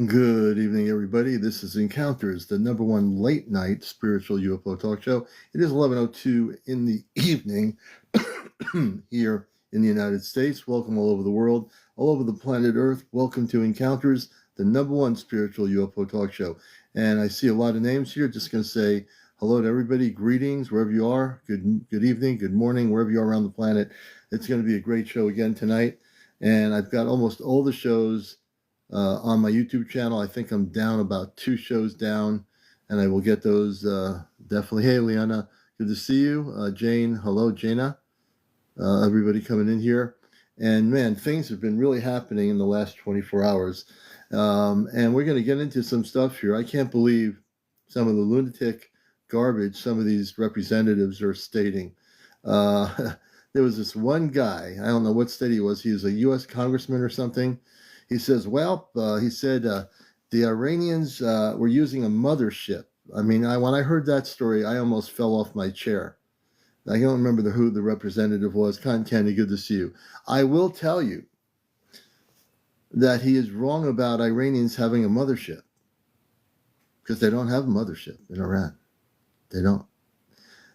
Good evening, everybody. This is Encounters, the number one late night spiritual UFO talk show. It is 11:02 in the evening here in the United States. Welcome all over the world, all over the planet Earth. Welcome to Encounters, the number one spiritual UFO talk show. And I see a lot of names here. Just going to say hello to everybody. Greetings wherever you are. Good evening, good morning, wherever you are around the planet. It's going to be a great show again tonight. And I've got almost all the shows on my YouTube channel. I think I'm down about 2 shows down, and I will get those definitely. Hey, Liana, good to see you. Jane, hello, Jana. Everybody coming in here. And man, things have been really happening in the last 24 hours. And we're going to get into some stuff here. I can't believe some of the lunatic garbage some of these representatives are stating. There was this one guy, I don't know what state he was a U.S. congressman or something. He says, the Iranians were using a mothership. I mean, when I heard that story, I almost fell off my chair. I don't remember who the representative was. Candy, good to see you. I will tell you that he is wrong about Iranians having a mothership, because they don't have a mothership in Iran. They don't.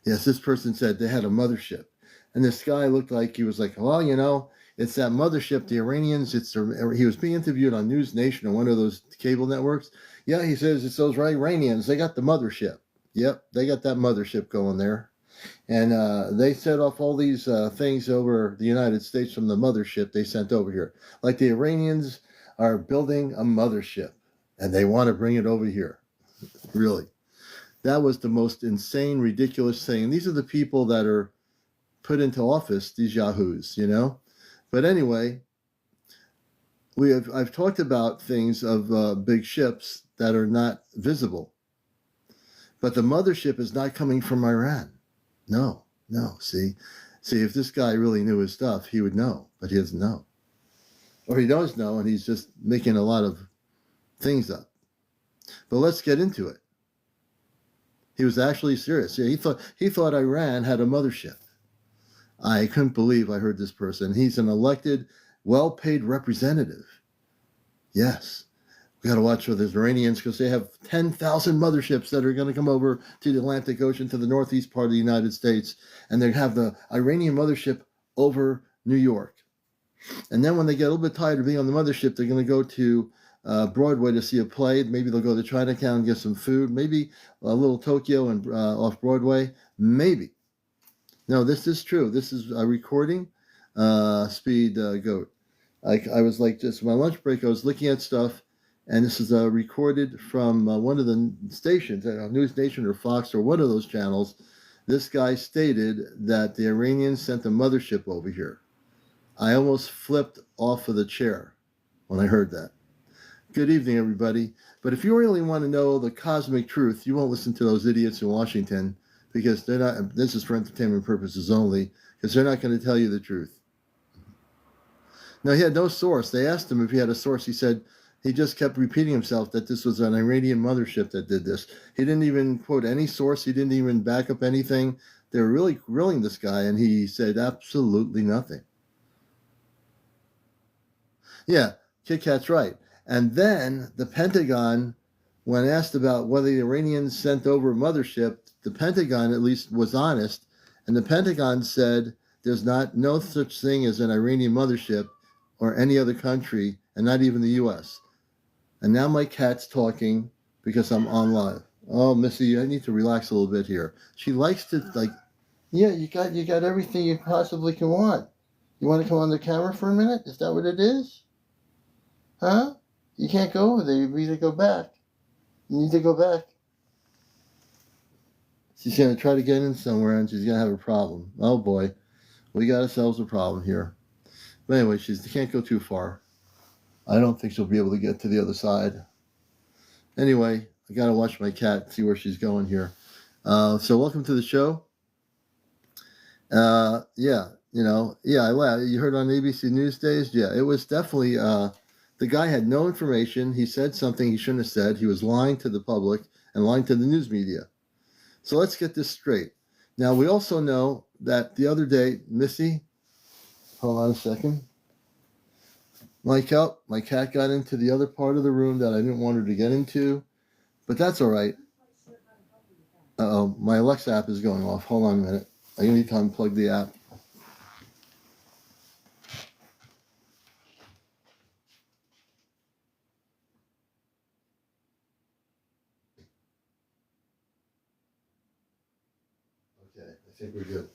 Yes, this person said they had a mothership. And this guy looked like he was like, well, it's that mothership, the Iranians. He was being interviewed on News Nation on one of those cable networks. Yeah, he says it's those Iranians. They got the mothership. Yep, they got that mothership going there. And they set off all these things over the United States from the mothership they sent over here. Like the Iranians are building a mothership, and they want to bring it over here. Really. That was the most insane, ridiculous thing. And these are the people that are put into office, these yahoos, But anyway, I've talked about things of big ships that are not visible. But the mothership is not coming from Iran. No. See, if this guy really knew his stuff, he would know, but he doesn't know. Or he does know, and he's just making a lot of things up. But let's get into it. He was actually serious. Yeah, he thought Iran had a mothership. I couldn't believe I heard this person. He's an elected, well-paid representative. Yes. We got to watch for those Iranians, because they have 10,000 motherships that are going to come over to the Atlantic Ocean, to the northeast part of the United States. And they have the Iranian mothership over New York. And then when they get a little bit tired of being on the mothership, they're going to go to Broadway to see a play. Maybe they'll go to Chinatown and get some food. Maybe a little Tokyo and off Broadway. Maybe. No, this is true. This is a recording. Speed goat. I was like, just my lunch break, I was looking at stuff, and this is recorded from one of the stations, News Nation or Fox or one of those channels. This guy stated that the Iranians sent a mothership over here. I almost flipped off of the chair when I heard that. Good evening, everybody. But if you really want to know the cosmic truth, you won't listen to those idiots in Washington, because they're not. This is for entertainment purposes only, because they're not going to tell you the truth. No, he had no source. They asked him if he had a source. He said he just kept repeating himself that this was an Iranian mothership that did this. He didn't even quote any source. He didn't even back up anything. They were really grilling this guy, and he said absolutely nothing. Yeah, Kit Kat's right. And then the Pentagon, when asked about whether the Iranians sent over a mothership, the Pentagon at least was honest, and the Pentagon said there's no such thing as an Iranian mothership or any other country, and not even the U.S. And now my cat's talking because I'm on live. Oh, Missy, I need to relax a little bit here. She likes to, yeah, you got everything you possibly can want. You want to come on the camera for a minute? Is that what it is? Huh? You can't go over there. You need to go back. You need to go back. She's going to try to get in somewhere, and she's going to have a problem. Oh, boy. We got ourselves a problem here. But anyway, she can't go too far. I don't think she'll be able to get to the other side. Anyway, I got to watch my cat, see where she's going here. So welcome to the show. I laughed. You heard on ABC News Days? Yeah, it was definitely... the guy had no information. He said something he shouldn't have said. He was lying to the public and lying to the news media. So let's get this straight. Now, we also know that the other day, Missy, hold on a second. My cat got into the other part of the room that I didn't want her to get into, but that's all right. Uh-oh, my Alexa app is going off. Hold on a minute. I need to unplug the app. Okay, I think we're good.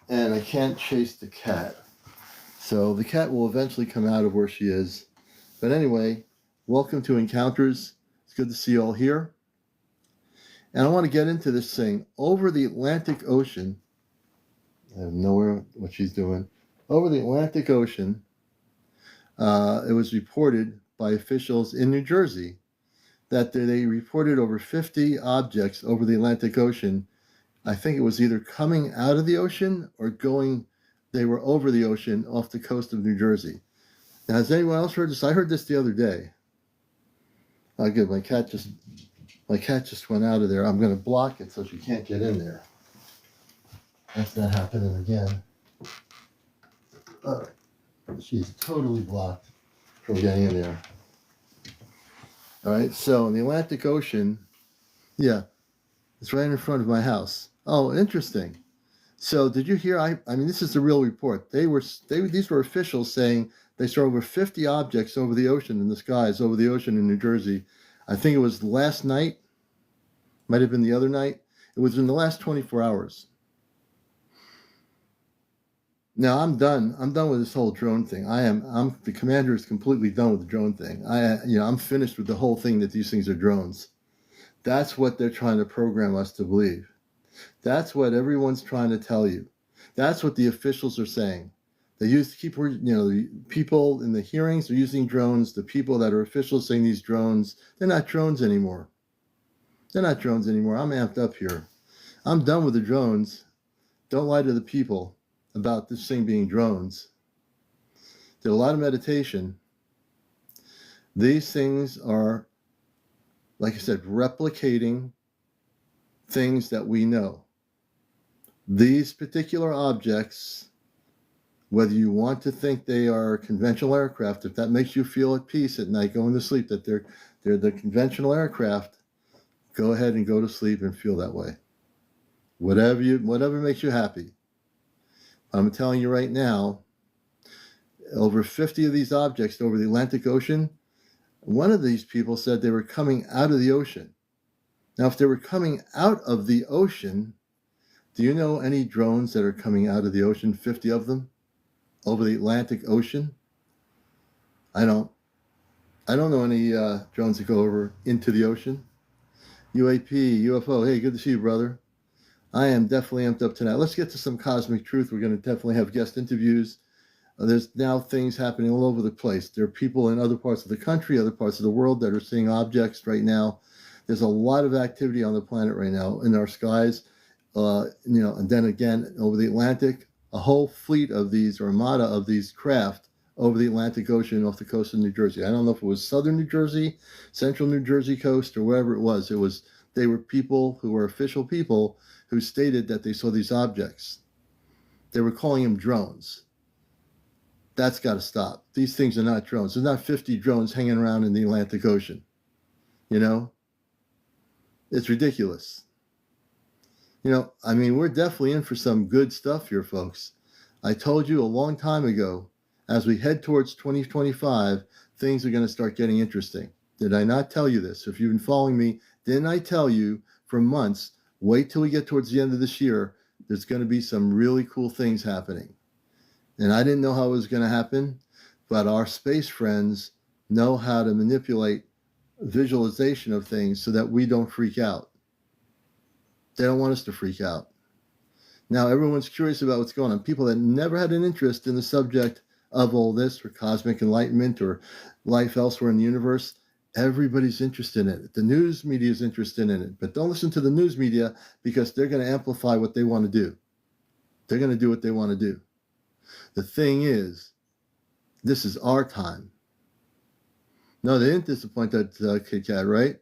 And I can't chase the cat. So the cat will eventually come out of where she is. But anyway, welcome to Encounters. It's good to see you all here. And I want to get into this thing. Over the Atlantic Ocean, I have no idea what she's doing. Over the Atlantic Ocean, it was reported by officials in New Jersey that they reported over 50 objects over the Atlantic Ocean. I think it was either coming out of the ocean or they were over the ocean off the coast of New Jersey. Now, has anyone else heard this? I heard this the other day. Oh, good. My cat just went out of there. I'm going to block it so she can't get in there. That's not happening again. All right. She's totally blocked from getting in there. All right. So in the Atlantic Ocean, yeah, it's right in front of my house. Oh, interesting. So did you hear? I mean, this is the real report. These were officials saying they saw over 50 objects over the ocean in the skies over the ocean in New Jersey. I think it was last night. Might have been the other night. It was in the last 24 hours. Now I'm done. I'm done with this whole drone thing. The commander is completely done with the drone thing. I'm finished with the whole thing that these things are drones. That's what they're trying to program us to believe. That's what everyone's trying to tell you. That's what the officials are saying. The people in the hearings are using drones. The people that are officials saying these drones, they're not drones anymore. They're not drones anymore. I'm amped up here. I'm done with the drones. Don't lie to the people about this thing being drones. Did a lot of meditation. These things are, like I said, replicating things that we know. These particular objects, whether you want to think they are conventional aircraft, if that makes you feel at peace at night going to sleep, that they're the conventional aircraft, go ahead and go to sleep and feel that way. Whatever makes you happy. I'm telling you right now, over 50 of these objects over the Atlantic Ocean, one of these people said they were coming out of the ocean. Now, if they were coming out of the ocean, do you know any drones that are coming out of the ocean, 50 of them, over the Atlantic Ocean? I don't know any drones that go over into the ocean. UAP, UFO, hey, good to see you, brother. I am definitely amped up tonight. Let's get to some cosmic truth. We're going to definitely have guest interviews. There's now things happening all over the place. There are people in other parts of the country, other parts of the world that are seeing objects right now. There's a lot of activity on the planet right now in our skies. And then again, over the Atlantic, a whole fleet of these, or armada of these craft over the Atlantic Ocean off the coast of New Jersey. I don't know if it was southern New Jersey, central New Jersey coast, or wherever it was. They were people who were official people who stated that they saw these objects. They were calling them drones. That's got to stop. These things are not drones. There's not 50 drones hanging around in the Atlantic Ocean. It's ridiculous. We're definitely in for some good stuff here, folks. I told you a long time ago, as we head towards 2025, things are going to start getting interesting. Did I not tell you this? If you've been following me, didn't I tell you for months, wait till we get towards the end of this year, there's going to be some really cool things happening. And I didn't know how it was going to happen, but our space friends know how to manipulate visualization of things so that we don't freak out. They don't want us to freak out. Now, everyone's curious about what's going on. People that never had an interest in the subject of all this, or cosmic enlightenment, or life elsewhere in the universe, everybody's interested in it. The news media is interested in it. But don't listen to the news media, because they're going to amplify what they want to do. They're going to do what they want to do. The thing is, this is our time. No, they didn't disappoint that Kit Kat, right?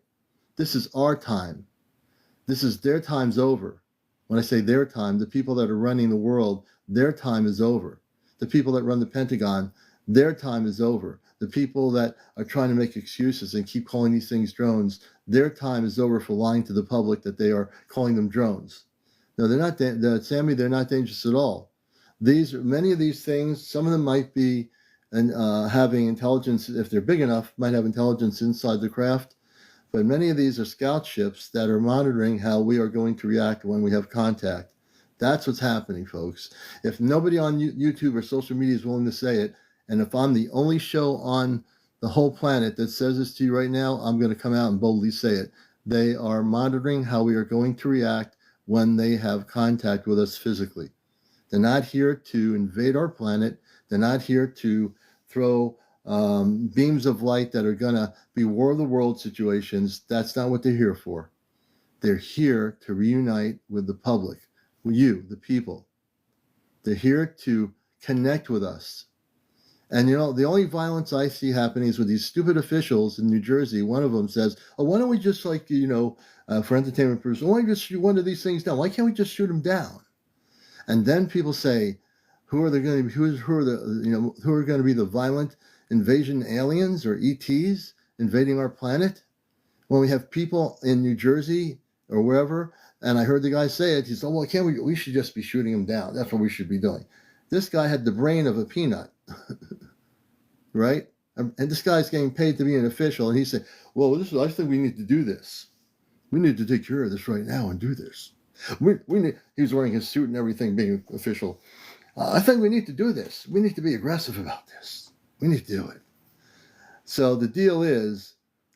This is our time. This is their time's over. When I say their time, the people that are running the world, their time is over. the people that run the Pentagon, their time is over. The people that are trying to make excuses and keep calling these things drones, their time is over for lying to the public that they are calling them drones. No, they're not. Sammy, they're not dangerous at all. Many of these things, some of them might be having intelligence, if they're big enough, might have intelligence inside the craft. But many of these are scout ships that are monitoring how we are going to react when we have contact. That's what's happening, folks. If nobody on YouTube or social media is willing to say it, and if I'm the only show on the whole planet that says this to you right now, I'm going to come out and boldly say it. They are monitoring how we are going to react when they have contact with us physically. They're not here to invade our planet. They're not here to throw beams of light that are going to be War of the World situations. That's not what they're here for. They're here to reunite with the public, with you, the people. They're here to connect with us. And, the only violence I see happening is with these stupid officials in New Jersey. One of them says, oh, why don't we just, for entertainment purposes, why don't we just shoot one of these things down? Why can't we just shoot them down? And then people say, who are going to be the violent invasion aliens or ETs invading our planet? When we have people in New Jersey or wherever, and I heard the guy say it, he said, well, we should just be shooting them down. That's what we should be doing. This guy had the brain of a peanut, right? And this guy's getting paid to be an official, and he said, well, I think we need to do this. We need to take care of this right now and do this. He was wearing his suit and everything, being official. I think we need to do this. We need to be aggressive about this. We need to do it. So the deal is,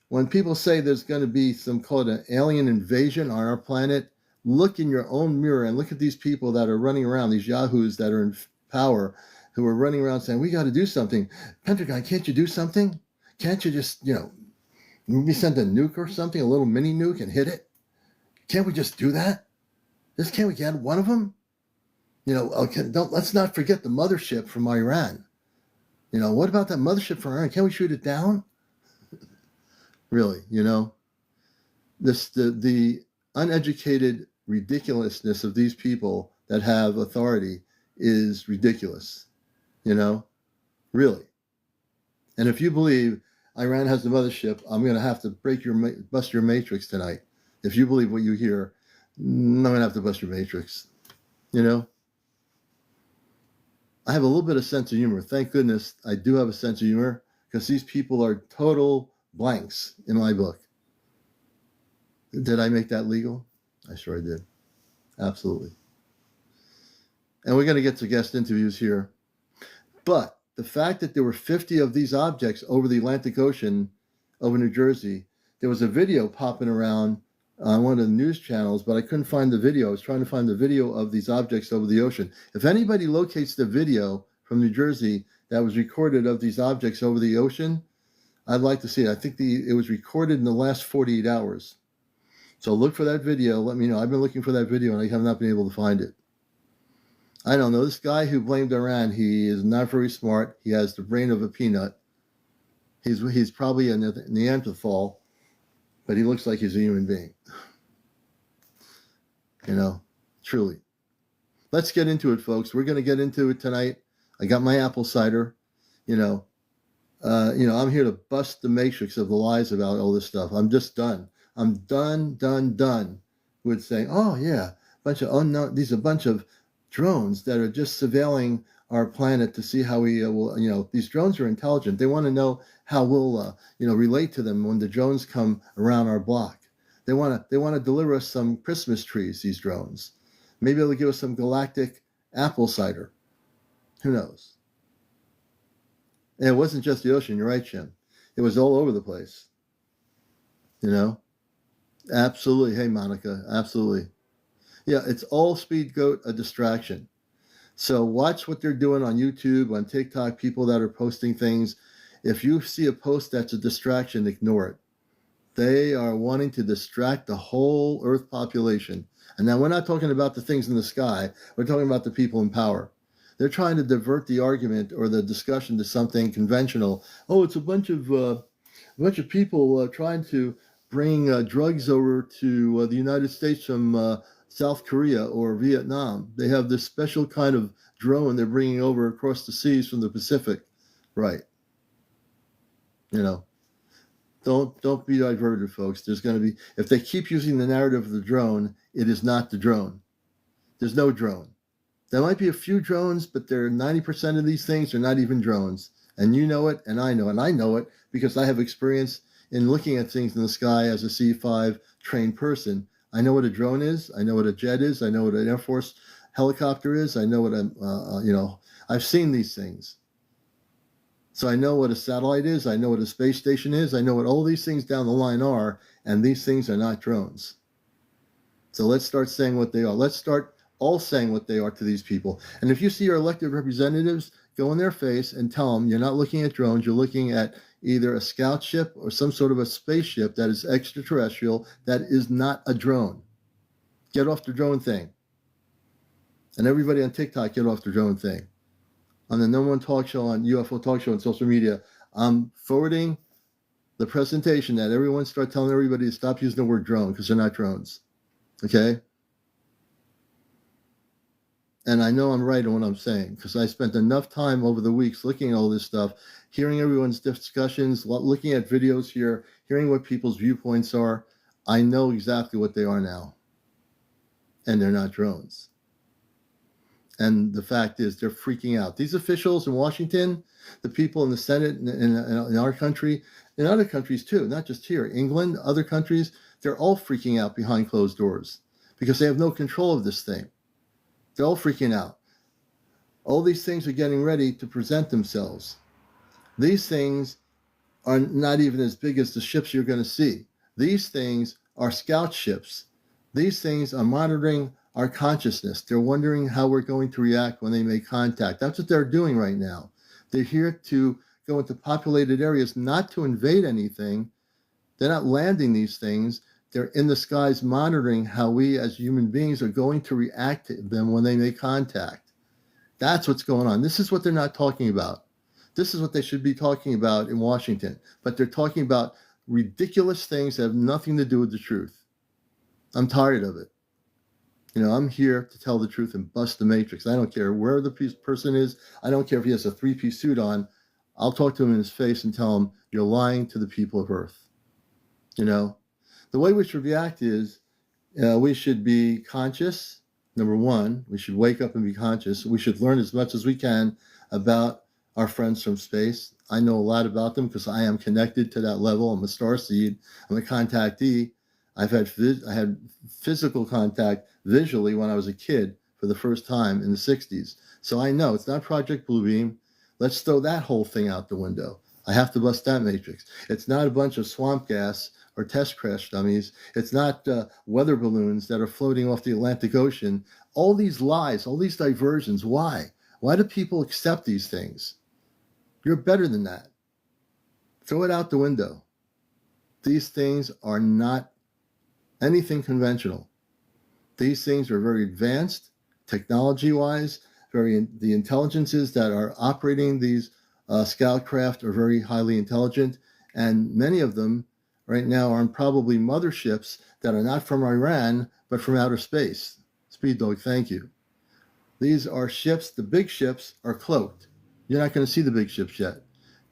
when people say there's going to be called an alien invasion on our planet, look in your own mirror and look at these people that are running around, these yahoos that are in power, who are running around saying, we got to do something. Pentagon, can't you do something? Can't you just, maybe send a nuke or something, a little mini nuke, and hit it? Can't we just do that? Can't we get one of them? Let's not forget the mothership from Iran. What about that mothership from Iran? Can't we shoot it down? Really, the uneducated ridiculousness of these people that have authority is ridiculous, really. And if you believe Iran has the mothership, I'm going to have to bust your matrix tonight. If you believe what you hear, I'm going to have to bust your matrix, I have a little bit of sense of humor. Thank goodness I do have a sense of humor, because these people are total blanks in my book. Did I make that legal? I sure did. Absolutely. And we're going to get to guest interviews here. But the fact that there were 50 of these objects over the Atlantic Ocean over New Jersey, there was a video popping around on one of the news channels, but I couldn't find the video. I was trying to find the video of these objects over the ocean. If anybody locates the video from New Jersey that was recorded of these objects over the ocean, I'd like to see it. I think it was recorded in the last 48 hours. So look for that video. Let me know. I've been looking for that video, and I have not been able to find it. I don't know. This guy who blamed Iran, he is not very smart. He has the brain of a peanut. He's probably a Neanderthal, but he looks like he's a human being. Truly. Let's get into it, folks. We're going to get into it tonight. I got my apple cider. I'm here to bust the matrix of the lies about all this stuff. I'm just done. I'm done with saying, oh yeah, these are a bunch of drones that are just surveilling our planet to see how we will, these drones are intelligent. They want to know how we'll, relate to them when the drones come around our block. They want to deliver us some Christmas trees, these drones. Maybe they'll give us some galactic apple cider. Who knows? And it wasn't just the ocean. You're right, Jim. It was all over the place. Absolutely. Hey, Monica. Absolutely. Yeah, it's all speed goat a distraction. So watch what they're doing on YouTube, on TikTok, people that are posting things. If you see a post that's a distraction, ignore it. They are wanting to distract the whole Earth population. And now we're not talking about the things in the sky. We're talking about the people in power. They're trying to divert the argument or the discussion to something conventional. Oh, it's a bunch of people trying to bring drugs over to the United States from South Korea or Vietnam. They have this special kind of drone they're bringing over across the seas from the Pacific. Right. Don't be diverted, folks. There's going to be, if they keep using the narrative of the drone, it is not the drone. There's no drone. There might be a few drones, but 90% of these things are not even drones. And you know it, and I know it. And I know it because I have experience in looking at things in the sky as a C5 trained person. I know what a drone is. I know what a jet is. I know what an Air Force helicopter is. I know what I've seen these things. So I know what a satellite is. I know what a space station is. I know what all these things down the line are, and these things are not drones. So let's start saying what they are. Let's start all saying what they are to these people. And if you see your elected representatives, go in their face and tell them you're not looking at drones. You're looking at either a scout ship or some sort of a spaceship that is extraterrestrial that is not a drone. Get off the drone thing. And everybody on TikTok, get off the drone thing. On the number one talk show, on UFO talk show on social media, I'm forwarding the presentation that everyone start telling everybody to stop using the word drone because they're not drones. Okay? And I know I'm right in what I'm saying because I spent enough time over the weeks looking at all this stuff, hearing everyone's discussions, looking at videos here, hearing what people's viewpoints are. I know exactly what they are now. And they're not drones. And the fact is, they're freaking out. These officials in Washington, the people in the Senate in our country, in other countries too, not just here, England, other countries, they're all freaking out behind closed doors because they have no control of this thing. They're all freaking out. All these things are getting ready to present themselves. These things are not even as big as the ships you're going to see. These things are scout ships. These things are monitoring our consciousness. They're wondering how we're going to react when they make contact. That's what they're doing right now. They're here to go into populated areas, not to invade anything. They're not landing these things. They're in the skies monitoring how we as human beings are going to react to them when they make contact. That's what's going on. This is what they're not talking about. This is what they should be talking about in Washington. But they're talking about ridiculous things that have nothing to do with the truth. I'm tired of it. I'm here to tell the truth and bust the matrix. I don't care where the person is. I don't care if he has a three-piece suit on. I'll talk to him in his face and tell him, you're lying to the people of Earth. The way we should react is we should be conscious. Number one, we should wake up and be conscious. We should learn as much as we can about our friends from space. I know a lot about them because I am connected to that level. I'm a starseed. I'm a contactee. I had physical contact visually when I was a kid for the first time in the 60s. So I know it's not Project Bluebeam. Let's throw that whole thing out the window. I have to bust that matrix. It's not a bunch of swamp gas or test crash dummies. It's not weather balloons that are floating off the Atlantic Ocean. All these lies, all these diversions. Why? Why do people accept these things? You're better than that. Throw it out the window. These things are not anything conventional. These things are very advanced, technology-wise. The intelligences that are operating these scout craft are very highly intelligent, and many of them right now are on probably motherships that are not from Iran, but from outer space. Speed Dog, thank you. These are ships. The big ships are cloaked. You're not going to see the big ships yet.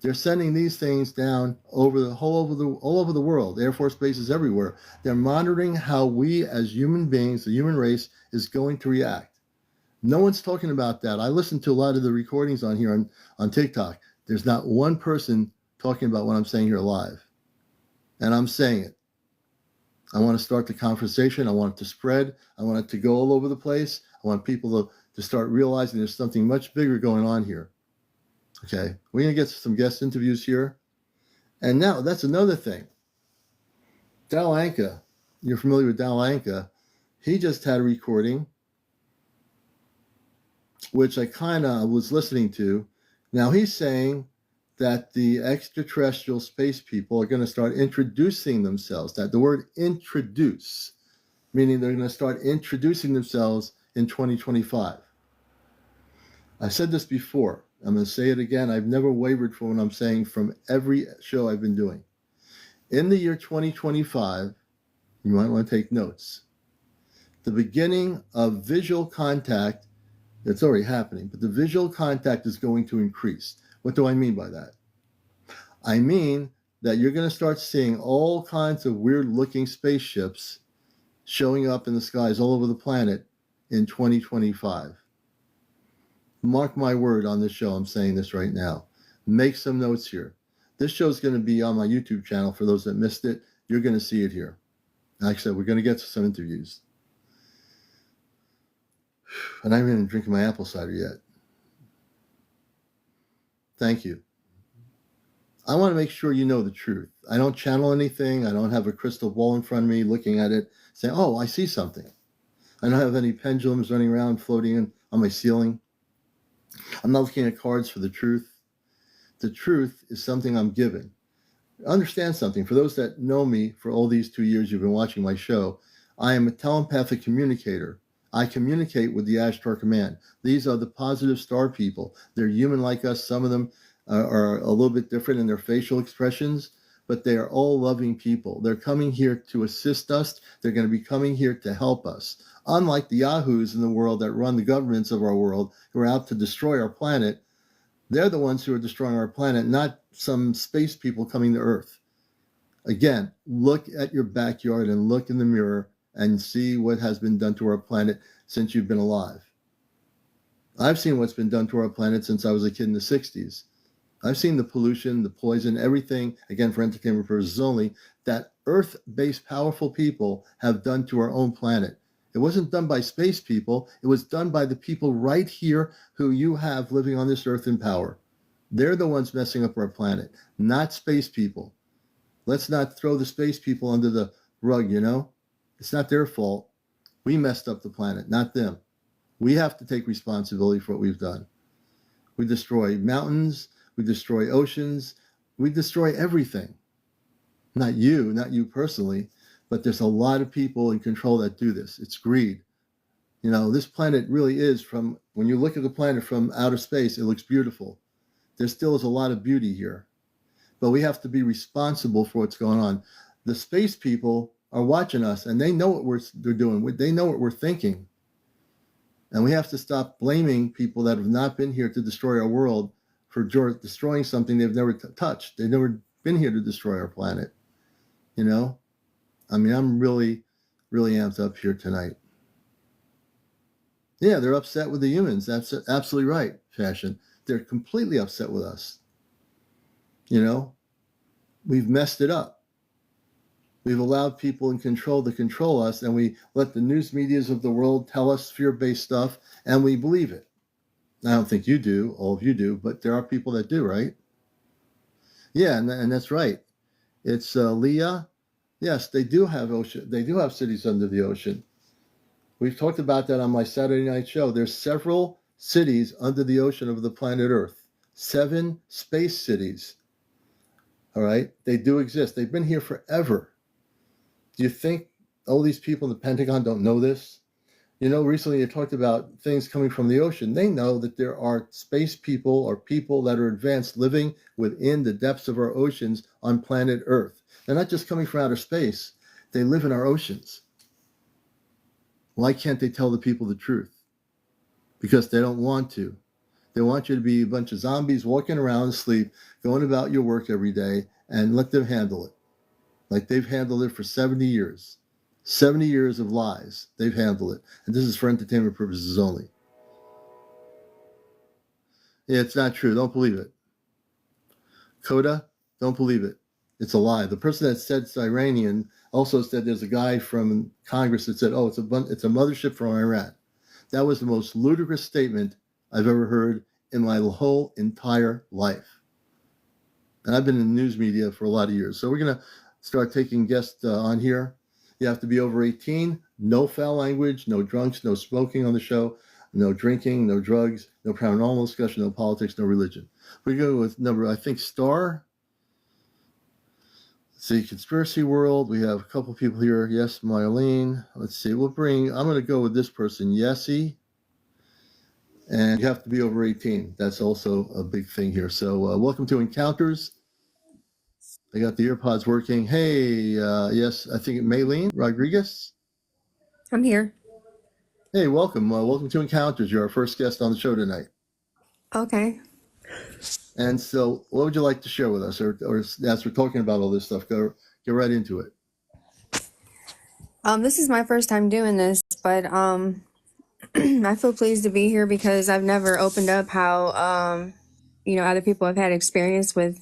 They're sending these things down all over the world, Air Force bases everywhere. They're monitoring how we as human beings, the human race, is going to react. No one's talking about that. I listened to a lot of the recordings on here on TikTok. There's not one person talking about what I'm saying here live. And I'm saying it. I want to start the conversation. I want it to spread. I want it to go all over the place. I want people to start realizing there's something much bigger going on here. Okay, we're going to get some guest interviews here. And now, that's another thing. Dal Anka, you're familiar with Dal Anka. He just had a recording, which I kind of was listening to. Now, he's saying that the extraterrestrial space people are going to start introducing themselves. That the word introduce, meaning they're going to start introducing themselves in 2025. I said this before. I'm going to say it again. I've never wavered from what I'm saying from every show I've been doing. In the year 2025, you might want to take notes. The beginning of visual contact It's already happening, but the visual contact is going to increase. What do I mean by that? I mean that you're going to start seeing all kinds of weird looking spaceships showing up in the skies all over the planet in 2025. Mark my word on this show, I'm saying this right now. Make some notes here. This show is going to be on my YouTube channel. For those that missed it, you're going to see it here. Like I said, we're going to get to some interviews. And I haven't even drinking my apple cider yet. Thank you. I want to make sure you know the truth. I don't channel anything. I don't have a crystal ball in front of me looking at it saying, oh, I see something. I don't have any pendulums running around floating on my ceiling. I'm not looking at cards for the truth. The truth is something I'm given. Understand something. For those that know me for all these 2 years you've been watching my show, I am a telepathic communicator. I communicate with the Ashtar Command. These are the positive star people. They're human like us. Some of them are a little bit different in their facial expressions, but they are all loving people. They're coming here to assist us. They're going to be coming here to help us. Unlike the yahoos in the world that run the governments of our world, who are out to destroy our planet, they're the ones who are destroying our planet, not some space people coming to Earth. Again, look at your backyard and look in the mirror and see what has been done to our planet since you've been alive. I've seen what's been done to our planet since I was a kid in the 60s. I've seen the pollution, the poison, everything, again, for entertainment purposes only, that Earth-based powerful people have done to our own planet. It wasn't done by space people. It was done by the people right here who you have living on this Earth in power. They're the ones messing up our planet, not space people. Let's not throw the space people under the rug, you know? It's not their fault. We messed up the planet, not them. We have to take responsibility for what we've done. We destroy mountains. We destroy oceans. We destroy everything. Not you personally, but there's a lot of people in control that do this. It's greed. You know, this planet really is, from when you look at the planet from outer space, it looks beautiful. There still is a lot of beauty here, but we have to be responsible for what's going on. The space people are watching us, and they know what they're doing. They know what we're thinking. And we have to stop blaming people that have not been here to destroy our world for destroying something they've never touched. They've never been here to destroy our planet. You know? I mean, I'm really, really amped up here tonight. Yeah, they're upset with the humans. That's absolutely right, Fashion. They're completely upset with us. You know? We've messed it up. We've allowed people in control to control us, and we let the news medias of the world tell us fear-based stuff, and we believe it. I don't think you do, all of you do, but there are people that do, right? Yeah, and that's right. It's Leah. Yes, they do have ocean. They do have cities under the ocean. We've talked about that on my Saturday night show. There's several cities under the ocean of the planet Earth. 7 space cities. All right? They do exist. They've been here forever. Do you think all these people in the Pentagon don't know this? You know, recently you talked about things coming from the ocean. They know that there are space people or people that are advanced living within the depths of our oceans on planet Earth. They're not just coming from outer space. They live in our oceans. Why can't they tell the people the truth? Because they don't want to. They want you to be a bunch of zombies walking around asleep, going about your work every day, and let them handle it. Like they've handled it for 70 years. 70 years of lies. They've handled it. And this is for entertainment purposes only. Yeah, it's not true. Don't believe it. Coda, don't believe it. It's a lie. The person that said it's Iranian also said there's a guy from Congress that said, oh, it's a mothership from Iran. That was the most ludicrous statement I've ever heard in my whole entire life. And I've been in the news media for a lot of years. So we're going to start taking guests on here. You have to be over 18, no foul language, no drunks, no smoking on the show, no drinking, no drugs, no paranormal discussion, no politics, no religion. We go with number, I think, Star. Let's see, Conspiracy World. We have a couple people here. Yes, Mylene. Let's see, I'm going to go with this person, Yessie. And you have to be over 18. That's also a big thing here. So welcome to Encounters. I got the earpods working. Hey, yes, I think Maylene Rodriguez. I'm here. Hey, welcome. Welcome to Encounters. You're our first guest on the show tonight. Okay. And so, what would you like to share with us? Or as we're talking about all this stuff, get right into it. This is my first time doing this, but I feel pleased to be here because I've never opened up how other people have had experience with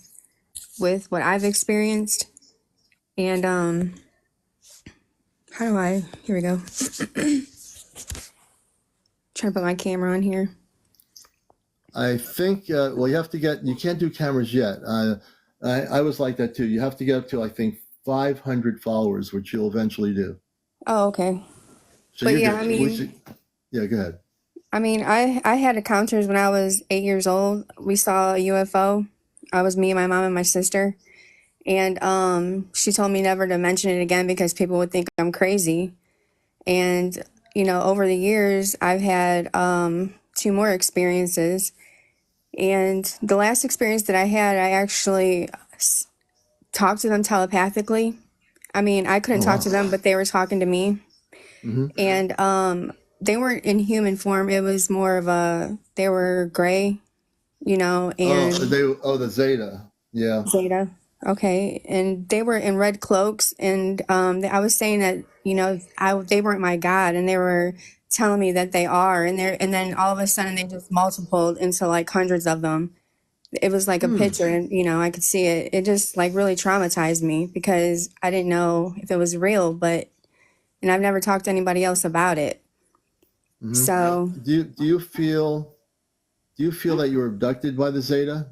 what I've experienced. And how do I? Here we go. Trying to put my camera on here. I think, you have to you can't do cameras yet. I was like that too. You have to get up to, I think, 500 followers, which you'll eventually do. Oh, okay. So But you're yeah, good. Yeah, go ahead. I had encounters when I was 8 years old. We saw a UFO. I was me and my mom and my sister. And she told me never to mention it again because people would think I'm crazy. And, over the years, I've had two more experiences. And the last experience that I had, I actually talked to them telepathically. I mean, I couldn't Oh, talk to wow. them, but they were talking to me. Mm-hmm. And they weren't in human form. It was more of they were gray, and The Zeta. Yeah. Zeta. Okay. And they were in red cloaks. And I was saying that, they weren't my God. And they were telling me that they are. And then all of a sudden they just multiplied into like hundreds of them. It was like a Hmm. picture and, I could see it. It just like really traumatized me because I didn't know if it was real, and I've never talked to anybody else about it. Mm-hmm. So, Do you feel that you were abducted by the Zeta?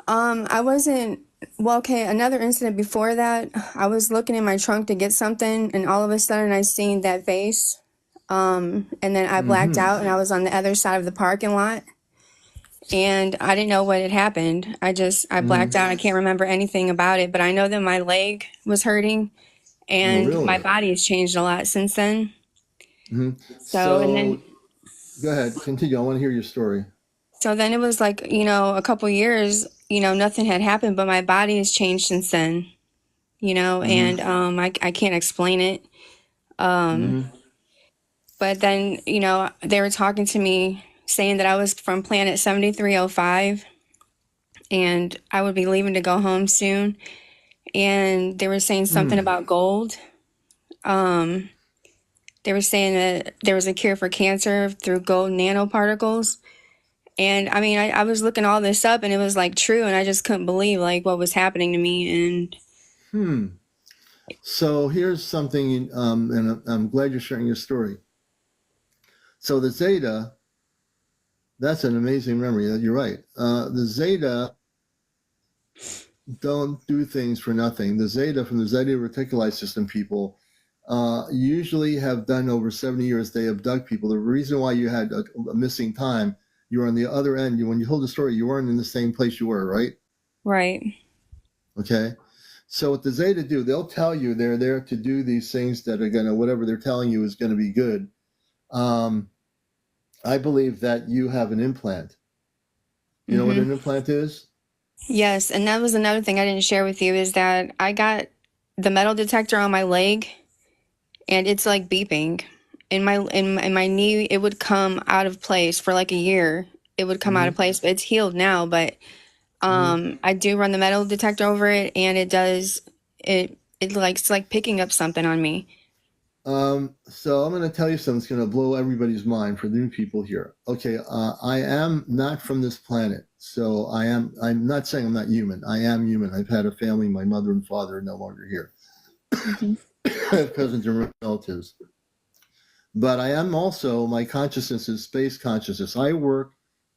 I wasn't, well, okay, another incident before that, I was looking in my trunk to get something and all of a sudden I seen that face. And then I blacked Mm-hmm. out and I was on the other side of the parking lot and I didn't know what had happened. I Mm-hmm. blacked out. I can't remember anything about it, but I know that my leg was hurting Oh, and my really? body has changed a lot since then. Mm-hmm. So, and then, So go ahead, continue. I want to hear your story. so then it was like, a couple years, nothing had happened, but my body has changed since then, Mm-hmm. and I can't explain it. Um, Mm-hmm. but then, they were talking to me saying that I was from planet 7305 and I would be leaving to go home soon. And they were saying something Hmm. about gold. Um, they were saying that there was a cure for cancer through gold nanoparticles. And I mean, I was looking all this up and it was like true. And I just couldn't believe like what was happening to me. And Hmm. So here's something, and I'm glad you're sharing your story. So the Zeta, that's an amazing memory. You're right. The Zeta don't do things for nothing. The Zeta from the Zeta Reticuli system people usually have done over 70 years. They abduct people. The reason why you had a missing time, you were on the other end. When you told the story, you weren't in the same place you were, right? right. Okay. So what the Zeta do, they'll tell you they're there to do these things that are going to, whatever they're telling you is going to be good. Um, I believe that you have an implant. You know what Mm-hmm. an implant is? Yes. And that was another thing I didn't share with you is that I got the metal detector on my leg and it's like beeping in my knee. It would come out of place for like a year. It would come out of Mm-hmm. place, but it's healed now. But Mm-hmm. I do run the metal detector over it, and it does it like it's like picking up something on me. So I'm going to tell you something that's going to blow everybody's mind for the new people here. Okay, I am not from this planet, so I'm not saying I'm not human. I am human. I've had a family. My mother and father are no longer here. Hmm. I have cousins and relatives. But I am also, my consciousness is space consciousness. I work,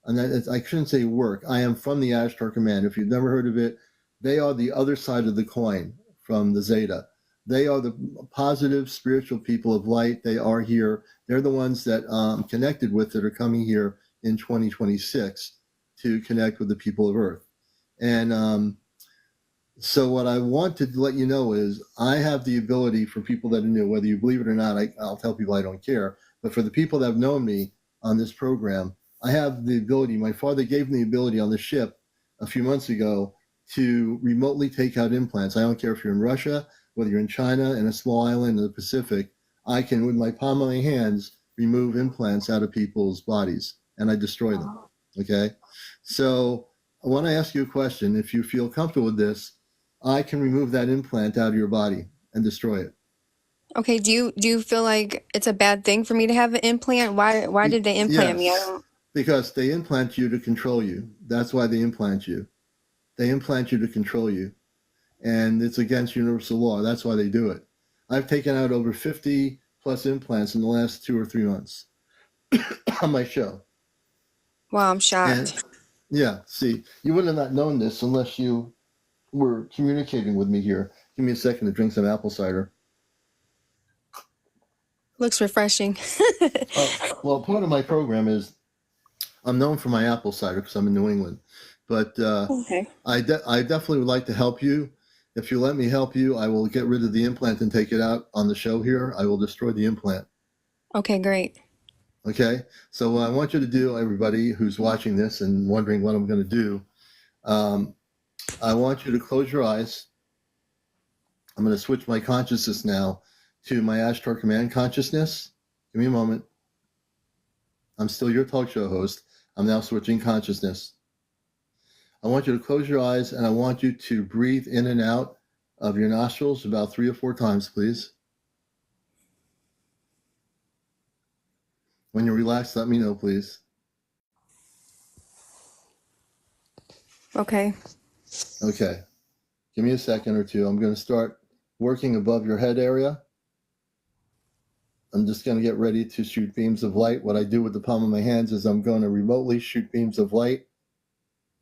and I shouldn't say work. I am from the Ashtar Command. If you've never heard of it, they are the other side of the coin from the Zeta. They are the positive spiritual people of light. They are here. They're the ones that connected with that are coming here in 2026 to connect with the people of Earth. And so what I want to let you know is I have the ability for people that are new, whether you believe it or not, I'll tell people I don't care. But for the people that have known me on this program, I have the ability. My father gave me the ability on the ship a few months ago to remotely take out implants. I don't care if you're in Russia, whether you're in China, in a small island in the Pacific. I can, with my palm of my hands, remove implants out of people's bodies, and I destroy them. Okay? So I want to ask you a question. If you feel comfortable with this, I can remove that implant out of your body and destroy it. Okay, do you feel like it's a bad thing for me to have an implant? Why did they implant me? I Yes, don't. because they implant you to control you. That's why they implant you. They implant you to control you. And it's against universal law. That's why they do it. I've taken out over 50 plus implants in the last 2 or 3 months on my show. Wow, I'm And shocked. yeah, see, you would have not known this unless you were communicating with me here. Give me a second to drink some apple cider. Looks refreshing. Well, part of my program is I'm known for my apple cider because I'm in New England, but Okay. I definitely would like to help you. If you let me help you, I will get rid of the implant and take it out on the show here. I will destroy the implant. Okay, great. Okay. So what I want you to do, everybody who's watching this and wondering what I'm going to do, um, I want you to close your eyes. I'm going to switch my consciousness now to my Ashtar Command consciousness. Give me a moment. I'm still your talk show host. I'm now switching consciousness. I want you to close your eyes and I want you to breathe in and out of your nostrils about 3 or 4 times, please. When you're relaxed, let me know, please. Okay. Okay. Give me a second or two. I'm going to start working above your head area. I'm just going to get ready to shoot beams of light. What I do with the palm of my hands is I'm going to remotely shoot beams of light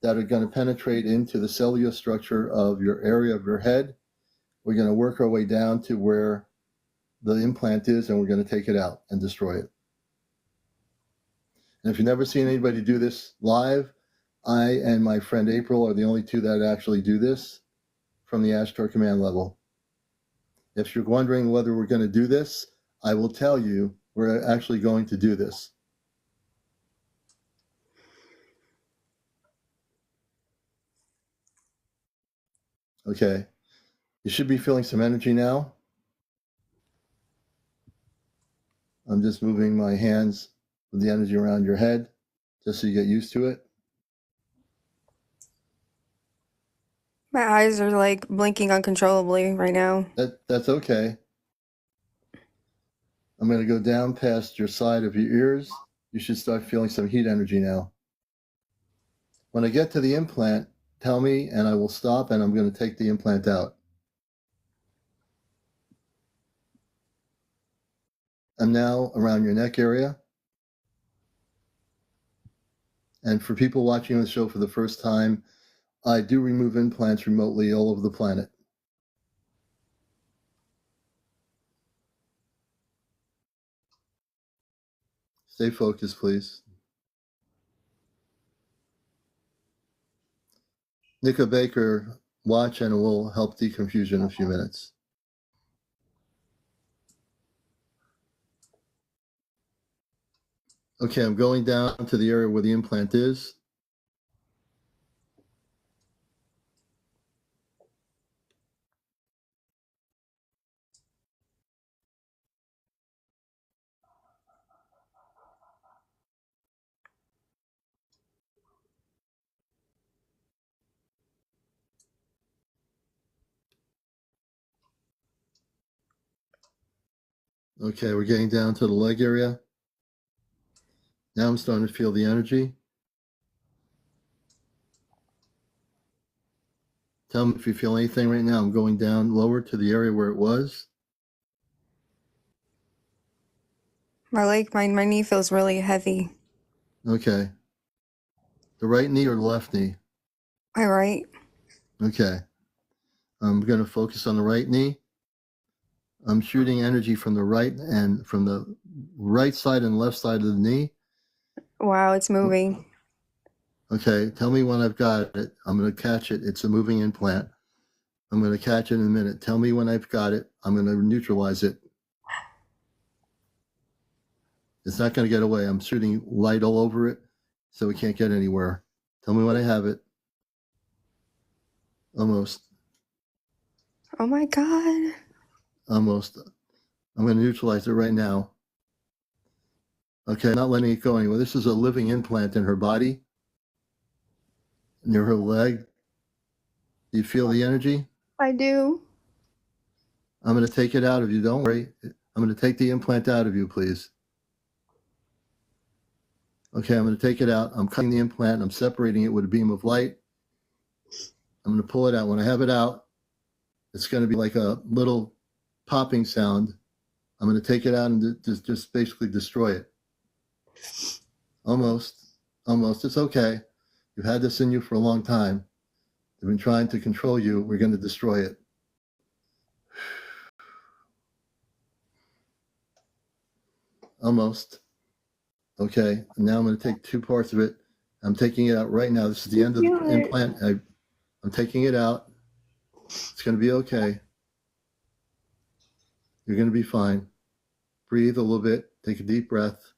that are going to penetrate into the cellular structure of your area of your head. We're going to work our way down to where the implant is, and we're going to take it out and destroy it. And if you've never seen anybody do this live, I and my friend April are the only two that actually do this from the Ashtar Command level. If you're wondering whether we're going to do this, I will tell you we're actually going to do this. Okay. You should be feeling some energy now. I'm just moving my hands with the energy around your head just so you get used to it. My eyes are like blinking uncontrollably right now. That's okay. I'm going to go down past your side of your ears. You should start feeling some heat energy now. When I get to the implant, tell me and I will stop and I'm going to take the implant out. I'm now around your neck area. And for people watching the show for the first time, I do remove implants remotely all over the planet. Stay focused, please. Nika Baker, watch and it will help deconfuse you in a few minutes. Okay, I'm going down to the area where the implant is. Okay, we're getting down to the leg area. Now I'm starting to feel the energy. Tell me if you feel anything right now. I'm going down lower to the area where it was. My knee feels really heavy. Okay. The right knee or the left knee? My right. Okay. I'm going to focus on the right knee. I'm shooting energy from the right and from the right side and left side of the knee. Wow, it's moving. Okay, tell me when I've got it. I'm going to catch it. It's a moving implant. I'm going to catch it in a minute. Tell me when I've got it. I'm going to neutralize it. It's not going to get away. I'm shooting light all over it, so it can't get anywhere. Tell me when I have it. Almost. Oh my God. Almost. I'm going to neutralize it right now. Okay, not letting it go anywhere. This is a living implant in her body, near her leg. Do you feel the energy? I do. I'm going to take it out of you. Don't worry. I'm going to take the implant out of you, please. Okay, I'm going to take it out. I'm cutting the implant. I'm separating it with a beam of light. I'm going to pull it out. When I have it out, it's going to be like a little popping sound. I'm going to take it out and just basically destroy it. Almost. It's okay. You've had this in you for a long time. They've been trying to control you. We're going to destroy it. Almost. Okay, now I'm going to take 2 parts of it. I'm taking it out right now. This is the end of the implant. I'm taking it out. It's going to be okay. You're going to be fine. Breathe a little bit. Take a deep breath.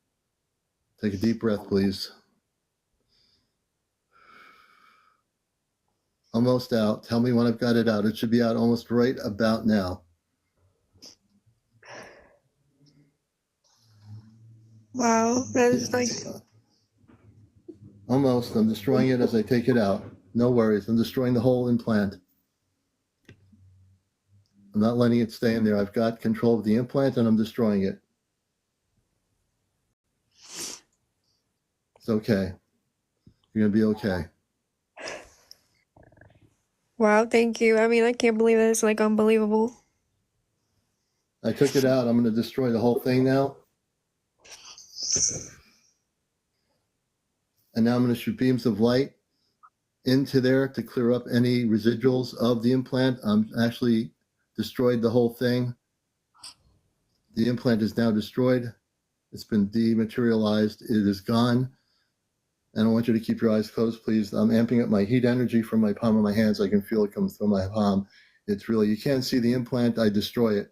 Take a deep breath, please. Almost out. Tell me when I've got it out. It should be out almost right about now. Wow, that is like Almost. I'm destroying it as I take it out. No worries. I'm destroying the whole implant. I'm not letting it stay in there. I've got control of the implant and I'm destroying it. It's okay. You're going to be okay. wow, thank you. I mean, I can't believe that. It's like unbelievable. I took it out. I'm going to destroy the whole thing now. And now I'm going to shoot beams of light into there to clear up any residuals of the implant. I'm actually destroyed the whole thing. The implant is now destroyed. It's been dematerialized. It is gone. And I want you to keep your eyes closed, please. I'm amping up my heat energy from my palm of my hands. I can feel it come through my palm. It's really, you can't see the implant. I destroy it.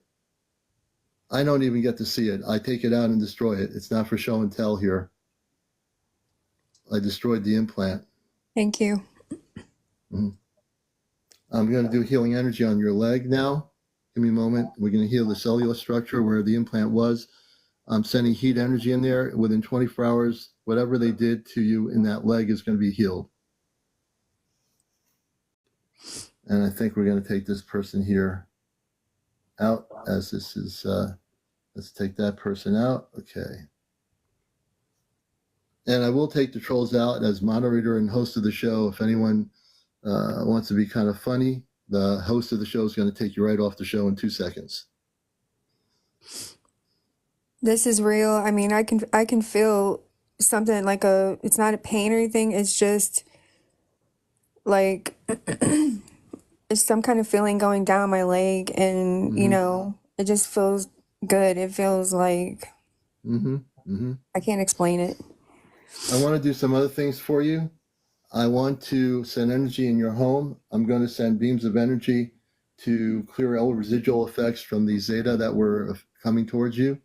I don't even get to see it. I take it out and destroy it. It's not for show and tell here. I destroyed the implant. Thank you. Mm-hmm. I'm going to do healing energy on your leg now. Give me a moment. We're going to heal the cellular structure where the implant was. I'm sending heat energy in there. Within 24 hours, whatever they did to you in that leg is going to be healed. And I think we're going to take this person here out as this is, let's take that person out. Okay. And I will take the trolls out as moderator and host of the show. If anyone wants to be kind of funny, the host of the show is going to take you right off the show in 2 seconds. This is real. I mean, I can feel something like it's not a pain or anything. It's just like it's some kind of feeling going down my leg, and you know, it just feels good. It feels like I can't explain it. I want to do some other things for you. I want to send energy in your home. I'm going to send beams of energy to clear all residual effects from the zeta that were coming towards you.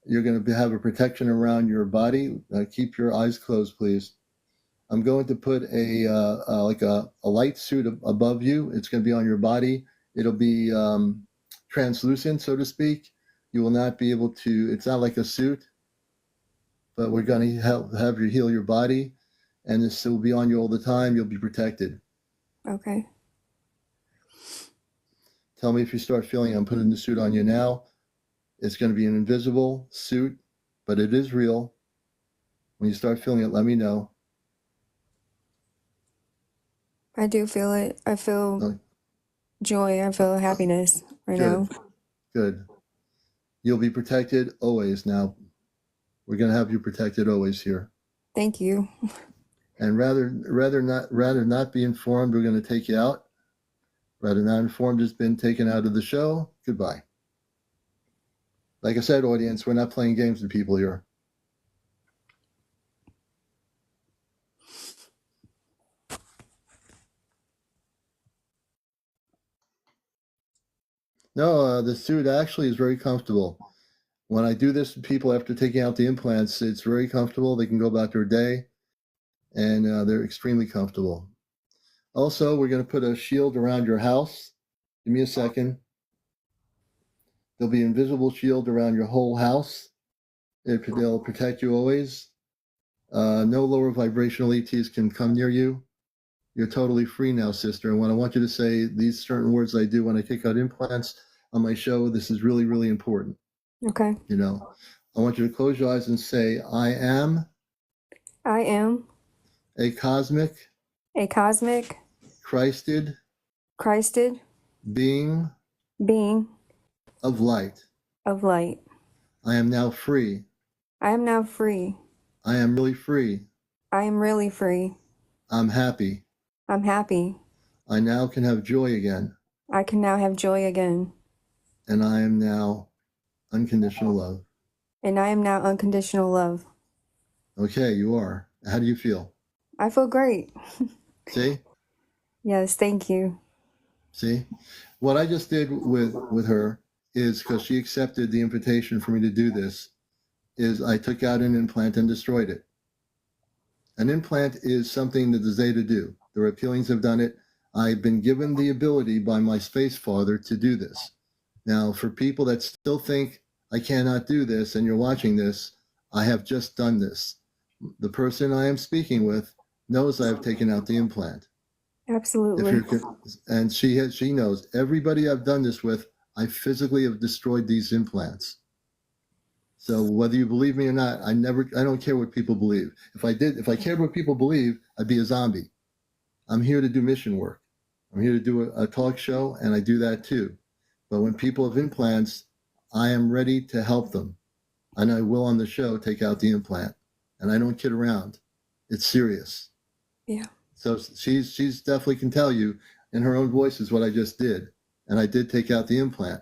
You're going to have a protection around your body. Keep your eyes closed, please. I'm going to put a light suit above you. It's going to be on your body. It'll be translucent, so to speak. You will not be able to, it's not like a suit, but we're going to have you heal your body, and this will be on you all the time. You'll be protected. Okay. Tell me if you start feeling I'm putting the suit on you now. It's going to be an invisible suit, but it is real. When you start feeling it, let me know. I do feel it. I feel joy. I feel happiness right now. Good. You'll be protected always now. We're going to have you protected always here. Thank you. And rather not be informed, we're going to take you out. Rather not informed has been taken out of the show. Goodbye. Like I said, audience, we're not playing games with people here. No, the suit actually is very comfortable. When I do this to people after taking out the implants, it's very comfortable. They can go about their day, and they're extremely comfortable. Also, we're going to put a shield around your house. Give me a second. There'll be an invisible shield around your whole house. They'll protect you always. No lower vibrational ETs can come near you. You're totally free now, sister. And what I want you to say, these certain words I do when I take out implants on my show, this is really, really important. Okay. You know, I want you to close your eyes and say, I am a cosmic, Christed being being of light. of light. I am now free. I am now free. I am really free. I am really free. I'm happy. I'm happy. I now can have joy again. I can now have joy again. And I am now unconditional love. And I am now unconditional love. Okay, you are. How do you feel? I feel great. See? Yes, thank you. See? What I just did with her is, because she accepted the invitation for me to do this, is I took out an implant and destroyed it. An implant is something that the Zeta do. The reptilians have done it. I've been given the ability by my space father to do this. Now, for people that still think I cannot do this and you're watching this, I have just done this. The person I am speaking with knows I have taken out the implant. Absolutely. And she knows. Everybody I've done this with, I physically have destroyed these implants. So whether you believe me or not, I don't care what people believe. If I cared what people believe, I'd be a zombie. I'm here to do mission work. I'm here to do a talk show, and I do that too. But when people have implants, I am ready to help them. And I will on the show take out the implant. And I don't kid around. It's serious. Yeah. So she's definitely can tell you in her own voice is what I just did. And I did take out the implant.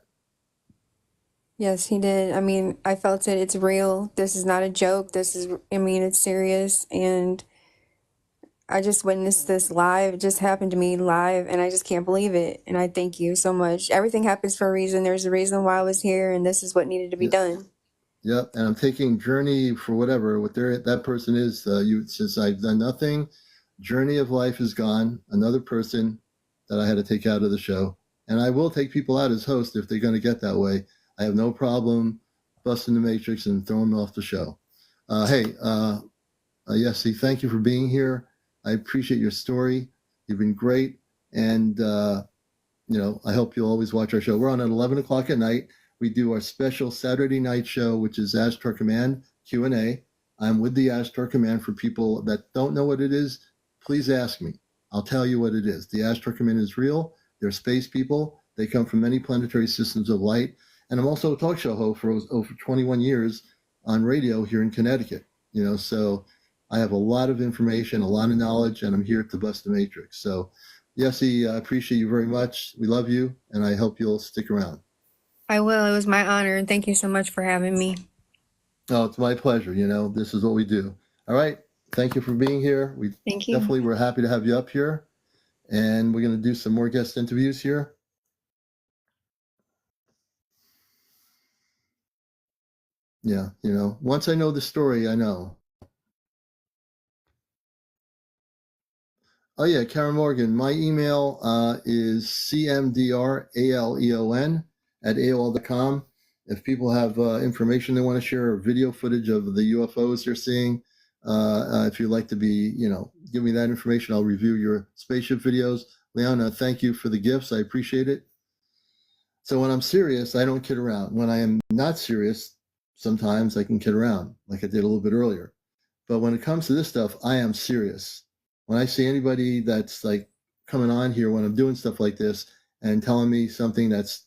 Yes, he did. I mean, I felt it. It's real. This is not a joke. It's serious. And I just witnessed this live. It just happened to me live, and I just can't believe it. And I thank you so much. Everything happens for a reason. There's a reason why I was here, and this is what needed to be done. Yep. And I'm taking Journey for whatever, that person is. Since I've done nothing, Journey of Life is gone. Another person that I had to take out of the show. And I will take people out as host if they're going to get that way. I have no problem busting the matrix and throwing them off the show. Yessie, thank you for being here. I appreciate your story. You've been great. And, I hope you'll always watch our show. We're on at 11 o'clock at night. We do our special Saturday night show, which is Ask Our Command Q&A. I'm with the Ask Our Command. For people that don't know what it is, please ask me. I'll tell you what it is. The Ask Our Command is real. They're space people. They come from many planetary systems of light. And I'm also a talk show host for over 21 years on radio here in Connecticut. So I have a lot of information, a lot of knowledge, and I'm here to bust the matrix. So, Yessie, I appreciate you very much. We love you, and I hope you'll stick around. I will. It was my honor, and thank you so much for having me. Oh, it's my pleasure. This is what we do. All right. Thank you for being here. Thank you. Definitely, we're happy to have you up here, and we're going to do some more guest interviews here. Yeah, once I know the story, I know. Oh, yeah, Karen Morgan. My email is CmdrAleon at AOL.com. If people have information they want to share or video footage of the UFOs they're seeing, if you'd like to give me that information, I'll review your spaceship videos. Leona, thank you for the gifts. I appreciate it. So when I'm serious, I don't kid around. When I am not serious, sometimes I can kid around, like I did a little bit earlier. But when it comes to this stuff, I am serious. When I see anybody that's like coming on here when I'm doing stuff like this and telling me something that's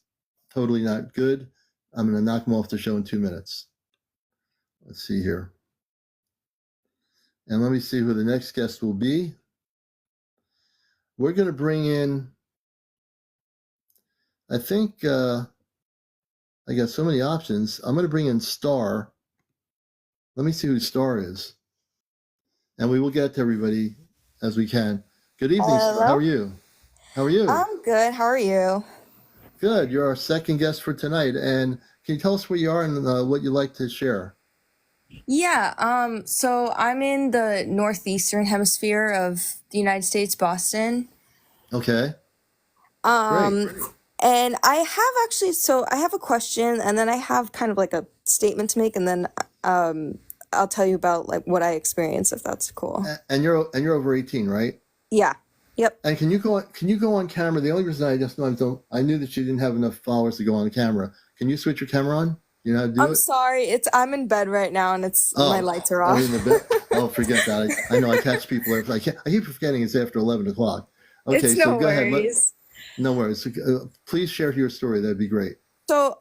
totally not good, I'm going to knock them off the show in 2 minutes. Let's see here. And let me see who the next guest will be. We're going to bring in, I think, I got so many options. I'm going to bring in Star. Let me see who Star is. And we will get to everybody as we can. Good evening, Star. How are you? I'm good. How are you? Good. You're our second guest for tonight. And can you tell us where you are and what you'd like to share? Yeah. So I'm in the northeastern hemisphere of the United States, Boston. Okay. Great. And I have I have a question, and then I have kind of like a statement to make, and then I'll tell you about like what I experienced if that's cool. And you're over 18, right? Yeah. Yep. And can you go on camera? The only reason I just I knew that you didn't have enough followers to go on camera. Can you switch your camera on? You know how to do I'm it? sorry. I'm in bed right now and my lights are Oh, off. in the bed. Oh, forget that. I know I catch people. I keep forgetting it's after 11 o'clock. Okay, It's so no go ahead. worries. No worries. Please share your story. That'd be great. So,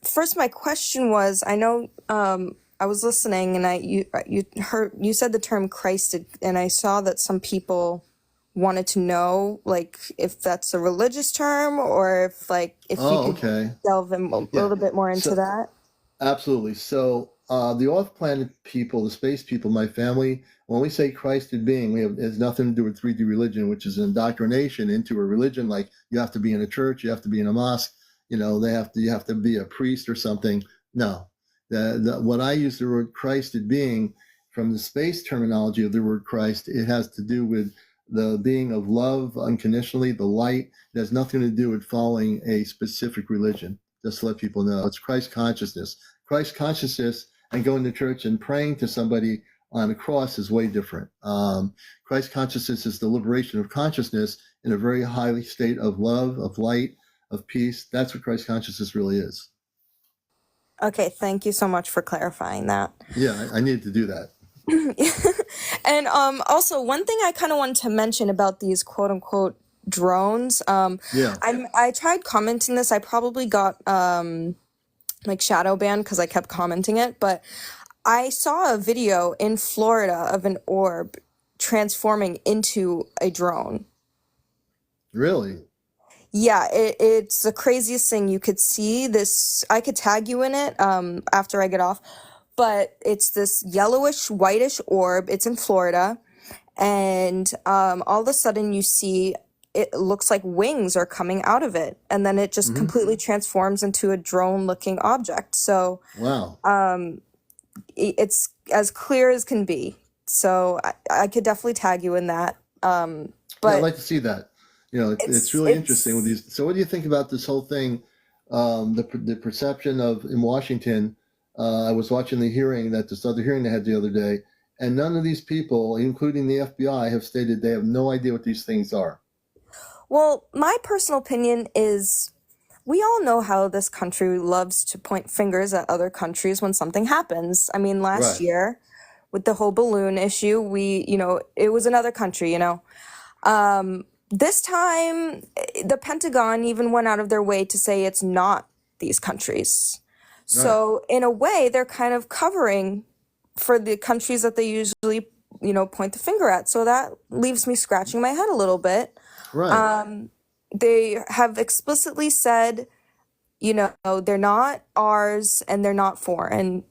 first, my question was, I know, I was listening, and you said the term Christed, and I saw that some people wanted to know, like, if that's a religious term, or if you Oh, could okay. delve in a Yeah. little bit more into So that. absolutely. So the off-planet people, the space people, my family, when we say Christed being, it has nothing to do with 3D religion, which is indoctrination into a religion. Like you have to be in a church, you have to be in a mosque, you have to be a priest or something. No, what I use the word Christed being from the space terminology of the word Christ, it has to do with the being of love unconditionally, the light. It has nothing to do with following a specific religion. Just to let people know, it's Christ consciousness. Christ consciousness and going to church and praying to somebody on a cross is way different. Christ consciousness is the liberation of consciousness in a very high state of love, of light, of peace. That's what Christ consciousness really is. Okay, thank you so much for clarifying that. Yeah, I needed to do that. And also one thing I kind of wanted to mention about these quote unquote drones. Yeah. I tried commenting this. I probably got like shadow banned because I kept commenting it, but I saw a video in Florida of an orb transforming into a drone. Really? Yeah, it's the craziest thing. You could see this. I could tag you in it after I get off, but it's this yellowish, whitish orb. It's in Florida, and all of a sudden you see it looks like wings are coming out of it, and then it just completely transforms into a drone-looking object. So Wow. it's as clear as can be. So I could definitely tag you in that. Yeah, But I'd like to see that. It's really interesting with these. So what do you think about this whole thing? The perception of in Washington, I was watching this other hearing they had the other day, and none of these people, including the FBI, have stated they have no idea what these things are. Well, my personal opinion is we all know how this country loves to point fingers at other countries when something happens. I mean, last Right. year with the whole balloon issue, it was another country. This time, the Pentagon even went out of their way to say it's not these countries. So in a way, they're kind of covering for the countries that they usually, point the finger at. So that leaves me scratching my head a little bit. Right. They have explicitly said, they're not ours and they're not foreign,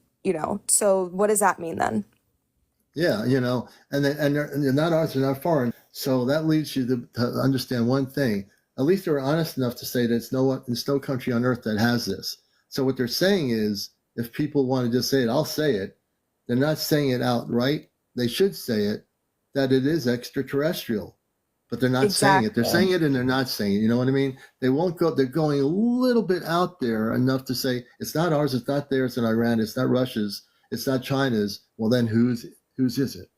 so what does that mean then? Yeah, and they're not ours, they're not foreign. So that leads you to understand one thing. At least they're honest enough to say that there's no country on earth that has this. So what they're saying is, if people want to just say it, I'll say it. They're not saying it outright. They should say it, that it is extraterrestrial. But they're not saying it. They're saying it and they're not saying it. You know what I mean? They won't go. They're going a little bit out there enough to say it's not ours, it's not theirs in Iran, it's not Russia's, it's not China's. Well, then whose is it?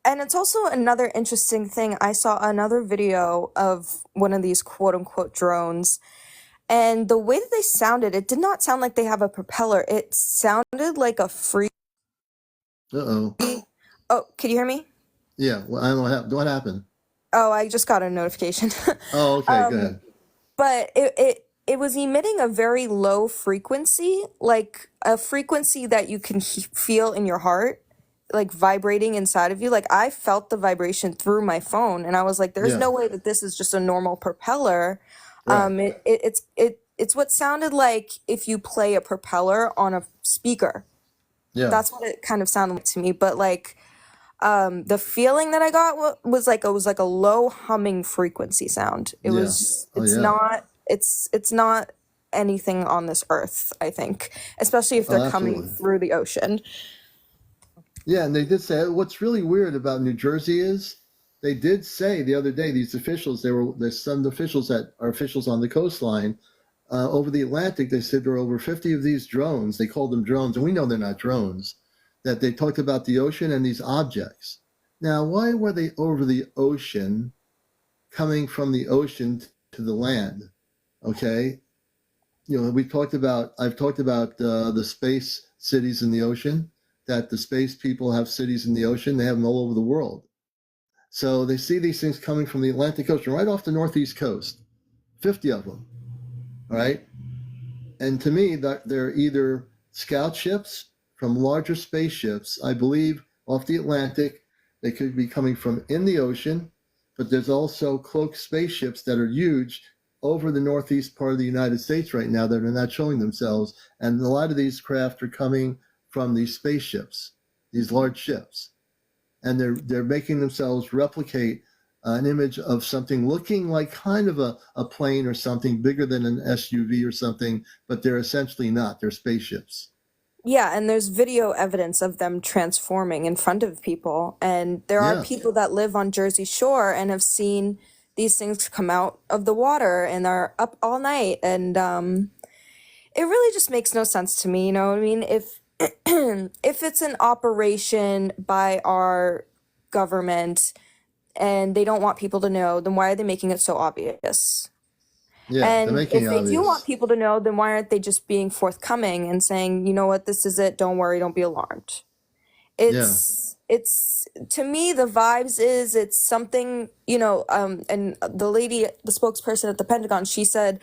And it's also another interesting thing. I saw another video of one of these quote unquote drones, and the way that they sounded, it did not sound like they have a propeller. It sounded like a free. Uh-oh. Oh, can you hear me? Yeah. Well, I don't know what happened. Oh, I just got a notification. Oh, okay. Go ahead. But it was emitting a very low frequency, like a frequency that you can feel in your heart, like vibrating inside of you. Like I felt the vibration through my phone, and I was like, "There's no way that this is just a normal propeller." Right. It's what sounded like if you play a propeller on a speaker. Yeah. That's what it kind of sounded like to me. But like the feeling that I got was like a low humming frequency sound. It's not anything on this earth, I think, especially if they're coming through the ocean. Yeah, and they did say what's really weird about New Jersey is they did say the other day these officials, there's some officials that are officials on the coastline, over the Atlantic, they said there were over 50 of these drones. They called them drones, and we know they're not drones, that they talked about the ocean and these objects. Now, why were they over the ocean, coming from the ocean to the land? Okay. I've talked about the space cities in the ocean, that the space people have cities in the ocean. They have them all over the world. So they see these things coming from the Atlantic Ocean, right off the northeast coast, 50 of them. All right. And to me, they're either scout ships from larger spaceships, I believe, off the Atlantic. They could be coming from in the ocean, but there's also cloaked spaceships that are huge over the northeast part of the United States right now that are not showing themselves. And a lot of these craft are coming from these spaceships, these large ships. And they're making themselves replicate an image of something looking like kind of a plane or something bigger than an SUV or something, but they're essentially not. They're spaceships. Yeah, and there's video evidence of them transforming in front of people. And there are Yeah. people that live on Jersey Shore and have seen these things come out of the water and are up all night. And it really just makes no sense to me. You know what I mean? If if it's an operation by our government and they don't want people to know, then why are they making it so obvious? Yeah, they're And making if it they do want obvious. people to know, then why aren't they just being forthcoming and saying, you know what, this is it, don't worry, don't be alarmed. Yeah. It's to me, the vibes is it's something, and the spokesperson at the Pentagon, she said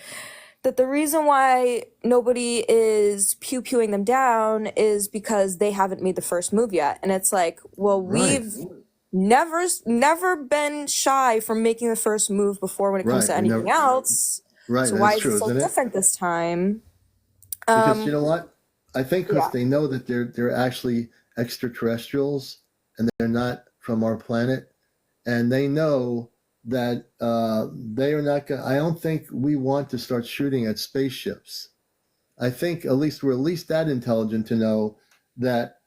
that the reason why nobody is pew-pewing them down is because they haven't made the first move yet. And it's like, well, Right. we've never been shy from making the first move before when it comes Right. to We anything never. else. Right. So why That's is it true, so isn't it? different this time? Because you know what? I think because Yeah. they know that they're actually extraterrestrials and they're not from our planet, and they know that they are not going. I don't think we want to start shooting at spaceships. I think we're at least that intelligent to know that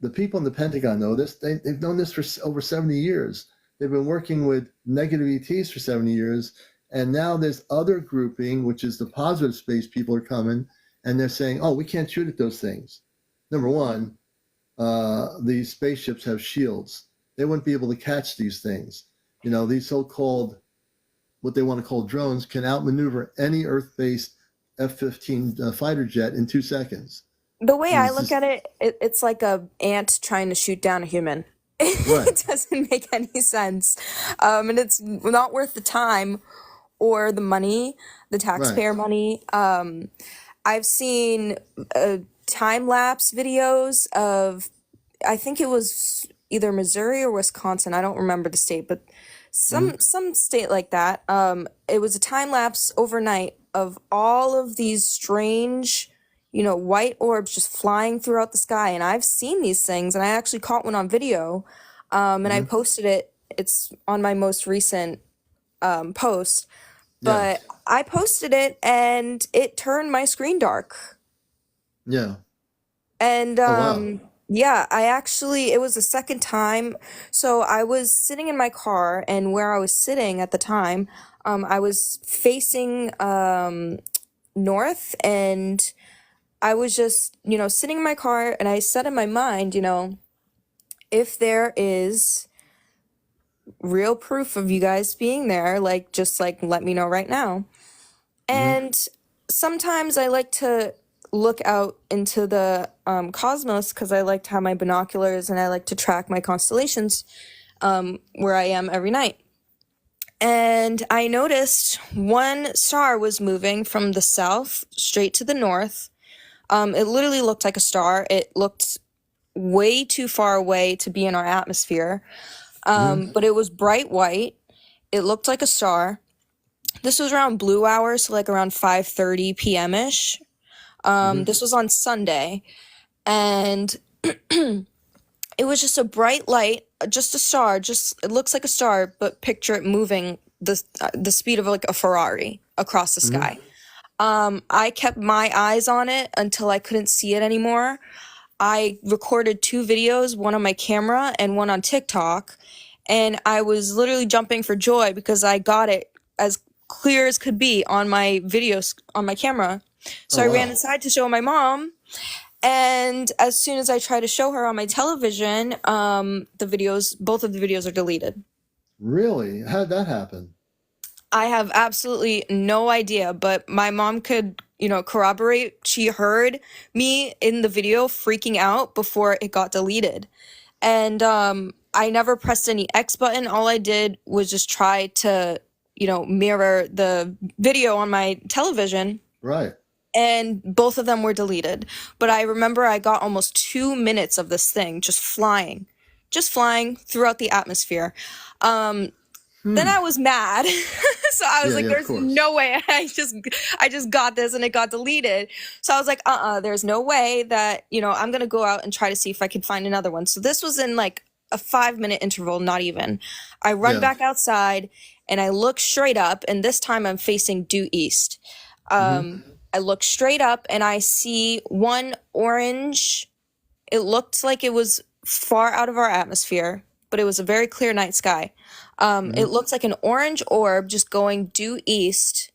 the people in the Pentagon know this. They've known this for over 70 years. They've been working with negative ETs for 70 years. And now there's other grouping, which is the positive space people are coming, and they're saying, oh, we can't shoot at those things. Number one, these spaceships have shields. They wouldn't be able to catch these things. These so-called, what they want to call drones, can outmaneuver any Earth-based F-15 fighter jet in 2 seconds. The way I It's look just, at it, it's like a ant trying to shoot down a human. right, It doesn't make any sense. And it's not worth the time or the money, the right. taxpayer money. I've seen time-lapse videos of, I think it was either Missouri or Wisconsin. I don't remember the state, but some state like that. It was a time-lapse overnight of all of these strange, white orbs just flying throughout the sky. And I've seen these things, and I actually caught one on video, and I posted it. It's on my most recent post. Yeah, But I posted it, and it turned my screen dark. yeah. And Oh, wow. yeah, it was the second time. So I was sitting in my car, and where I was sitting at the time, I was facing north, and I was just, sitting in my car, and I said in my mind, if there is real proof of you guys being there, just let me know right now. And sometimes I like to look out into the cosmos because I like to have my binoculars and I like to track my constellations where I am every night. And I noticed one star was moving from the south straight to the north. It literally looked like a star. It looked way too far away to be in our atmosphere. But it was bright white. It looked like a star. This was around blue hours, so around 5:30 p.m.-ish. This was on Sunday. And it was just a bright light, just a star. It looks like a star, but picture it moving the speed of a Ferrari across the sky. I kept my eyes on it until I couldn't see it anymore. I recorded 2 videos, one on my camera and one on TikTok, and I was literally jumping for joy because I got it as clear as could be on my videos on my camera. So Oh, I ran wow. inside to show my mom, and as soon as I try to show her on my television, both of the videos are deleted. Really? How'd that happen? I have absolutely no idea, but my mom could, corroborate. She heard me in the video freaking out before it got deleted. And I never pressed any X button. All I did was just try to, mirror the video on my television, Right. and both of them were deleted. But I remember I got almost 2 minutes of this thing just flying throughout the atmosphere. Then I was mad. So I was Yeah, like, yeah, of there's course. no way I just got this and it got deleted. So I was like, there's no way that, I'm gonna go out and try to see if I can find another one. So this was in like a 5-minute interval, not even. I run Yeah. back outside and I look straight up, and this time I'm facing due east. I look straight up and I see one orange. It looked like it was far out of our atmosphere, but it was a very clear night sky. It looked like an orange orb just going due east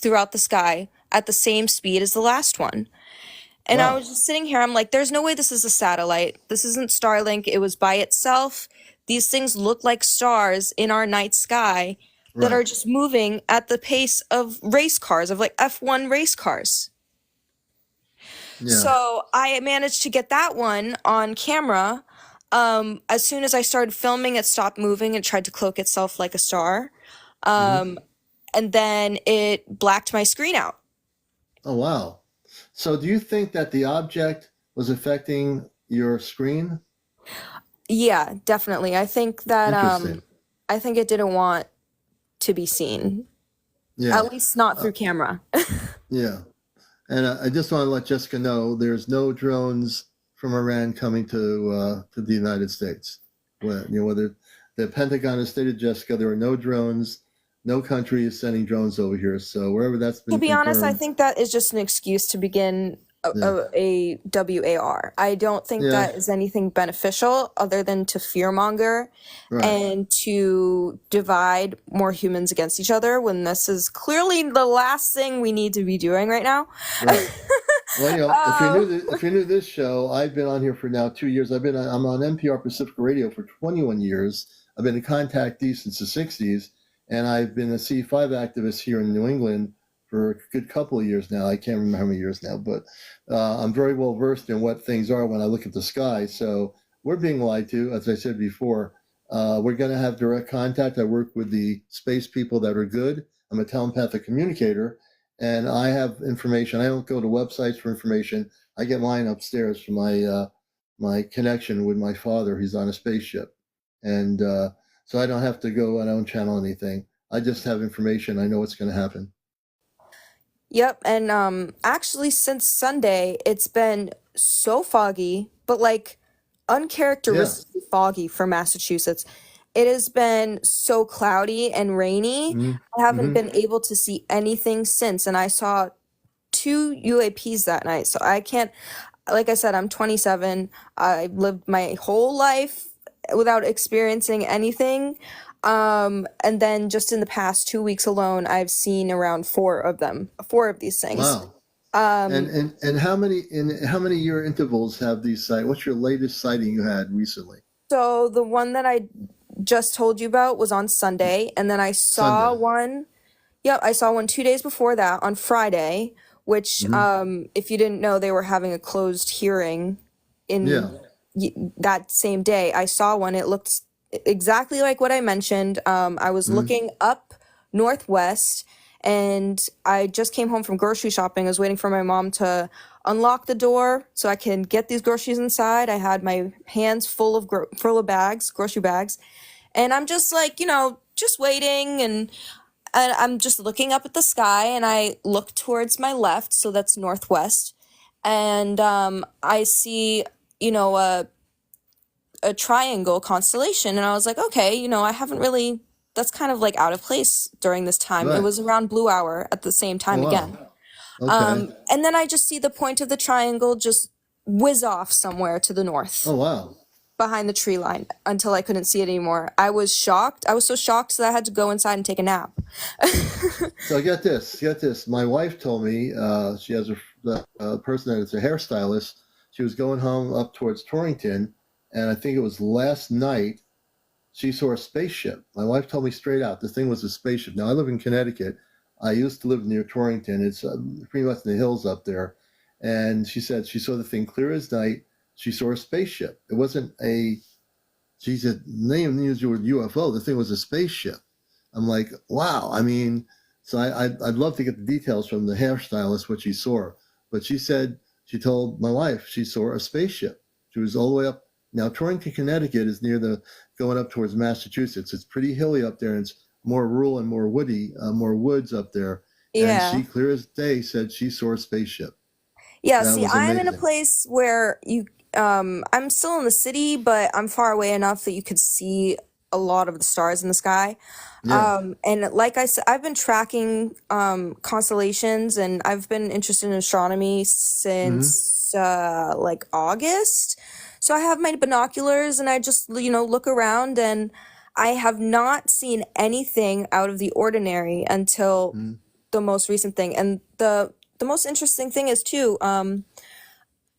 throughout the sky at the same speed as the last one. And I Wow. was just sitting here, I'm like, there's no way this is a satellite. This isn't Starlink. It was by itself. These things look like stars in our night sky that are Right. just moving at the pace of race cars, of like F1 race cars. Yeah. So I managed to get that one on camera. As soon as I started filming, it stopped moving and tried to cloak itself like a star. And then it blacked my screen out. Oh, wow. So do you think that the object was affecting your screen? Yeah, definitely. I think that Interesting. I think it didn't want to be seen. Yeah. At least not through camera. Yeah. And I just want to let Jessica know there's no drones from Iran coming to the United States. Whether the Pentagon has stated, Jessica, there are no drones. No country is sending drones over here. So wherever that's been To be honest, I confirmed, think that is just an excuse to begin yeah, a WAR. I don't think yeah, that is anything beneficial other than to fearmonger right, and to divide more humans against each other, when this is clearly the last thing we need to be doing right now. right. Well, if you knew this show, I've been on here for now 2 years. I'm on NPR Pacific Radio for 21 years. I've been a contactee since the 60s, and I've been a C5 activist here in New England for a good couple of years now. I can't remember how many years now, but I'm very well versed in what things are when I look at the sky. So we're being lied to, as I said before. We're going to have direct contact. I work with the space people that are good. I'm a telepathic communicator, and I have information. I don't go to websites for information. I get mine upstairs from my connection with my father. He's on a spaceship, and so I don't have to go. I don't channel anything. I just have information. I know what's going to happen. Yep, and actually since Sunday, it's been so foggy, but like Yeah. uncharacteristically foggy for Massachusetts. It has been so cloudy and rainy. Hmm. I haven't Hmm. been able to see anything since, and I saw 2 UAPs that night. So I can't, like I said, I'm 27. I lived my whole life without experiencing anything. And then just in the past 2 weeks alone, I've seen around four of these things. Wow. And how many year intervals have these sight? What's your latest sighting you had recently? So the one that I just told you about was on Sunday, and then I saw Sunday. one. Yep, I saw one 2 days before that on Friday, which, if you didn't know, they were having a closed hearing in Yeah. that same day. I saw one. It looked exactly like what I mentioned. I was looking up northwest, and I just came home from grocery shopping. I was waiting for my mom to unlock the door so I can get these groceries inside. I had my hands full of grocery bags, and I'm just like, just waiting, and I'm just looking up at the sky, and I look towards my left, so that's northwest, and I see, a triangle constellation, and I was like, okay, I haven't really. That's kind of like out of place during this time. It Right. was around blue hour at the same Oh, time again. wow. Okay. And then I just see the point of the triangle just whiz off somewhere to the north. Oh, wow. behind the tree line until I couldn't see it anymore. I was shocked. I was so shocked that I had to go inside and take a nap. So get this. My wife told me she has a person that is a hairstylist. She was going home up towards Torrington, and I think it was last night. She saw a spaceship. My wife told me straight out this thing was a spaceship. Now I live in Connecticut. I used to live near Torrington. It's pretty much in the hills up there. And she said she saw the thing clear as night. She saw a spaceship. It wasn't a. She said, name used the word UFO. The thing was a spaceship. I'm like, wow. I mean, so I'd love to get the details from the hairstylist what she saw. But she said she told my wife she saw a spaceship. She was all the way up. Now Torrington, Connecticut is near the going up towards Massachusetts. It's pretty hilly up there, and it's more rural and more woody, more woods up there. And Yeah. she, clear as day, said she saw a spaceship. Yeah, That see, was I'm in a amazing. place where I'm still in the city, but I'm far away enough that you could see a lot of the stars in the sky. Yeah. And like I said, I've been tracking constellations, and I've been interested in astronomy Hmm. since like August. So I have my binoculars, and I just, look around, and I have not seen anything out of the ordinary until Hmm. the most recent thing. And the most interesting thing is too,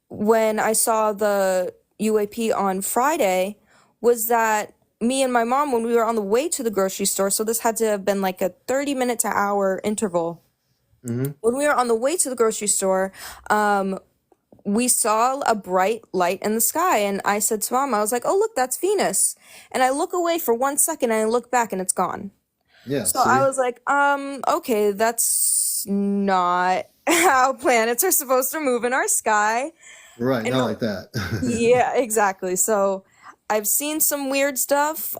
when I saw the UAP on Friday, was that me and my mom, when we were on the way to the grocery store, so this had to have been like a 30-minute to hour interval. Hmm. When we were on the way to the grocery store, we saw a bright light in the sky, and I said to mom, I was like, "Oh, look, that's Venus." And I look away for 1 second, and I look back, and it's gone. Yeah. So I See. was like, okay, that's not how planets are supposed to move in our sky. Right. And Not like that. yeah, exactly. So I've seen some weird stuff.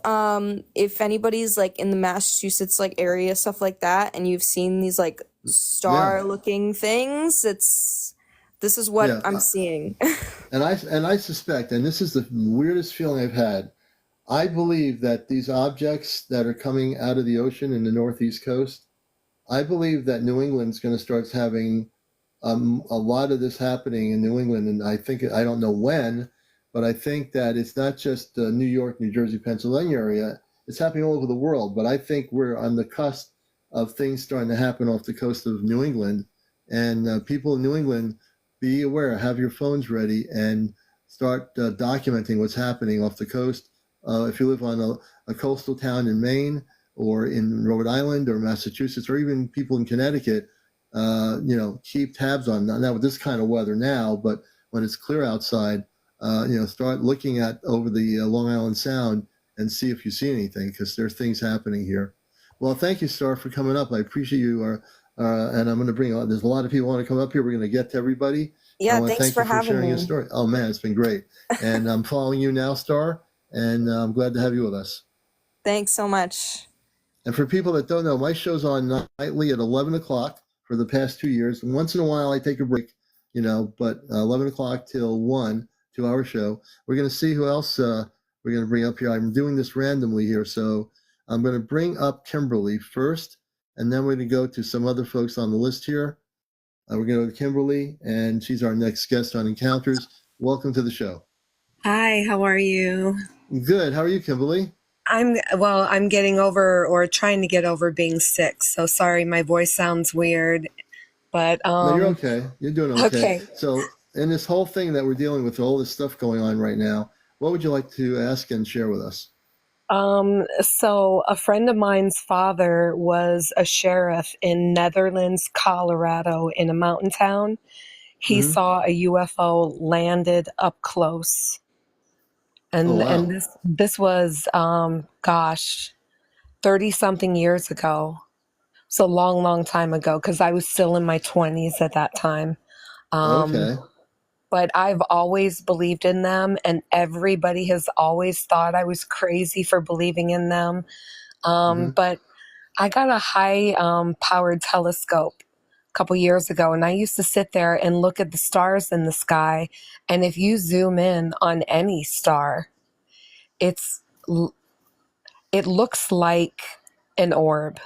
If anybody's like in the Massachusetts like area, stuff like that, and you've seen these like Yeah. star looking things, this is what Yeah. I'm seeing. And I suspect, and this is the weirdest feeling I've had. I believe that these objects that are coming out of the ocean in the northeast coast, I believe that New England's going to start having a lot of this happening in New England, and I don't know when, but I think that it's not just the New York, New Jersey, Pennsylvania area. It's happening all over the world. But I think we're on the cusp of things starting to happen off the coast of New England, and people in New England, be aware, have your phones ready, and start documenting what's happening off the coast. If you live on a coastal town in Maine or in Rhode Island or Massachusetts, or even people in Connecticut, keep tabs on not with this kind of weather now, but when it's clear outside, start looking at over the Long Island Sound and see if you see anything, because there's things happening here. Well, thank you, Star, for coming up. I appreciate you. And I'm going to bring on. There's a lot of people want to come up here. We're going to get to everybody. I Yeah, want to thanks thank for you for having sharing your me. story. Oh man, it's been great. And I'm following you now, Star, and I'm glad to have you with us. Thanks so much. And for people that don't know, my show's on nightly at 11 o'clock for the past 2 years. And once in a while, I take a break, but 11 o'clock till 1, 2 hour show. We're going to see who else we're going to bring up here. I'm doing this randomly here. So I'm going to bring up Kimberly first, and then we're going to go to some other folks on the list here. We're going to go to Kimberly, and she's our next guest on Encounters. Welcome to the show. Hi, how are you? Good. How are you, Kimberly? I'm getting over or trying to get over being sick. So sorry, my voice sounds weird, but No, you're okay. You're doing okay. okay. So, in this whole thing that we're dealing with, all this stuff going on right now, what would you like to ask and share with us? So a friend of mine's father was a sheriff in Netherlands, Colorado, in a mountain town. He Hmm. saw a UFO landed up close. Oh, And wow. this was gosh, 30 something years ago. So long, long time ago, because I was still in my 20s at that time. Um, Okay. but I've always believed in them, and everybody has always thought I was crazy for believing in them. Hmm. But I got a high powered telescope a couple years ago, and I used to sit there and look at the stars in the sky. And if you zoom in on any star, it's it looks like an orb.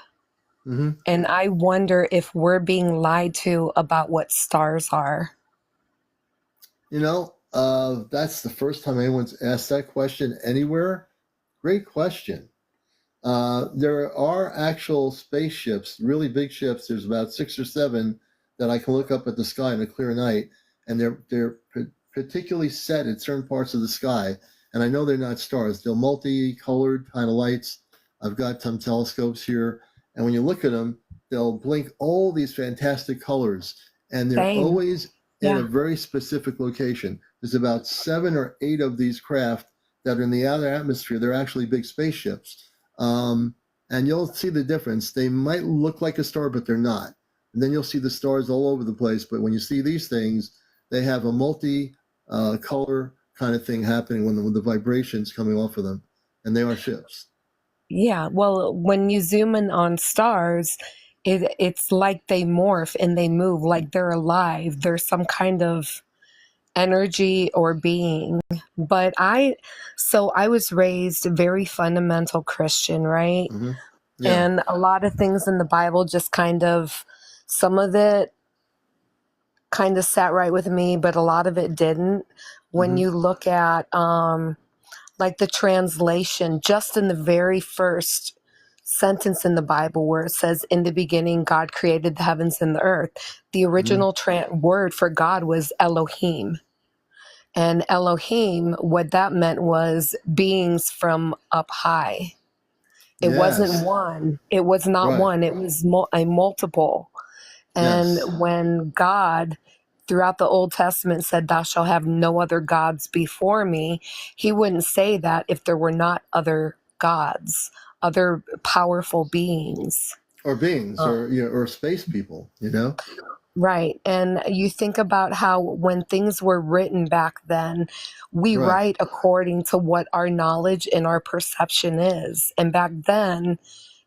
Hmm. And I wonder if we're being lied to about what stars are. That's the first time anyone's asked that question anywhere. Great question. There are actual spaceships, really big ships. There's about 6 or 7 that I can look up at the sky on a clear night, and they're particularly set at certain parts of the sky. And I know they're not stars; they're multicolored kind of lights. I've got some telescopes here, and when you look at them, they'll blink all these fantastic colors, and they're Same. always in a Yeah. very specific location. There's about 7 or 8 of these craft that are in the outer atmosphere. They're actually big spaceships, and you'll see the difference. They might look like a star, but they're not. And then you'll see the stars all over the place. But when you see these things, they have a multi color kind of thing happening when the vibrations coming off of them, and they are ships. Yeah. Well, when you zoom in on stars, it's like they morph and they move like they're alive. There's some kind of energy or being. But I was raised very fundamental Christian, right? Hmm. Yeah. And a lot of things in the Bible just some of it kind of sat right with me, but a lot of it didn't. When Hmm. you look at like the translation, just in the very first sentence in the Bible where it says, "In the beginning, God created the heavens and the earth," the Hmm. original word for God was Elohim. And Elohim, what that meant was beings from up high. It wasn't Yes. one. It was not Right. one. It was a multiple. And Yes. when God, throughout the Old Testament, said, "Thou shalt have no other gods before me," he wouldn't say that if there were not other gods, other powerful beings. Or beings, or or space people. Right. And you think about how when things were written back then, we Right. write according to what our knowledge and our perception is. And back then,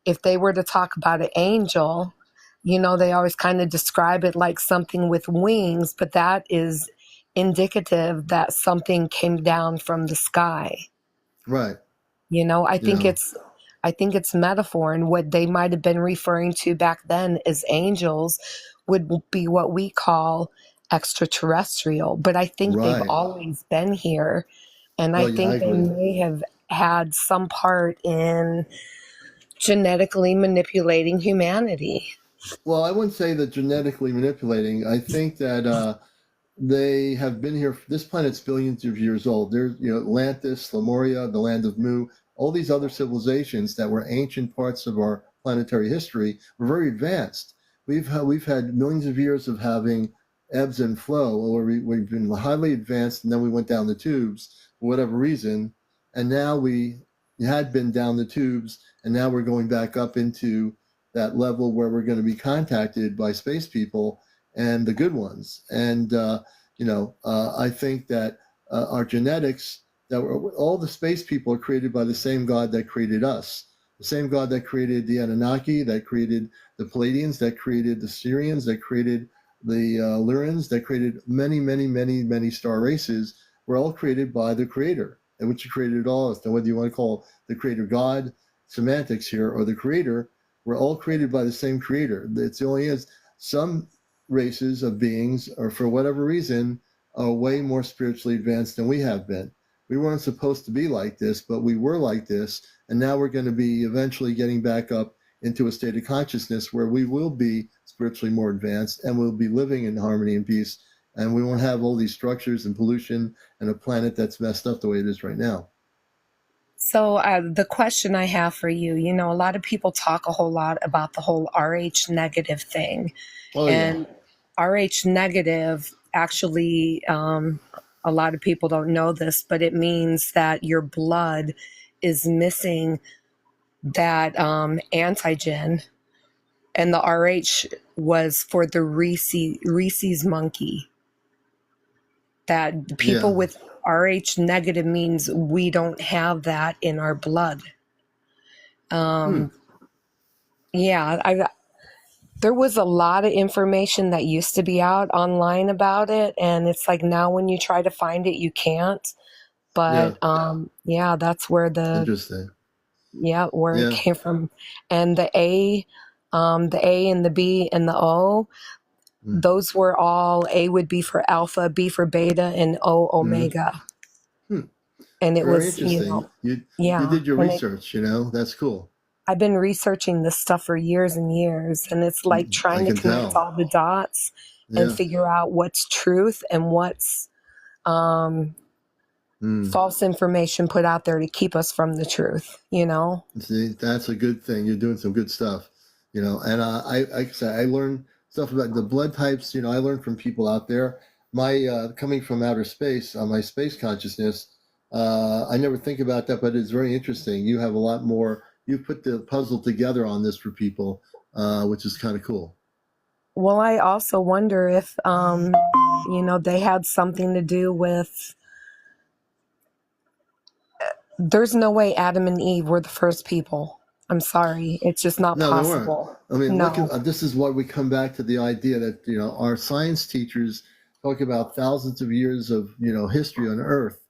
if they were to talk about an angel, they always kind of describe it like something with wings, but that is indicative that something came down from the sky. Right. You know, I You think know. it's I think it's metaphor, and what they might have been referring to back then as angels would be what we call extraterrestrial. But I think they've Right. always been here, and I Well, yeah, I think they agree. may have had some part in genetically manipulating humanity. Well, I wouldn't say that genetically manipulating. I think that they have been here. This planet's billions of years old. There's, Atlantis, Lemuria, the land of Mu, all these other civilizations that were ancient parts of our planetary history were very advanced. We've had millions of years of having ebbs and flow, or we've been highly advanced, and then we went down the tubes for whatever reason, and now we had been down the tubes, and now we're going back up into that level where we're going to be contacted by space people and the good ones. And I think that our genetics, all the space people are created by the same God that created us, the same God that created the Anunnaki, that created the Palladians, that created the Syrians, that created the Lyrans, that created many, many, many, many star races. Were all created by the Creator, and which created it all. So whether you want to call the Creator God, semantics here, or the Creator, we're all created by the same Creator. It's only is some races of beings, or for whatever reason, are way more spiritually advanced than we have been. We weren't supposed to be like this, but we were like this, and now we're going to be eventually getting back up into a state of consciousness where we will be spiritually more advanced, and we'll be living in harmony and peace, and we won't have all these structures and pollution and a planet that's messed up the way it is right now. So the question I have for you, a lot of people talk a whole lot about the whole RH negative thing. Oh yeah. And RH negative actually, a lot of people don't know this, but it means that your blood is missing that antigen. And the RH was for the Rhesus monkey. That Yeah. people with RH negative means we don't have that in our blood. Hmm. Yeah, there was a lot of information that used to be out online about it, and it's like now when you try to find it, you can't. Yeah. But yeah, that's where Interesting. where it Yeah. came from, and the A and the B and the O. those were all, A would be for alpha, B for beta, and O Mm-hmm. omega. Hmm. And it Very was, interesting. You yeah. did your And research, that's cool. I've been researching this stuff for years and years, and it's like I trying to can connect tell. all the dots and Yeah. figure out what's truth and what's Mm. false information put out there to keep us from the truth, See, that's a good thing. You're doing some good stuff, And like I said, I learned stuff about the blood types. I learned from people out there. My coming from outer space, my space consciousness. I never think about that, but it's very interesting. You have a lot more. You put the puzzle together on this for people, which is kind of cool. Well, I also wonder if, they had something to do with. There's no way Adam and Eve were the first people. I'm sorry. It's just not No, they weren't. possible. I mean, look No. at this is why we come back to the idea that our science teachers talk about thousands of years of history on Earth,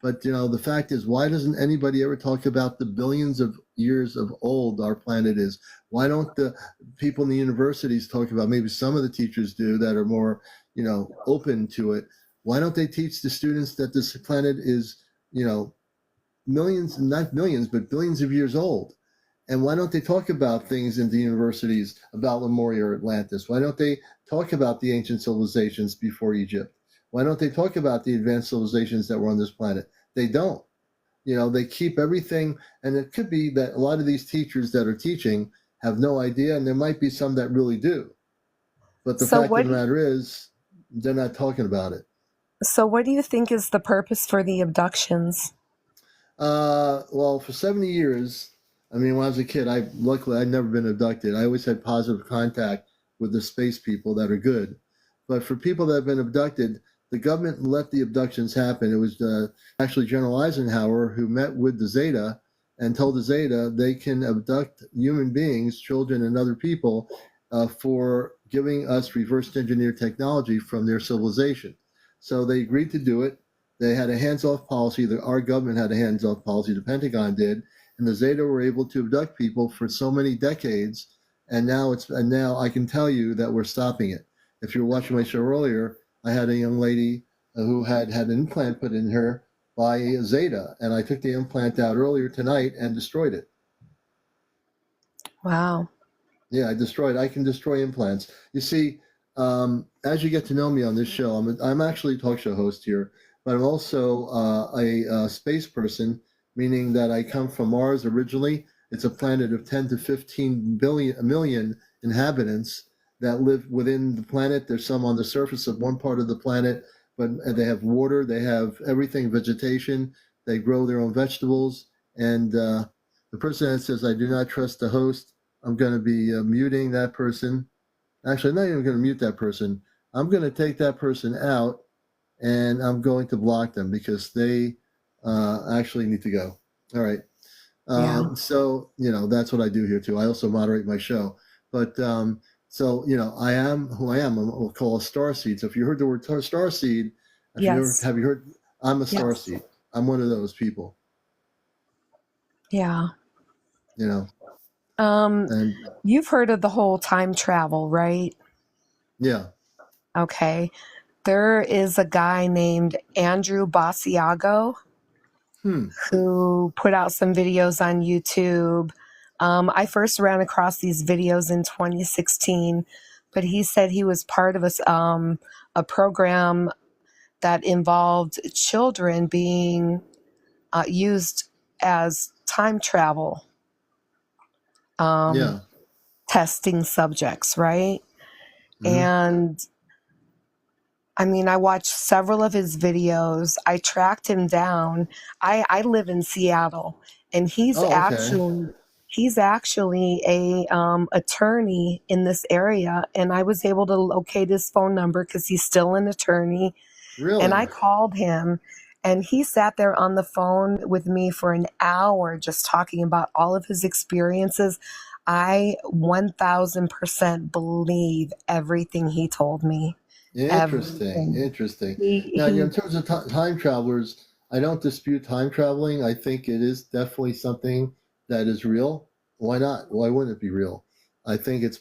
but the fact is, why doesn't anybody ever talk about the billions of years of old our planet is? Why don't the people in the universities talk about? Maybe some of the teachers do that are more open to it. Why don't they teach the students that this planet is millions, not millions, but billions of years old? And why don't they talk about things in the universities about Lemuria or Atlantis? Why don't they talk about the ancient civilizations before Egypt? Why don't they talk about the advanced civilizations that were on this planet? They don't. They keep everything, and it could be that a lot of these teachers that are teaching have no idea, and there might be some that really do. But the So fact of what the matter is, they're not talking about it. so what do you think is the purpose for the abductions? Well, for 70 years, I mean, when I was a kid, luckily I'd never been abducted. I always had positive contact with the space people that are good. But for people that have been abducted, the government let the abductions happen. It was actually General Eisenhower who met with the Zeta and told the Zeta they can abduct human beings, children, and other people for giving us reverse engineered technology from their civilization. So they agreed to do it. They had a hands-off policy. Our government had a hands-off policy. The Pentagon did, and the Zeta were able to abduct people for so many decades. And now I can tell you that we're stopping it. If you were watching my show earlier, I had a young lady who had an implant put in her by a Zeta, and I took the implant out earlier tonight and destroyed it. Wow. Yeah, I can destroy implants. You see, as you get to know me on this show, I'm actually a talk show host here, but I'm also a space person, meaning that I come from Mars originally. It's a planet of 10 to 15 million inhabitants that live within the planet. There's some on the surface of one part of the planet, but they have water, they have everything, vegetation, they grow their own vegetables. And the person that says, I do not trust the host, I'm going to be muting that person. Actually, I'm not even going to mute that person. I'm going to take that person out, and I'm going to block them because they actually need to go. All right. Yeah. So, that's what I do here too. I also moderate my show. But so, I am who I am. We'll call a starseed. So if you heard the word starseed, Yes. have you heard? I'm a Yes. starseed. I'm one of those people, Yeah. And You've heard of the whole time travel, right? yeah. Okay. There is a guy named Andrew Basiago Hmm. who put out some videos on YouTube. I first ran across these videos in 2016, but he said he was part of a program that involved children being used as time travel Yeah. testing subjects, right? Mm-hmm. And I mean, I watched several of his videos. I tracked him down. I live in Seattle, and Oh, okay. he's actually a attorney in this area, and I was able to locate his phone number because he's still an attorney. And I Really? called him, and he sat there on the phone with me for an hour just talking about all of his experiences. I 1000% believe everything he told me. Interesting. Everything. Interesting. Now, He in terms of time travelers, I don't dispute time traveling. I think it is definitely something that is real. Why not? Why wouldn't it be real? I think it's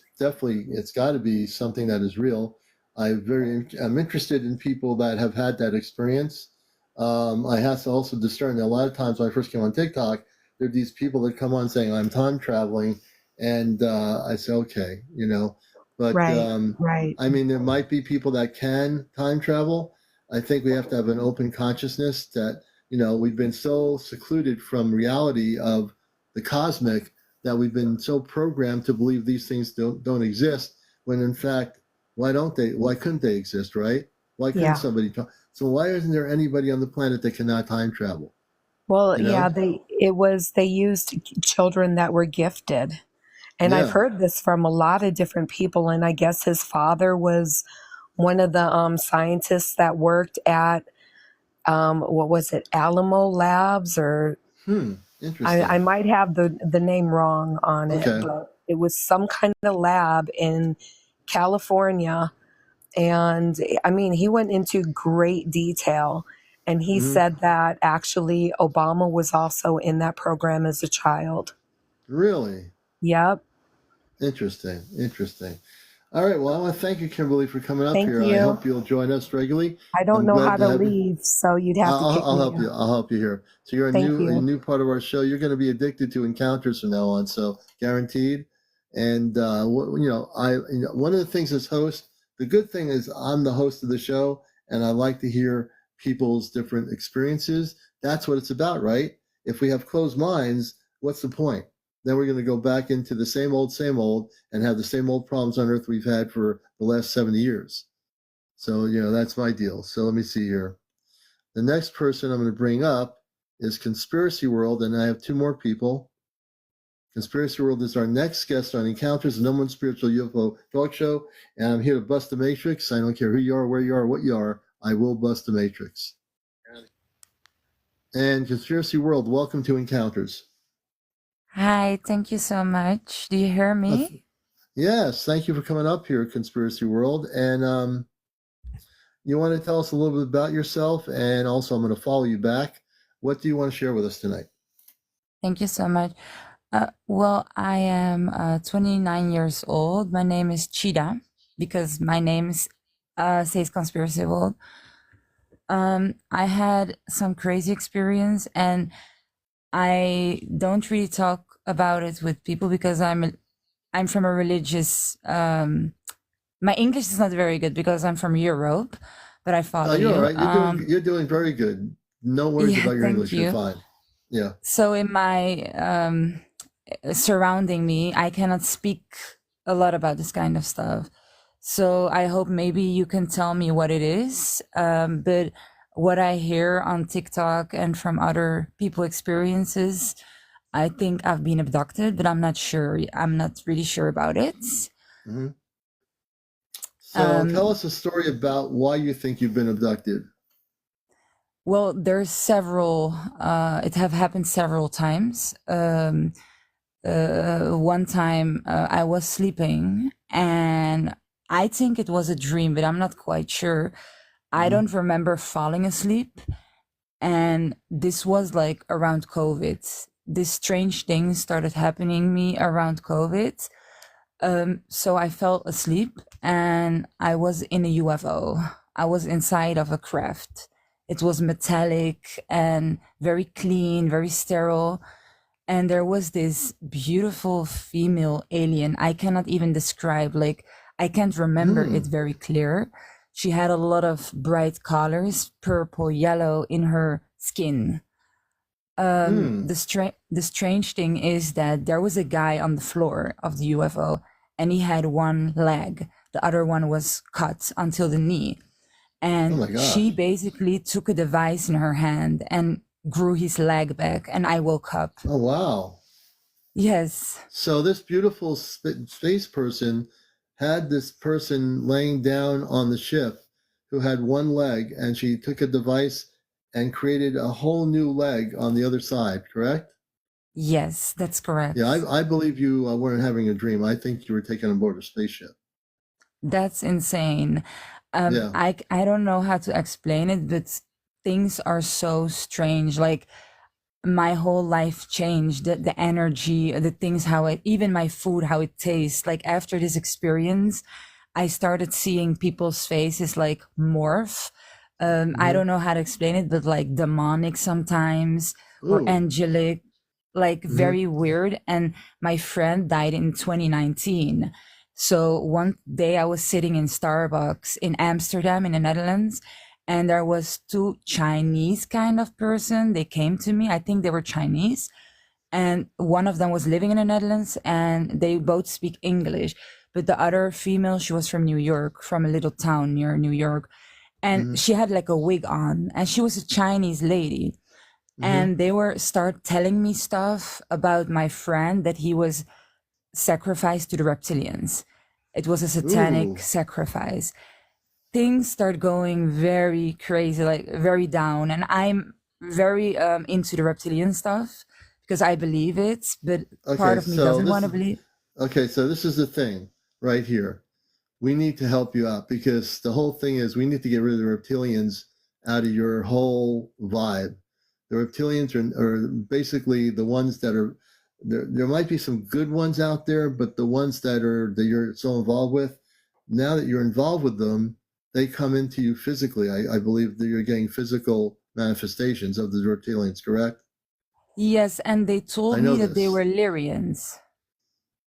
got to be something that is real. I'm interested in people that have had that experience. I have to also discern that a lot of times when I first came on TikTok, there are these people that come on saying I'm time traveling, and I say okay, you know, but Right, right. I mean there might be people that can time travel. I think we have to have an open consciousness that we've been so secluded from reality of the cosmic that we've been so programmed to believe these things don't exist when in fact why couldn't they exist, right? Why couldn't Yeah. somebody talk? So why isn't there anybody on the planet that cannot time travel? Well, You yeah, know? they used children that were gifted. And I've Yeah. heard this from a lot of different people, and I guess his father was one of the scientists that worked at what was it, Alamo Labs, or I Interesting. might have the name wrong on it, Okay. but it was some kind of lab in California. And I mean, he went into great detail, and he Hmm. said that actually Obama was also in that program as a child. Really Yep. interesting. Interesting. All right. Well, I want to thank you, Kimberly, for coming up Thank here. I you. hope you'll join us regularly. I don't I'm know how glad to to have you. leave, so you'd have to kick I'll me help out. you. I'll help you here. So you're Thank a you. new part of our show. You're going to be addicted to encounters from now on. So guaranteed. And one of the things as host, the good thing is I'm the host of the show, and I like to hear people's different experiences. That's what it's about, right? If we have closed minds, what's the point? Then we're going to go back into the same old, and have the same old problems on Earth we've had for the last 70 years. So that's my deal. So let me see here. The next person I'm going to bring up is Conspiracy World, and I have two more people. Conspiracy World is our next guest on Encounters, the number one spiritual UFO talk show, and I'm here to bust the matrix. I don't care who you are, where you are, what you are. I will bust the matrix. And Conspiracy World, welcome to Encounters. Hi, thank you so much. Do you hear Uh, me? yes, thank you for coming up here, Conspiracy World. And you want to tell us a little bit about yourself, and also I'm going to follow you back. What do you want to share with us tonight? Thank you so much. Well, I am 29 years old. My name is Cheetah because my name says Conspiracy World. I had some crazy experience, and I don't really talk about it with people because I'm from a religious. My English is not very good because I'm from Europe, but I Oh, follow you're all you. right. You're doing very good. No worries Yeah, about your thank English. You're you. fine. Yeah. So in my surrounding me, I cannot speak a lot about this kind of stuff. So I hope maybe you can tell me what it is. But what I hear on TikTok and from other people experiences, I think I've been abducted, but I'm not sure. I'm not really sure about it. Hmm. So tell Um, us a story about why you think you've been abducted. well, there's several, it have happened several times. One time I was sleeping and I think it was a dream, but I'm not quite sure. I Hmm. don't remember falling asleep. And this was like around COVID. This strange thing started happening me around COVID. So I fell asleep and I was in a UFO. I was inside of a craft. It was metallic and very clean, very sterile. And there was this beautiful female alien. I cannot even describe, like, I can't remember it Hmm. very clear. She had a lot of bright colors, purple, yellow in her skin. Hmm. The strange thing is that there was a guy on the floor of the UFO and he had one leg. The other one was cut until the knee. Oh And my she gosh. basically took a device in her hand and grew his leg back. And I woke up. Oh wow. Yes. So this beautiful space person had this person laying down on the ship who had one leg, and she took a device and created a whole new leg on the other side. Correct? Yes, that's Yeah, correct. I believe you weren't having a dream. I think you were taken on board a spaceship. That's insane. Yeah. I don't know how to explain it, but things are so strange. Like my whole life changed. The energy, the things, how it, even my food, how it tastes. Like after this experience, I started seeing people's faces like morph. I Mm-hmm. don't know how to explain it, but like demonic sometimes or Ooh. angelic, like Mm-hmm. very weird. And my friend died in 2019. So one day I was sitting in Starbucks in Amsterdam in the Netherlands, and there was two Chinese kind of person. They came to me. I think they were Chinese, and one of them was living in the Netherlands, and they both speak English. But the other female, she was from New York, from a little town near New York, and Mm-hmm. she had like a wig on, and she was a Chinese lady. Mm-hmm. And they were start telling me stuff about my friend, that he was sacrificed to the reptilians. It was a satanic Ooh. sacrifice. Things start going very crazy, like very down. And I'm very into the reptilian stuff because I believe it, but part Okay, of me so doesn't this want to is believe. the thing right here. We need to help you out because the whole thing is we need to get rid of the reptilians out of your whole vibe. The reptilians are basically the ones that are there. There might be some good ones out there, but the ones that you're so involved with, now that you're involved with them, they come into you physically. I believe that you're getting physical manifestations of the reptilians, correct? Yes, and they I told know me that they this. were Lyrians.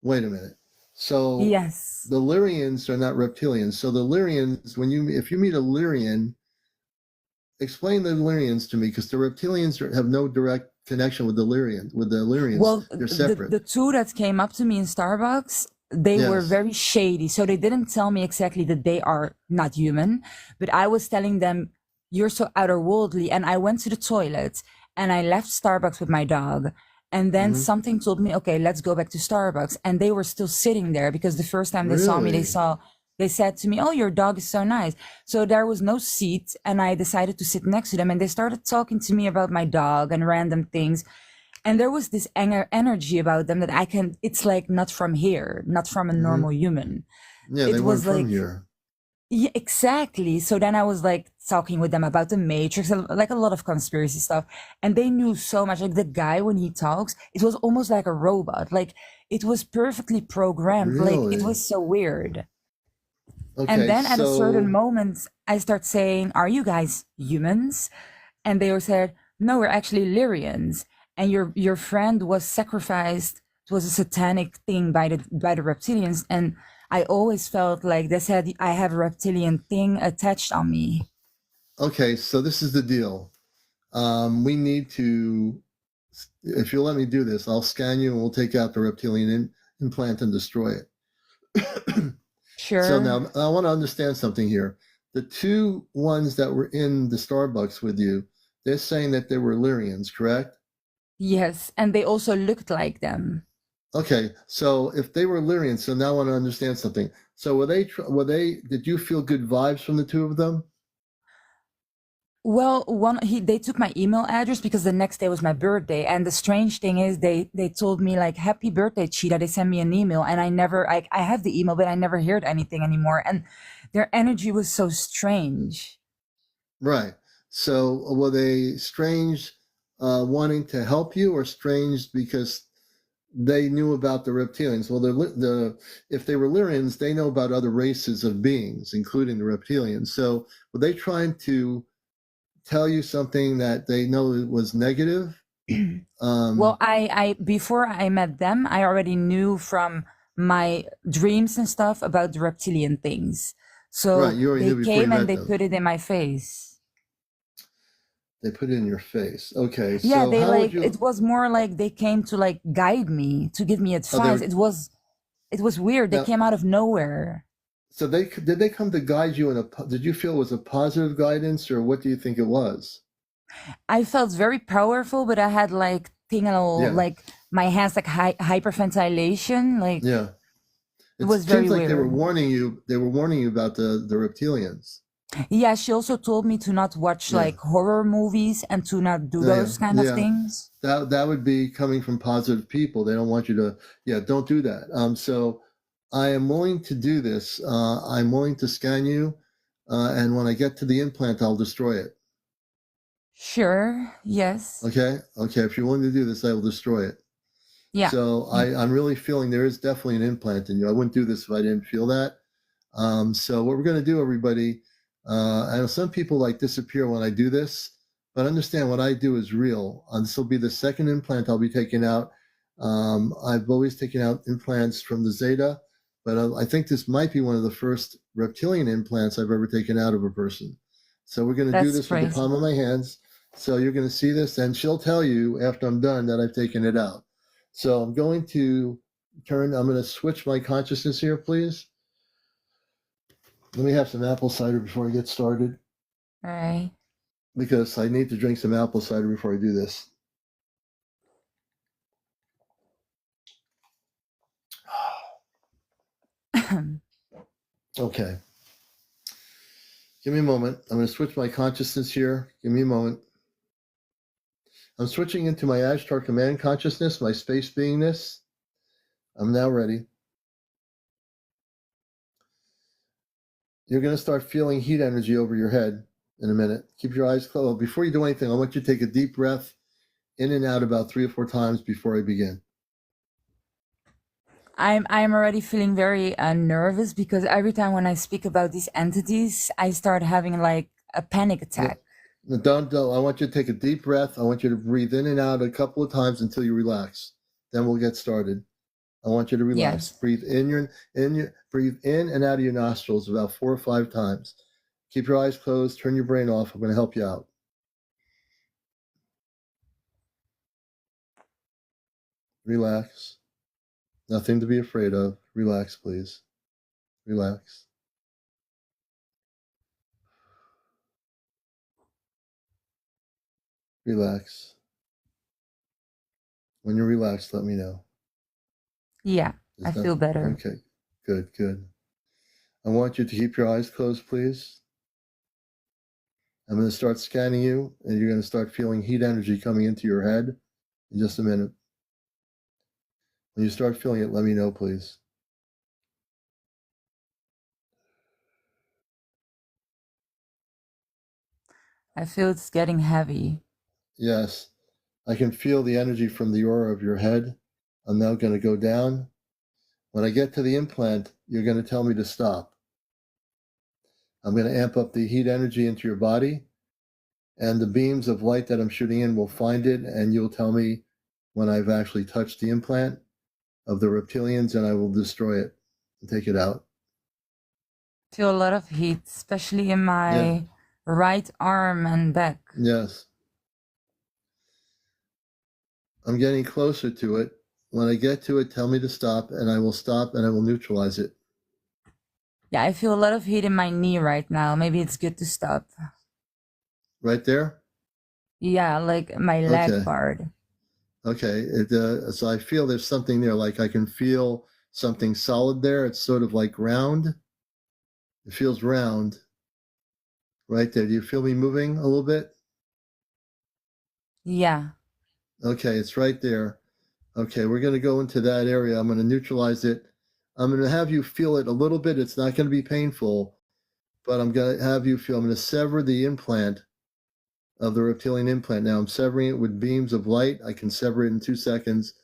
Wait a minute. So Yes. the Lyrians are not reptilians. So the Lyrians, if you meet a Lyrian, explain the Lyrians to me, because the reptilians have no direct connection with the Lyrian. With the Lyrians, Well, they're the separate. the two that came up to me in Starbucks, they were Yes. very shady. So they didn't tell me exactly that they are not human, but I was telling them, "You're so outerworldly." And I went to the toilet and I left Starbucks with my dog. And then Hmm. something told me, "Okay, let's go back to Starbucks." And they were still sitting there because the first time they saw me, Really? they said to me, "Oh, your dog is so nice." So there was no seat, and I decided to sit next to them, and they started talking to me about my dog and random things. And there was this energy about them that it's like not from here, not from a Hmm. normal human. Yeah, they It weren't was from like, here. yeah, exactly. So then I was like talking with them about the Matrix, like a lot of conspiracy stuff. And they knew so much. Like the guy, when he talks, it was almost like a robot. Like it was perfectly programmed. Like it Really? was so weird. And Okay, then at a certain so moment, I start saying, "Are you guys humans?" And they all said, "No, we're actually Lyrians. And your friend was sacrificed. It was a satanic thing by the reptilians." And I always felt like they said I have a reptilian thing attached on me. so this is the deal. We need to, if you'll let me do this, I'll scan you and we'll take out the reptilian implant and destroy it. So Sure. now I want to understand something here. The two ones that were in the Starbucks with you, they're saying that they were Lyrians, correct? Yes. And they also looked like them. Okay, so if they were Lyrians, so now I want to understand something. So did you feel good vibes from the two of them? Well, they took my email address because the next day was my birthday, and the strange thing is they told me like happy birthday, Cheetah. They sent me an email, and I have the email, but I never heard anything anymore. And their energy was so strange. Right. So were they strange, wanting to help you, or strange because they knew about the reptilians? Well, if they were Lyrians, they know about other races of beings, including the reptilians. So were they trying to tell you something that they know was negative? Well, Um, I before I met them, I already knew from my dreams and stuff about the reptilian things. right. So You already they knew before you came and met they them. put it in my face. They put it in your face. Okay. Yeah, So they how would like you? it was more like they came to like guide me, to give me Oh, they advice. were It was weird. They now. came out of nowhere. So did they come to guide you did you feel it was a positive guidance, or what do you think it was? I felt very powerful, but I had like tingle, Yeah. like my hands like hyperventilation. Like Yeah. it It was very seems like they were weird. warning you. They were warning you about the reptilians. Yeah, she also told me to not watch Yeah. like horror movies and to not do Yeah. those kind of Yeah. things. That would be coming from positive people. They don't want you to. Yeah. Don't do that. So I am willing to do this. I'm willing to scan you, and when I get to the implant, I'll destroy it. Sure, yes. Okay. Okay. If you're willing to do this, I will destroy it. Yeah. So Mm. I'm really feeling there is definitely an implant in you. I wouldn't do this if I didn't feel that. So what we're going to do, everybody, I know some people like disappear when I do this, but understand what I do is real. This will be the second implant I'll be taking out. I've always taken out implants from the Zeta, but I think this might be one of the first reptilian implants I've ever taken out of a person. So we're going to do That's this with the crazy. palm of my hands. So you're going to see this, and she'll tell you after I'm done that I've taken it out. So I'm going to I'm going to switch my consciousness here, please. Let me have some apple cider before I get started, All right. because I need to drink some apple cider before I do this. Okay. Give me a moment. I'm going to switch my consciousness here. Give me a moment. I'm switching into my Ashtar Command consciousness, my space beingness. I'm now ready. You're going to start feeling heat energy over your head in a minute. Keep your eyes closed. Before you do anything, I want you to take a deep breath in and out about 3 or 4 times before I begin. I'm already feeling very nervous because every time when I speak about these entities, I start having like a panic attack. Don't. I want you to take a deep breath. I want you to breathe in and out a couple of times until you relax. Then we'll get started. I want you to relax. Yes. Breathe breathe in and out of your nostrils about 4 or 5 times. Keep your eyes closed. Turn your brain off. I'm going to help you out. Relax. Nothing to be afraid of. Relax, please. Relax. Relax. When you're relaxed, let me know. Yeah, I feel better. Okay. Good, good. I want you to keep your eyes closed, please. I'm going to start scanning you, and you're going to start feeling heat energy coming into your head in just a minute. When you start feeling it, let me know, please. I feel it's getting heavy. Yes. I can feel the energy from the aura of your head. I'm now going to go down. When I get to the implant, you're going to tell me to stop. I'm going to amp up the heat energy into your body, and the beams of light that I'm shooting in will find it, and you'll tell me when I've actually touched the implant of the reptilians, and I will destroy it and take it out. Feel a lot of heat, especially in my right arm and back. Yes. I'm getting closer to it. When I get to it, tell me to stop, and I will stop, and I will neutralize it. Yeah, I feel a lot of heat in my knee right now. Maybe it's good to stop. Right there? Yeah, like my leg part. Okay. So I feel there's something there. Like I can feel something solid there. It's sort of like round. It feels round. Right there. Do you feel me moving a little bit? Yeah. Okay, it's right there. Okay, we're going to go into that area. I'm going to neutralize it. I'm going to have you feel it a little bit. It's not going to be painful, but I'm going to have you feel. I'm going to sever the implant of the reptilian implant. Now I'm severing it with beams of light. I can sever it in 2 seconds.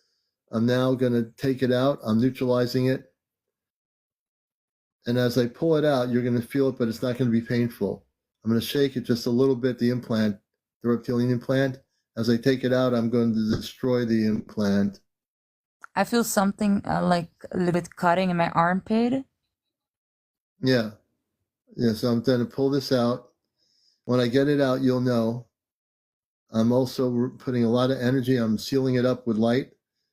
I'm now going to take it out. I'm neutralizing it. And as I pull it out, you're going to feel it, but it's not going to be painful. I'm going to shake it just a little bit, the implant, the reptilian implant. As I take it out, I'm going to destroy the implant. I feel something like a little bit cutting in my armpit. Yeah. Yeah, so I'm going to pull this out. When I get it out, you'll know. I'm also putting a lot of energy. I'm sealing it up with light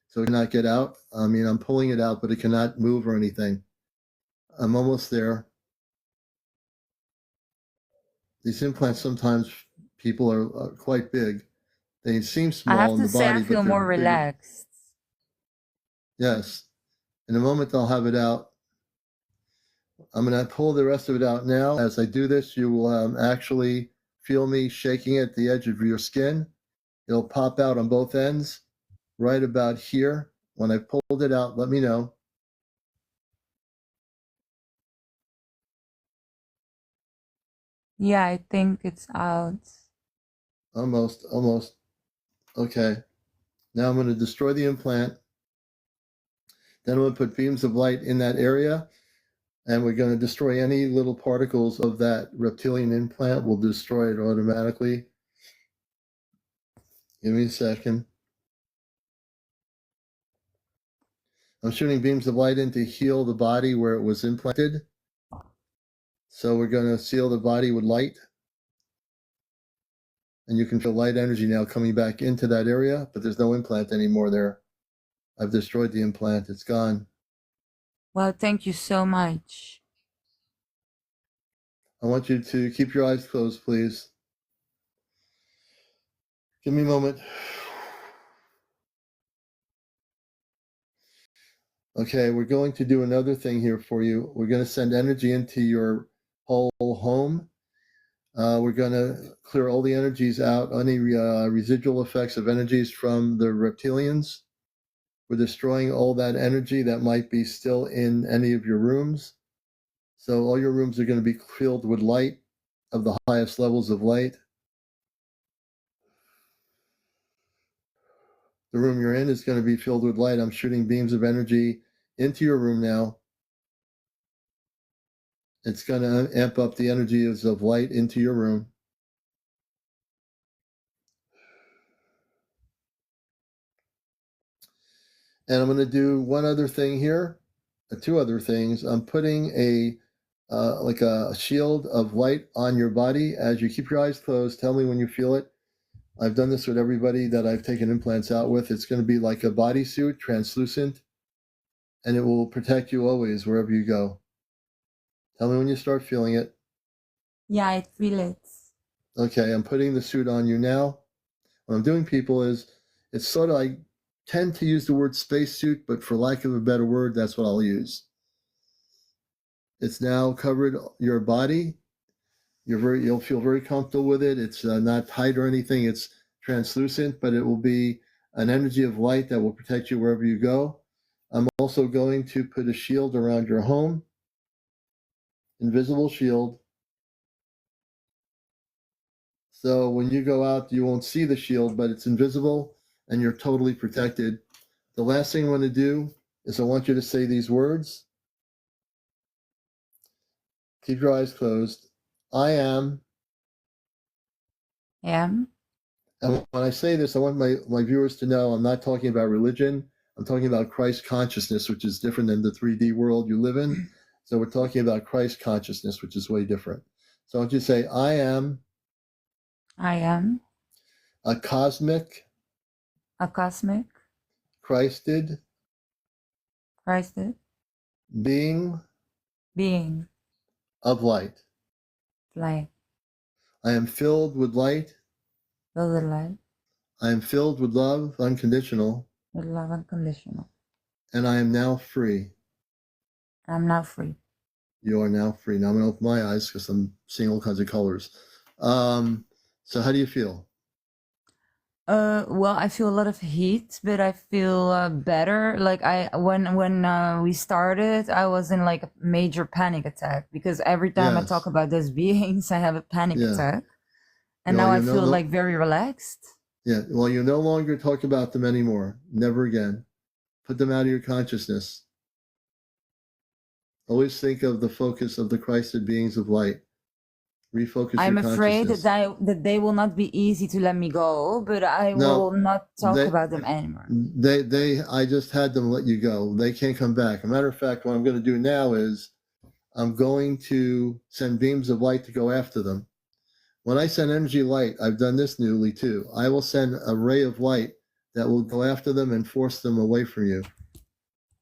so it cannot get out. I mean, I'm pulling it out, but it cannot move or anything. I'm almost there. These implants, sometimes people are quite big. They seem I small have in to the say, I body, feel but they're more bigger. relaxed. Yes. In a moment, I'll have it out. I'm going to pull the rest of it out now. As I do this, you will actually feel me shaking at the edge of your skin. It'll pop out on both ends, right about here. When I pulled it out, let me know. Yeah, I think it's out. Almost, almost. Okay. Now I'm going to destroy the implant. Then I'm going to put beams of light in that area. And we're going to destroy any little particles of that reptilian implant. We'll destroy it automatically. Give me a second. I'm shooting beams of light in to heal the body where it was implanted. So we're going to seal the body with light. And you can feel light energy now coming back into that area, but there's no implant anymore there. I've destroyed the implant. It's gone. Well, thank you so much. I want you to keep your eyes closed, please. Give me a moment. Okay, we're going to do another thing here for you. We're going to send energy into your whole home. We're going to clear all the energies out, any residual effects of energies from the reptilians. We're destroying all that energy that might be still in any of your rooms. So all your rooms are going to be filled with light of the highest levels of light. The room you're in is going to be filled with light. I'm shooting beams of energy into your room now. It's going to amp up the energies of light into your room. And I'm going to do one other thing here, two other things. I'm putting like a shield of light on your body. As you keep your eyes closed, tell me when you feel it. I've done this with everybody that I've taken implants out with. It's going to be like a bodysuit, translucent, and it will protect you always wherever you go. Tell me when you start feeling it. Yeah, I feel it. Okay, I'm putting the suit on you now. What I'm doing, people, is it's sort of, I tend to use the word spacesuit, but for lack of a better word, that's what I'll use. It's now covered your body. You'll feel very comfortable with it. It's not tight or anything. It's translucent, but it will be an energy of light that will protect you wherever you go. I'm also going to put a shield around your home, invisible shield. So when you go out, you won't see the shield, but it's invisible and you're totally protected. The last thing I want to do is I want you to say these words. Keep your eyes closed. I am. Am. And when I say this, I want my viewers to know I'm not talking about religion. I'm talking about Christ consciousness, which is different than the 3D world you live in. So we're talking about Christ consciousness, which is way different. So I want you to say, I am I am a cosmic, a cosmic, Christed Christed being being, of light. light, I am filled with light. filled with light, I am filled with love, unconditional, with love unconditional. and I am now free. I'm now free. You are now free. Now I'm going to open my eyes because I'm seeing all kinds of colors. So how do you feel? Well, I feel a lot of heat, but I feel better. Like when we started, I was in like a major panic attack because every time I Yes. talk about those beings, I have a panic Yeah. attack, and Well, now I you know, feel no- like very relaxed. Yeah. Well, you no longer talk about them anymore. Never again. Put them out of your consciousness. Always think of the focus of the Christed beings of light. Refocus I'm your afraid consciousness. that they will not be easy to let me go, but I No, will not talk they- about them anymore. I just had them let you go. They can't come back. As a matter of fact, what I'm going to do now is I'm going to send beams of light to go after them. When I send energy light, I've done this newly too. I will send a ray of light that will go after them and force them away from you.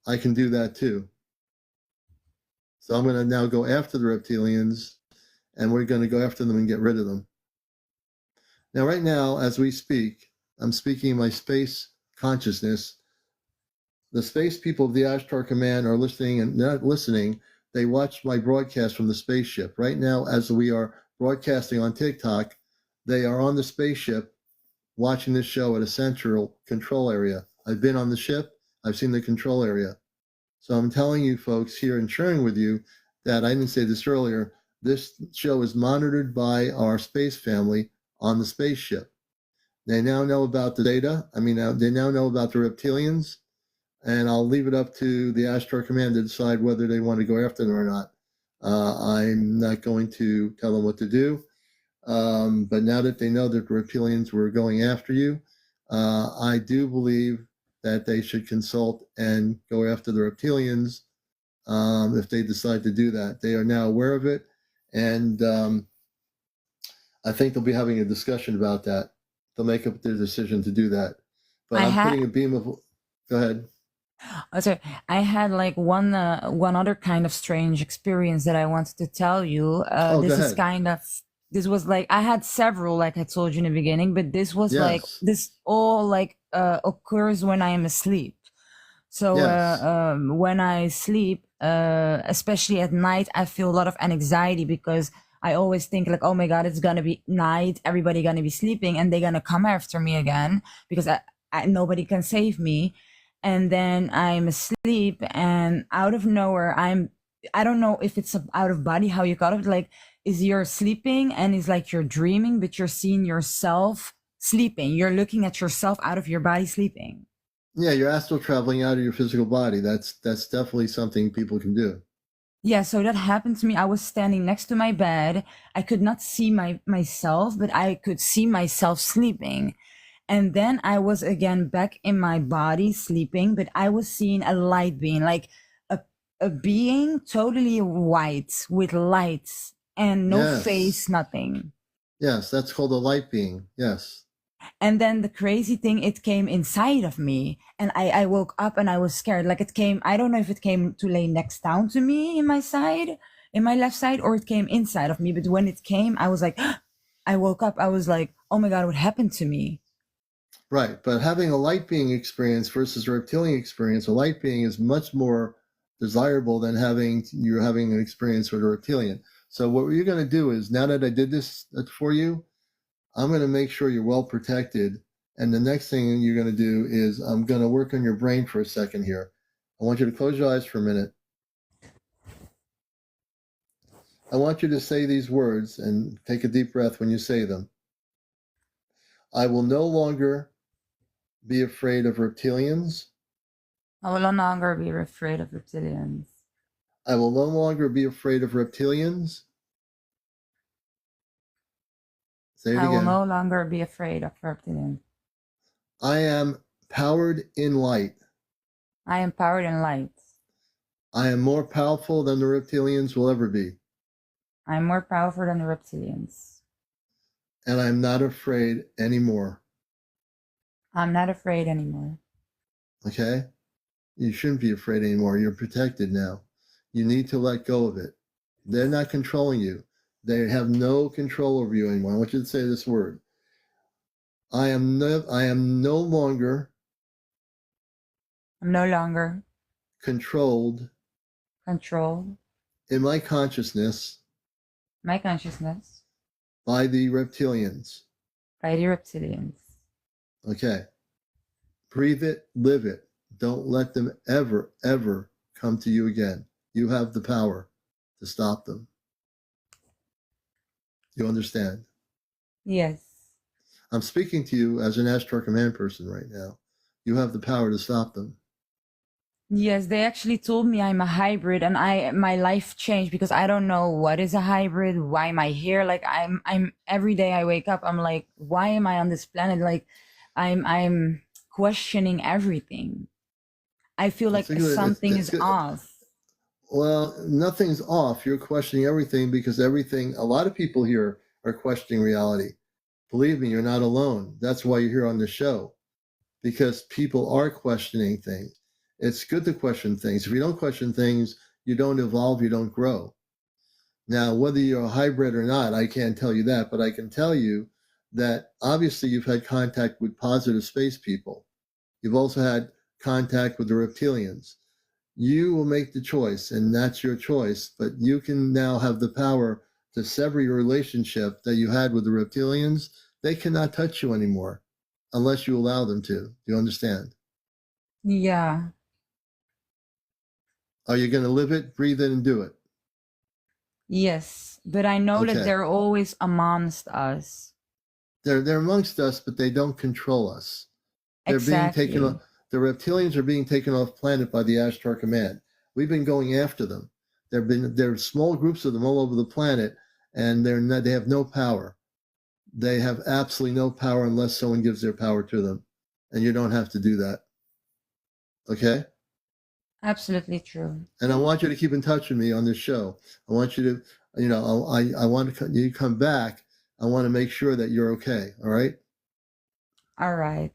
I can do that too. So I'm going to now go after the reptilians, and we're going to go after them and get rid of them. Now, right now, as we speak, I'm speaking my space consciousness. The space people of the Ashtar Command are listening, and not listening. They watch my broadcast from the spaceship. Right now, as we are broadcasting on TikTok, they are on the spaceship watching this show at a central control area. I've been on the ship. I've seen the control area. So I'm telling you folks here and sharing with you that I didn't say this earlier. This show is monitored by our space family on the spaceship. They now know about the data. They now know about the reptilians, and I'll leave it up to the Ashtar Command to decide whether they want to go after them or not. I'm not going to tell them what to do. But now that they know that the reptilians were going after you, I do believe that they should consult and go after the reptilians if they decide to do that. They are now aware of it, and I think they'll be having a discussion about that. They'll make up their decision to do that. But I I'm had putting a beam of. Go ahead. sorry, I had like one other kind of strange experience that I wanted to tell you. Oh, go This is ahead. this was like I had several, like I told you in the beginning, but this was like Yes. this all like occurs when I am asleep. So Yes. when I sleep, especially at night, I feel a lot of anxiety because I always think like, oh my God, it's gonna be night, everybody gonna be sleeping, and they're gonna come after me again because nobody can save me. And then I'm asleep, and out of nowhere, I don't know if it's out of body, how you call it, like, is you're sleeping and it's like you're dreaming, but you're seeing yourself sleeping. You're looking at yourself out of your body sleeping. Yeah, you're astral traveling out of your physical body. That's definitely something people can do. Yeah, so that happened to me. I was standing next to my bed. I could not see myself, but I could see myself sleeping. And then I was again back in my body sleeping, but I was seeing a light being, like a being totally white with lights and no face, Yes. nothing. Yes, that's called a light being. Yes. And then the crazy thing, it came inside of me, and I woke up and I was scared. Like it came, I don't know if it came to lay next down to me in my side, in my left side, or it came inside of me. But when it came, I was like, I woke up. I was like, oh my God, what happened to me? Right. But having a light being experience versus a reptilian experience, a light being is much more desirable than having an experience with a reptilian. So what you're going to do is, now that I did this for you, I'm going to make sure you're well protected. And the next thing you're going to do is I'm going to work on your brain for a second here. I want you to close your eyes for a minute. I want you to say these words and take a deep breath when you say them. I will no longer be afraid of reptilians. I will no longer be afraid of reptilians. I will no longer be afraid of reptilians. Say it I will again. no longer be afraid of reptilians. I am powered in light. I am powered in light. I am more powerful than the reptilians will ever be. I am more powerful than the reptilians. And I'm not afraid anymore. I'm not afraid anymore. Okay? You shouldn't be afraid anymore. You're protected now. You need to let go of it. They're not controlling you. They have no control over you anymore. I want you to say this word. I am no longer I'm no longer controlled controlled in my consciousness my consciousness by the reptilians. by the reptilians. Okay. Breathe it, live it. Don't let them ever, ever come to you again. You have the power to stop them. You understand? Yes. I'm speaking to you as an Astro Command person right now. You have the power to stop them. Yes, they actually told me I'm a hybrid, and my life changed because I don't know what is a hybrid, why am I here? Like I'm every day I wake up, I'm like, why am I on this planet? Like I'm questioning everything. I feel like something It's is good. off. Well, nothing's off. You're questioning everything because a lot of people here are questioning reality. Believe me, you're not alone. That's why you're here on the show, because people are questioning things. It's good to question things. If you don't question things, you don't evolve, you don't grow. Now, whether you're a hybrid or not, I can't tell you that, but I can tell you that obviously you've had contact with positive space people. You've also had contact with the reptilians. You will make the choice, and that's your choice, but you can now have the power to sever your relationship that you had with the reptilians. They cannot touch you anymore unless you allow them to. Do you understand? Yeah. Are you going to live it, breathe it, and do it? Yes. But I know that Okay. they're always amongst us. They're amongst us, but they don't control us. They're being taken Exactly. off. The reptilians are being taken off planet by the Ashtar Command. We've been going after them. There are small groups of them all over the planet, and they have no power. They have absolutely no power unless someone gives their power to them, and you don't have to do that. Okay? Absolutely true. And I want you to keep in touch with me on this show. I want you to, I want you to come back. I want to make sure that you're okay. All right? All right.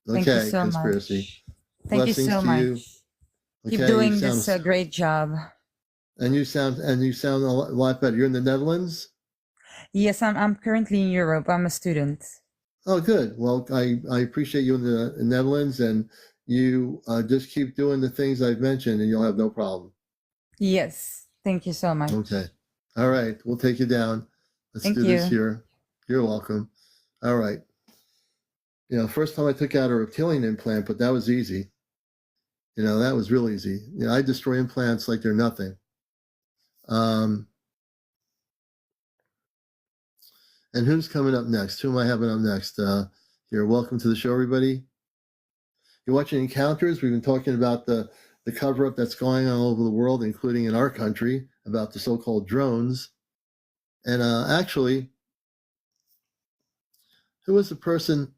Okay, Thank you so conspiracy. much. Thank you Blessings so to much. you. Keep Okay, doing this great job. And you sound a lot better. You're in the Netherlands? Yes, I'm currently in Europe. I'm a student. Oh, good. Well, I appreciate you in the Netherlands, and you just keep doing the things I've mentioned, and you'll have no problem. Yes. Thank you so much. Okay. All right. We'll take you down. Let's Thank do this you. here. You're welcome. All right. First time I took out a reptilian implant, but that was easy. That was real easy. I destroy implants like they're nothing. And who's coming up next? Who am I having up next? Here, welcome to the show, everybody. You're watching Encounters. We've been talking about the cover-up that's going on all over the world, including in our country, about the so-called drones. And actually, who was the person?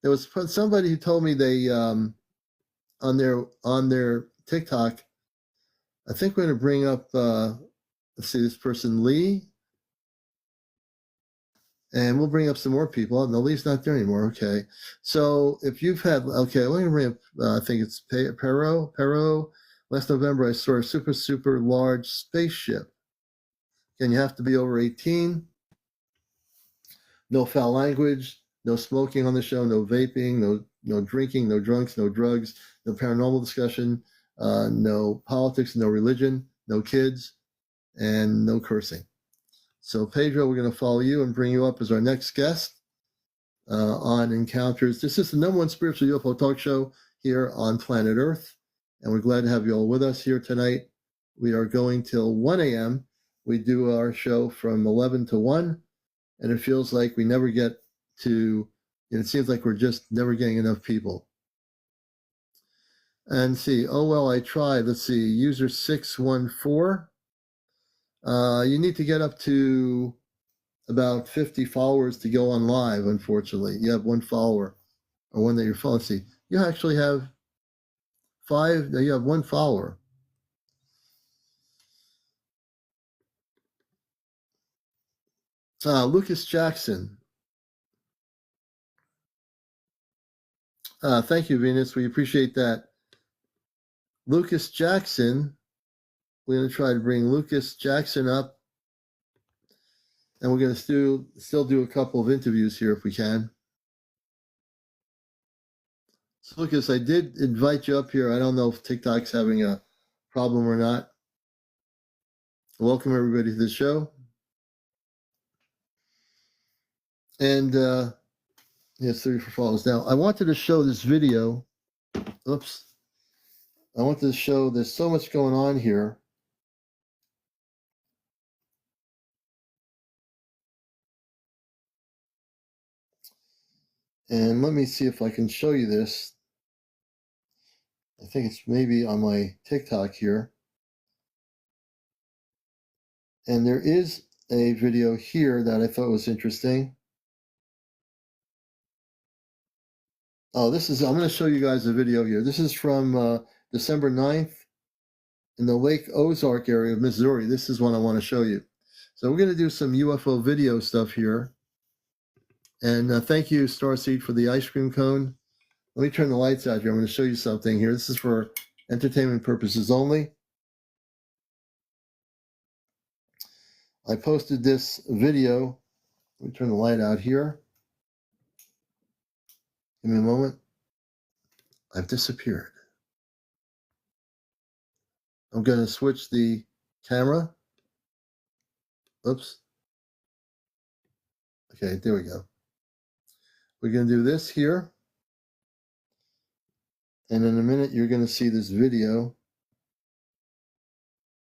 There was somebody who told me they on their TikTok. I think we're going to bring up. Let's see, this person Lee, and we'll bring up some more people. No, Lee's not there anymore. Okay, so if you've had, let me bring up. I think it's Perro. Last November, I saw a super large spaceship. And you have to be over 18. No foul language. No smoking on the show. No vaping. No drinking. No drunks. No drugs. No paranormal discussion. No politics. No religion. No kids. And no cursing. So Pedro, we're going to follow you and bring you up as our next guest on Encounters. This is the #1 spiritual UFO talk show here on planet Earth, and we're glad to have you all with us here tonight. We are going till 1 a.m. We do our show from 11 to 1, and it feels like we never get to, it seems like we're just never getting enough people. And see, oh, well, I tried. Let's see, user 614. You need to get up to about 50 followers to go on live, unfortunately. You have one follower, or one that you're following. See, you actually have 5, you have one follower. Lucas Jackson. Thank you, Venus. We appreciate that. Lucas Jackson, we're going to try to bring Lucas Jackson up, and we're going to still do a couple of interviews here if we can. So, Lucas, I did invite you up here. I don't know if TikTok's having a problem or not. Welcome, everybody, to the show. And yes, 34 followers. Now, I wanted to show this video. Oops. I wanted to show there's so much going on here. And let me see if I can show you this. I think it's maybe on my TikTok here. And there is a video here that I thought was interesting. Oh, I'm going to show you guys a video here. This is from December 9th in the Lake Ozark area of Missouri. This is one I want to show you. So we're going to do some UFO video stuff here. And thank you, Starseed, for the ice cream cone. Let me turn the lights out here. I'm going to show you something here. This is for entertainment purposes only. I posted this video. Let me turn the light out here. Give me a moment. I've disappeared. I'm going to switch the camera. Oops. Okay, there we go. We're going to do this here. And in a minute, you're going to see this video.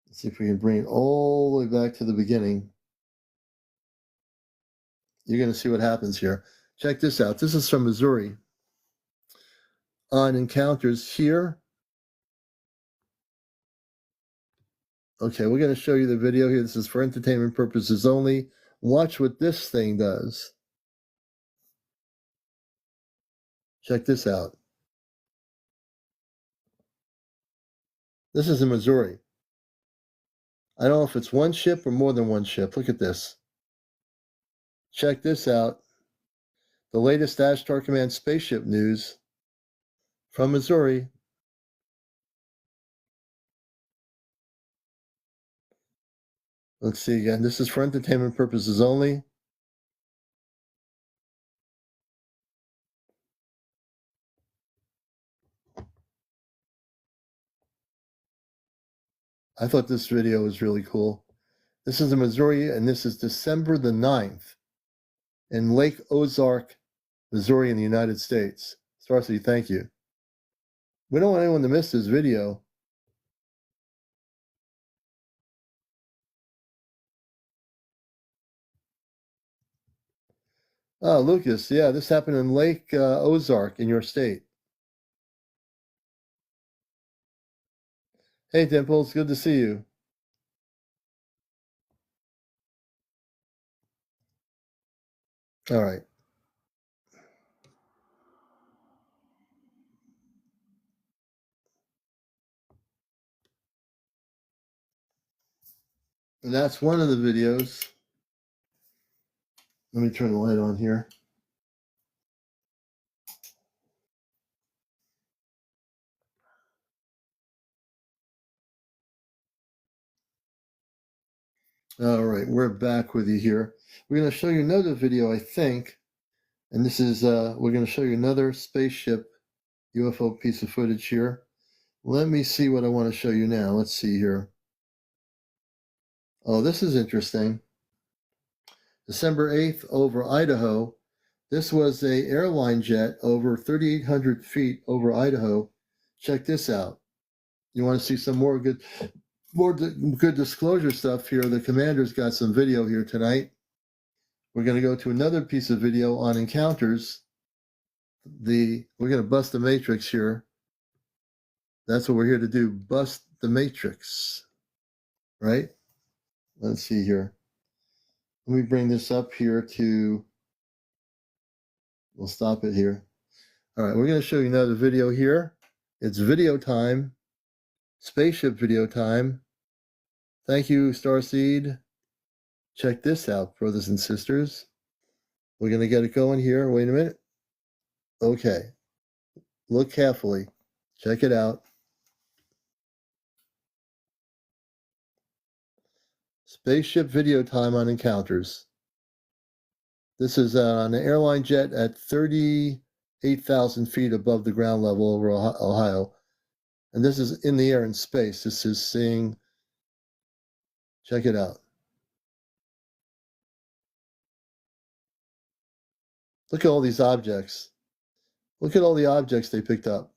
Let's see if we can bring it all the way back to the beginning. You're going to see what happens here. Check this out. This is from Missouri. On Encounters here. Okay, we're going to show you the video here. This is for entertainment purposes only. Watch what this thing does. Check this out. This is in Missouri. I don't know if it's one ship or more than one ship. Look at this. Check this out. The latest Ashtar Command spaceship news from Missouri. Let's see again. This is for entertainment purposes only. I thought this video was really cool. This is in Missouri, and this is December the 9th in Lake Ozark, Missouri in the United States. Starcy, thank you. We don't want anyone to miss this video. Oh, Lucas, yeah, this happened in Lake Ozark in your state. Hey, Dimples, good to see you. All right. And that's one of the videos. Let me turn the light on here. All right, we're back with you here. We're going to show you another video, I think. And this is, we're going to show you another spaceship UFO piece of footage here. Let me see what I want to show you now. Let's see here. Oh, this is interesting. December 8th over Idaho. This was a airline jet over 3,800 feet over Idaho. Check this out. You want to see some more good disclosure stuff here? The commander's got some video here tonight. We're going to go to another piece of video on encounters. We're going to bust the matrix here. That's what we're here to do. Bust the matrix. Right? Let's see here. Let me bring this up here to, we'll stop it here. All right, we're going to show you another video here. It's video time, spaceship video time. Thank you, Starseed. Check this out, brothers and sisters. We're going to get it going here. Wait a minute. Okay. Look carefully. Check it out. Spaceship video time on encounters. This is on an airline jet at 38,000 feet above the ground level over Ohio. And this is in the air in space. This is seeing, check it out. Look at all these objects. Look at all the objects they picked up.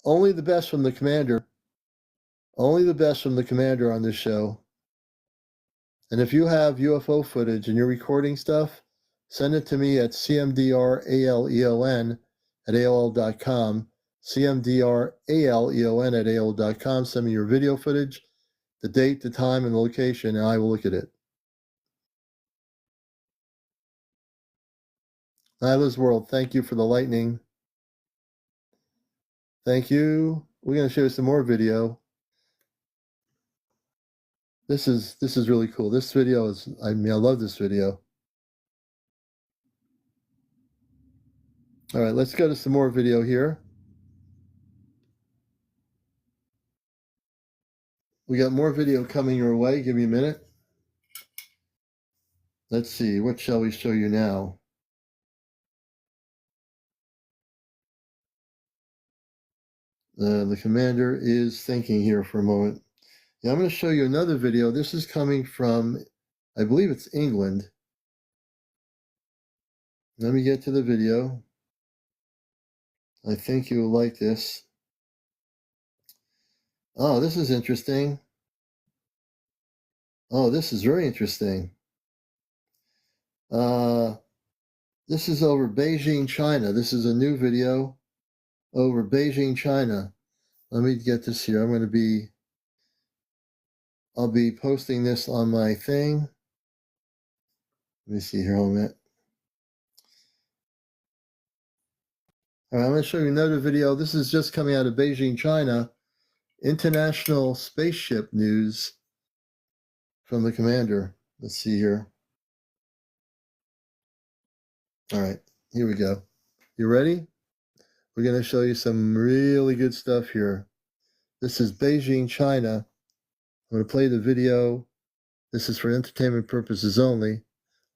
Only the best from the commander. Only the best from the commander on this show. And if you have UFO footage and you're recording stuff, send it to me at CmdrAleon at AOL.com. CmdrAleon at AOL.com. Send me your video footage, the date, the time, and the location, and I will look at it. Nyla's World, thank you for the lightning. Thank you. We're going to show you some more video. This is really cool. This video is, I love this video. All right, let's go to some more video here. We got more video coming your way. Give me a minute. Let's see. What shall we show you now? The commander is thinking here for a moment. Yeah, I'm going to show you another video. This is coming from, I believe it's England. Let me get to the video. I think you will like this. Oh, this is interesting. Oh, this is very interesting. This is over Beijing, China. This is a new video over Beijing, China. Let me get this here. I'll be posting this on my thing. Let me see here, hold a minute. All right, I'm going to show you another video. This is just coming out of Beijing, China. International spaceship news from the commander. Let's see here. All right, here we go. You ready? We're going to show you some really good stuff here. This is Beijing, China. I'm going to play the video. This is for entertainment purposes only.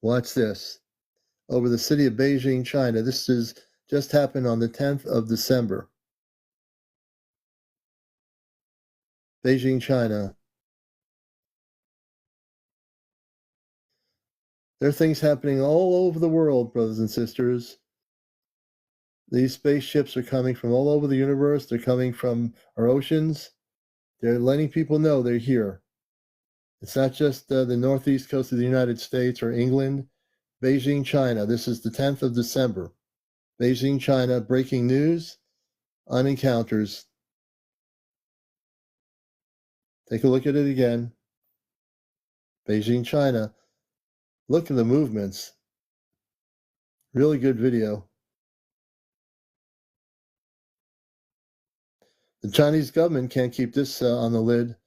Watch this. Over the city of Beijing, China. This is just happened on the 10th of December. Beijing, China. There are things happening all over the world, brothers and sisters. These spaceships are coming from all over the universe. They're coming from our oceans. They're letting people know they're here. It's not just the northeast coast of the United States or England. Beijing, China. This is the 10th of December. Beijing, China. Breaking news on encounters. Take a look at it again. Beijing, China. Look at the movements. Really good video. The Chinese government can't keep this on the lid.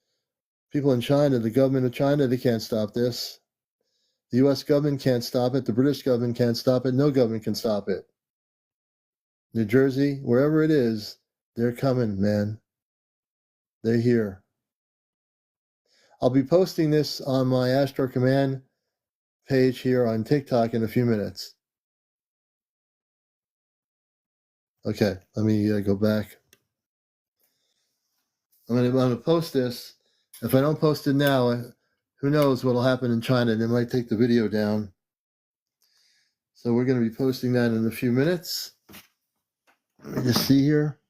People in China, the government of China, they can't stop this. The U.S. government can't stop it. The British government can't stop it. No government can stop it. New Jersey, wherever it is, they're coming, man. They're here. I'll be posting this on my Astro Command page here on TikTok in a few minutes. Okay, let me go back. I'm going to post this. If I don't post it now, who knows what will happen in China. They might take the video down. So we're going to be posting that in a few minutes. Let me just see here.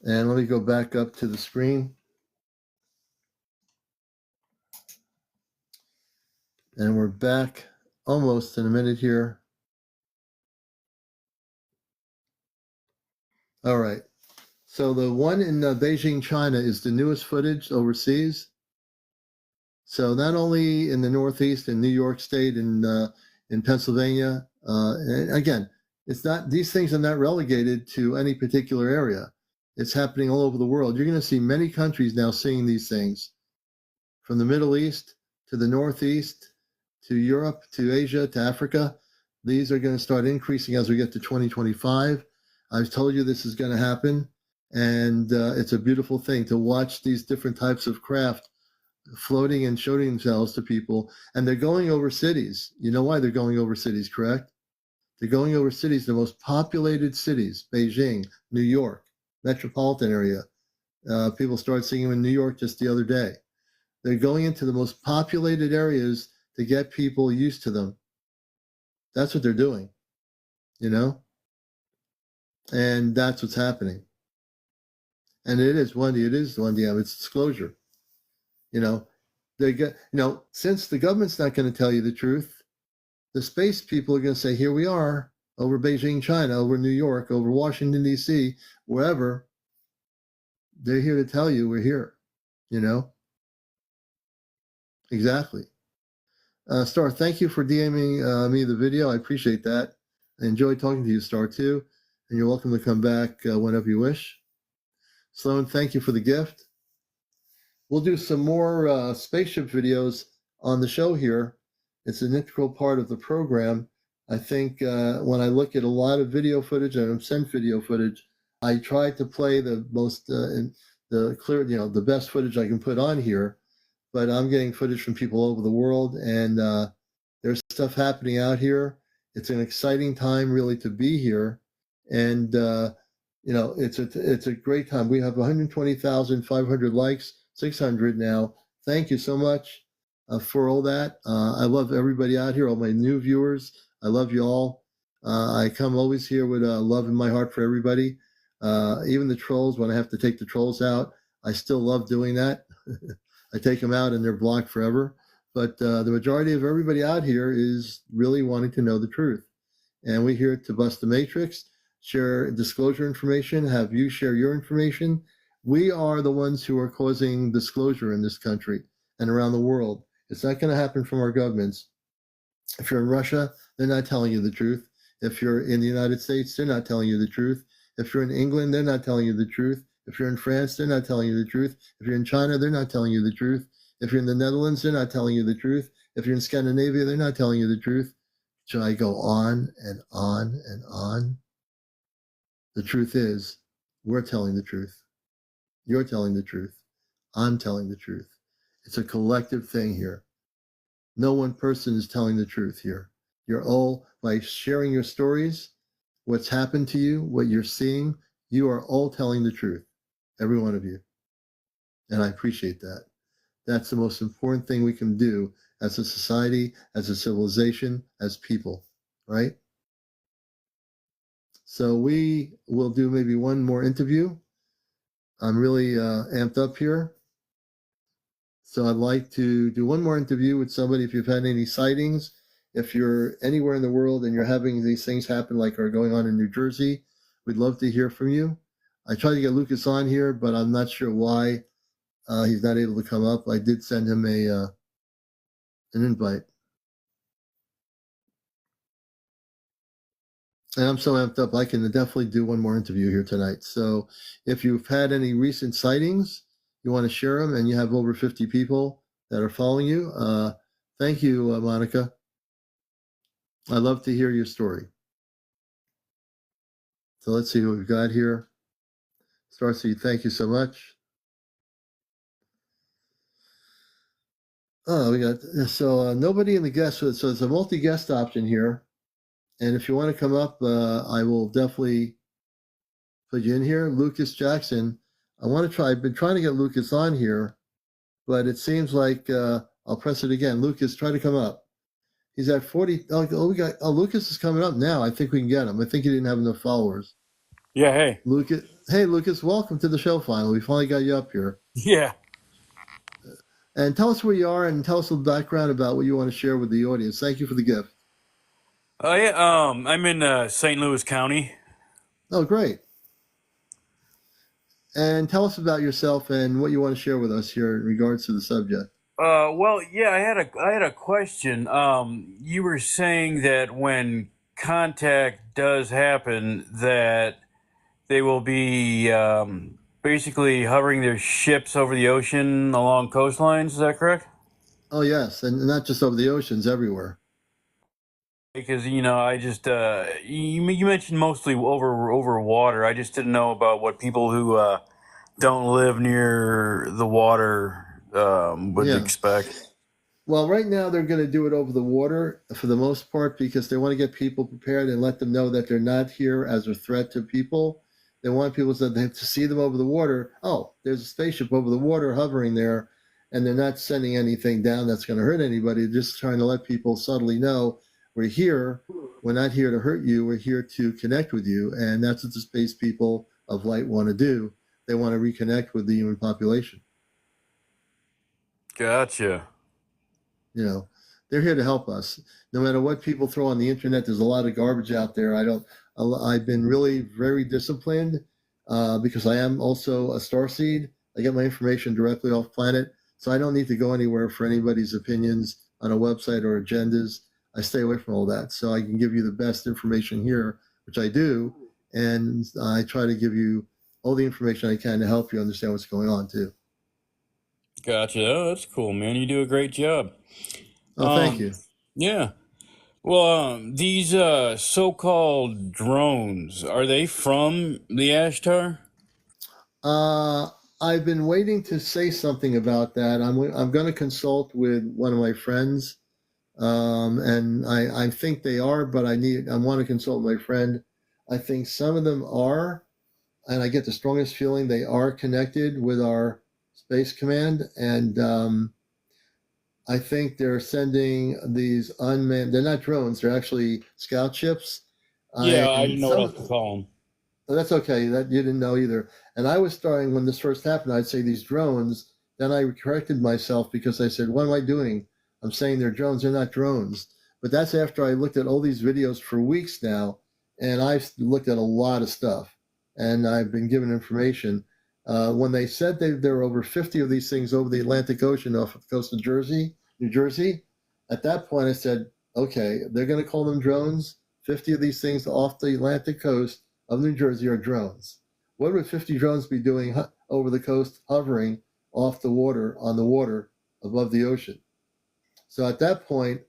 And let me go back up to the screen. And we're back almost in a minute here. All right. So the one in Beijing, China is the newest footage overseas. So not only in the Northeast, in New York State, in Pennsylvania, and again, it's not, these things are not relegated to any particular area. It's happening all over the world. You're going to see many countries now seeing these things, from the Middle East to the Northeast, to Europe, to Asia, to Africa. These are going to start increasing as we get to 2025. I've told you this is going to happen, and it's a beautiful thing to watch these different types of craft floating and showing themselves to people. And they're going over cities. You know why they're going over cities, correct? They're going over cities, the most populated cities, Beijing, New York, metropolitan area. People started seeing them in New York just the other day. They're going into the most populated areas to get people used to them. That's what they're doing, you know? And that's what's happening. And it is one day, it's disclosure. You know, they get, since the government's not going to tell you the truth, the space people are going to say, here we are over Beijing, China, over New York, over Washington, D.C., wherever. They're here to tell you we're here, Exactly. Star, thank you for DMing me the video. I appreciate that. I enjoyed talking to you, Star, too. And you're welcome to come back whenever you wish. Sloan, thank you for the gift. We'll do some more spaceship videos on the show here. It's an integral part of the program. I think when I look at a lot of video footage and send video footage, I try to play the most, the clear, the best footage I can put on here. But I'm getting footage from people all over the world, and there's stuff happening out here. It's an exciting time, really, to be here, and it's a great time. We have 120,500 likes, 600 now. Thank you so much for all that. I love everybody out here, all my new viewers. I love you all. I come always here with love in my heart for everybody. Even the trolls, when I have to take the trolls out, I still love doing that. I take them out and they're blocked forever. but the majority of everybody out here is really wanting to know the truth. And we're here to bust the matrix, share disclosure information, have you share your information. We are the ones who are causing disclosure in this country and around the world. It's not going to happen from our governments. If you're in Russia, they're not telling you the truth. If you're in the United States, they're not telling you the truth. If you're in England, they're not telling you the truth. If you're in France, they're not telling you the truth. If you're in China, they're not telling you the truth. If you're in the Netherlands, they're not telling you the truth. If you're in Scandinavia, they're not telling you the truth. Should I go on and on and on? The truth is, we're telling the truth. You're telling the truth. I'm telling the truth. It's a collective thing here. No one person is telling the truth here. You're all, by sharing your stories, what's happened to you, what you're seeing, you are all telling the truth. Every one of you. And I appreciate that. That's the most important thing we can do as a society, as a civilization, as people, right? So we will do maybe one more interview. I'm really amped up here. So I'd like to do one more interview with somebody. If you've had any sightings, if you're anywhere in the world and you're having these things happen like are going on in New Jersey, we'd love to hear from you. I tried to get Lucas on here, but I'm not sure why he's not able to come up. I did send him an invite. And I'm so amped up, I can definitely do one more interview here tonight. So if you've had any recent sightings, you want to share them, and you have over 50 people that are following you, thank you, Monica. I'd love to hear your story. So let's see what we've got here. Starcy, thank you so much. Oh, we got, so nobody in the guest, so it's a multi-guest option here. And if you want to come up, I will definitely put you in here. Lucas Jackson, I've been trying to get Lucas on here, but it seems like, I'll press it again. Lucas, try to come up. He's at 40. Lucas is coming up now. I think we can get him. I think he didn't have enough followers. Yeah, hey. Lucas, hey, Lucas, welcome to the show finally. We finally got you up here. Yeah. And tell us where you are and tell us a little background about what you want to share with the audience. Thank you for the gift. Oh, yeah, I'm in St. Louis County. Oh, great. And tell us about yourself and what you want to share with us here in regards to the subject. Well, yeah, I had a question. You were saying that when contact does happen, that they will be basically hovering their ships over the ocean along coastlines. Is that correct? Oh, yes. And not just over the oceans, everywhere. Because I just you mentioned mostly over water. I just didn't know about what people who don't live near the water would Yeah. expect. Well, right now they're going to do it over the water for the most part because they want to get people prepared and let them know that they're not here as a threat to people. They want people to see them over the water. Oh, there's a spaceship over the water hovering there, and they're not sending anything down that's going to hurt anybody. They're just trying to let people subtly know we're here. We're not here to hurt you. We're here to connect with you, and that's what the space people of light want to do. They want to reconnect with the human population. Gotcha. You know, they're here to help us. No matter what people throw on the internet, there's a lot of garbage out there. I've been really very disciplined because I am also a starseed. I get my information directly off planet, so I don't need to go anywhere for anybody's opinions on a website or agendas. I stay away from all that, so I can give you the best information here, which I do, and I try to give you all the information I can to help you understand what's going on too. Gotcha. Oh, that's cool, man. You do a great job. Oh, thank you. Yeah. Well, these so-called drones, are they from the Ashtar? I've been waiting to say something about that. I'm going to consult with one of my friends, and I think they are, but I want to consult my friend. I think some of them are, and I get the strongest feeling they are connected with our space command, and I think they're sending these unmanned. They're not drones; they're actually scout ships. Yeah, I And didn't know what else to call them. that's okay. That you didn't know either. And I was starting when this first happened. I'd say these drones. Then I corrected myself because I said, "What am I doing? I'm saying they're drones. They're not drones. But that's after I looked at all these videos for weeks now, and I've looked at a lot of stuff, and I've been given information. When they said there were over 50 of these things over the Atlantic Ocean off the coast of New Jersey, at that point I said, okay, they're going to call them drones. 50 of these things off the Atlantic coast of New Jersey are drones. What would 50 drones be doing over the coast, hovering off the water, on the water above the ocean? So at that point,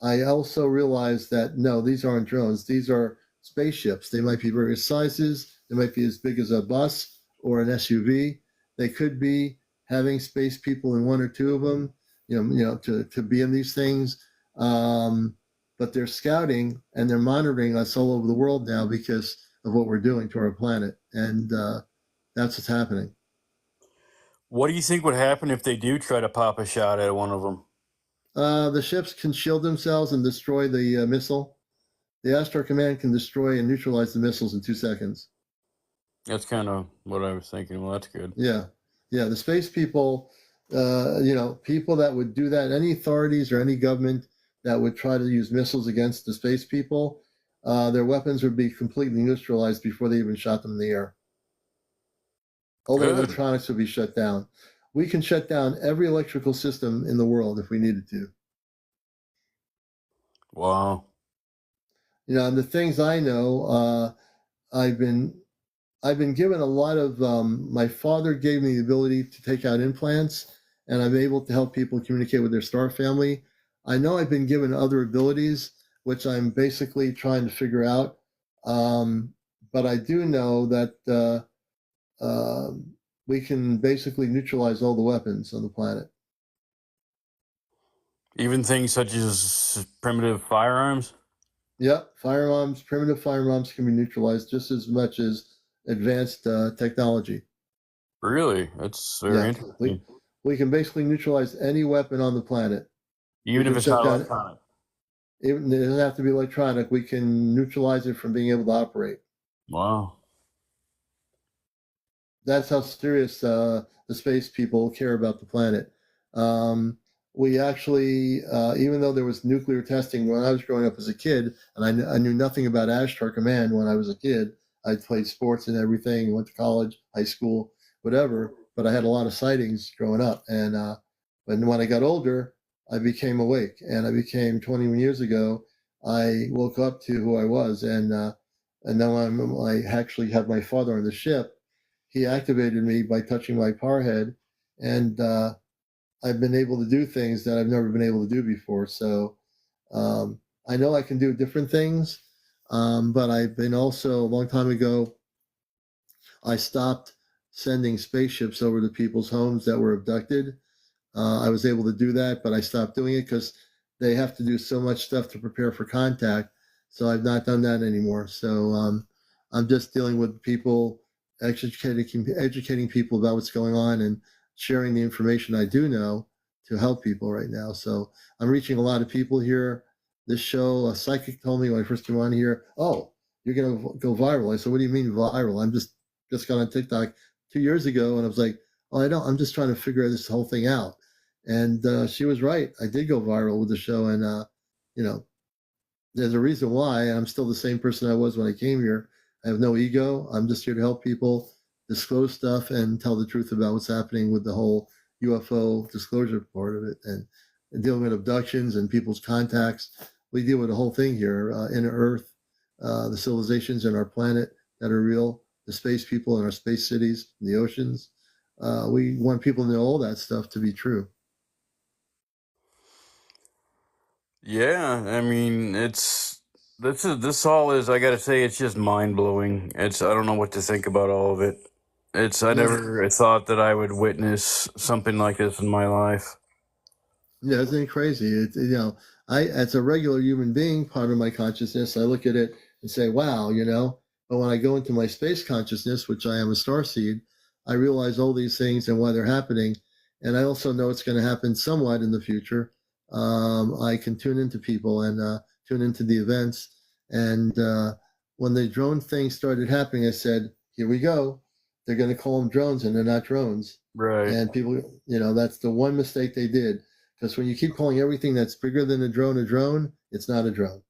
I also realized that no, these aren't drones. These are spaceships. They might be various sizes. They might be as big as a bus or an SUV. They could be having space people in one or two of them, to be in these things. But they're scouting and they're monitoring us all over the world now because of what we're doing to our planet. And that's what's happening. What do you think would happen if they do try to pop a shot at one of them? The ships can shield themselves and destroy the missile. The Astro Command can destroy and neutralize the missiles in 2 seconds. That's kind of what I was thinking. Well, that's good. Yeah. The space people, people that would do that, any authorities or any government that would try to use missiles against the space people, their weapons would be completely neutralized before they even shot them in the air. All their electronics would be shut down. We can shut down every electrical system in the world if we needed to. Wow. And the things I know, I've been given a lot of. My father gave me the ability to take out implants, and I'm able to help people communicate with their star family. I know I've been given other abilities, which I'm basically trying to figure out. But I do know that we can basically neutralize all the weapons on the planet. Even things such as primitive firearms? Yep, primitive firearms can be neutralized just as much as advanced technology. Really? That's very interesting. We can basically neutralize any weapon on the planet. Even if it's not electronic? It doesn't have to be electronic. We can neutralize it from being able to operate. Wow. That's how serious the space people care about the planet. We actually, even though there was nuclear testing when I was growing up as a kid, and I knew nothing about Ashtar Command when I was a kid. I played sports and everything, went to college, high school, whatever, but I had a lot of sightings growing up. And when I got older, I became awake, and I became 21 years ago. I woke up to who I was, and now I actually have my father on the ship. He activated me by touching my power head, and I've been able to do things that I've never been able to do before. So I know I can do different things, but I've been also, a long time ago, I stopped sending spaceships over to people's homes that were abducted. I was able to do that, but I stopped doing it because they have to do so much stuff to prepare for contact. So I've not done that anymore. So I'm just dealing with people, educating people about what's going on and sharing the information I do know to help people right now. So I'm reaching a lot of people here. This show, a psychic told me when I first came on here, oh, you're going to go viral. I said, what do you mean viral? I'm just got on TikTok 2 years ago, and I was like, oh, I'm just trying to figure this whole thing out. And she was right. I did go viral with the show, and there's a reason why. And I'm still the same person I was when I came here. I have no ego. I'm just here to help people disclose stuff and tell the truth about what's happening with the whole UFO disclosure part of it, and dealing with abductions and people's contacts. We deal with the whole thing here, inner Earth, the civilizations in our planet that are real, the space people in our space cities, in the oceans. We want people to know all that stuff to be true. Yeah, I mean, this all is, I gotta say, it's just mind blowing. I don't know what to think about all of it. I never thought that I would witness something like this in my life. Yeah, isn't it crazy? As a regular human being, part of my consciousness, I look at it and say, wow, But when I go into my space consciousness, which I am a starseed, I realize all these things and why they're happening. And I also know it's going to happen somewhat in the future. I can tune into people and tune into the events. And when the drone thing started happening, I said, here we go. They're going to call them drones, and they're not drones. Right. And people, that's the one mistake they did. Because when you keep calling everything that's bigger than a drone, it's not a drone.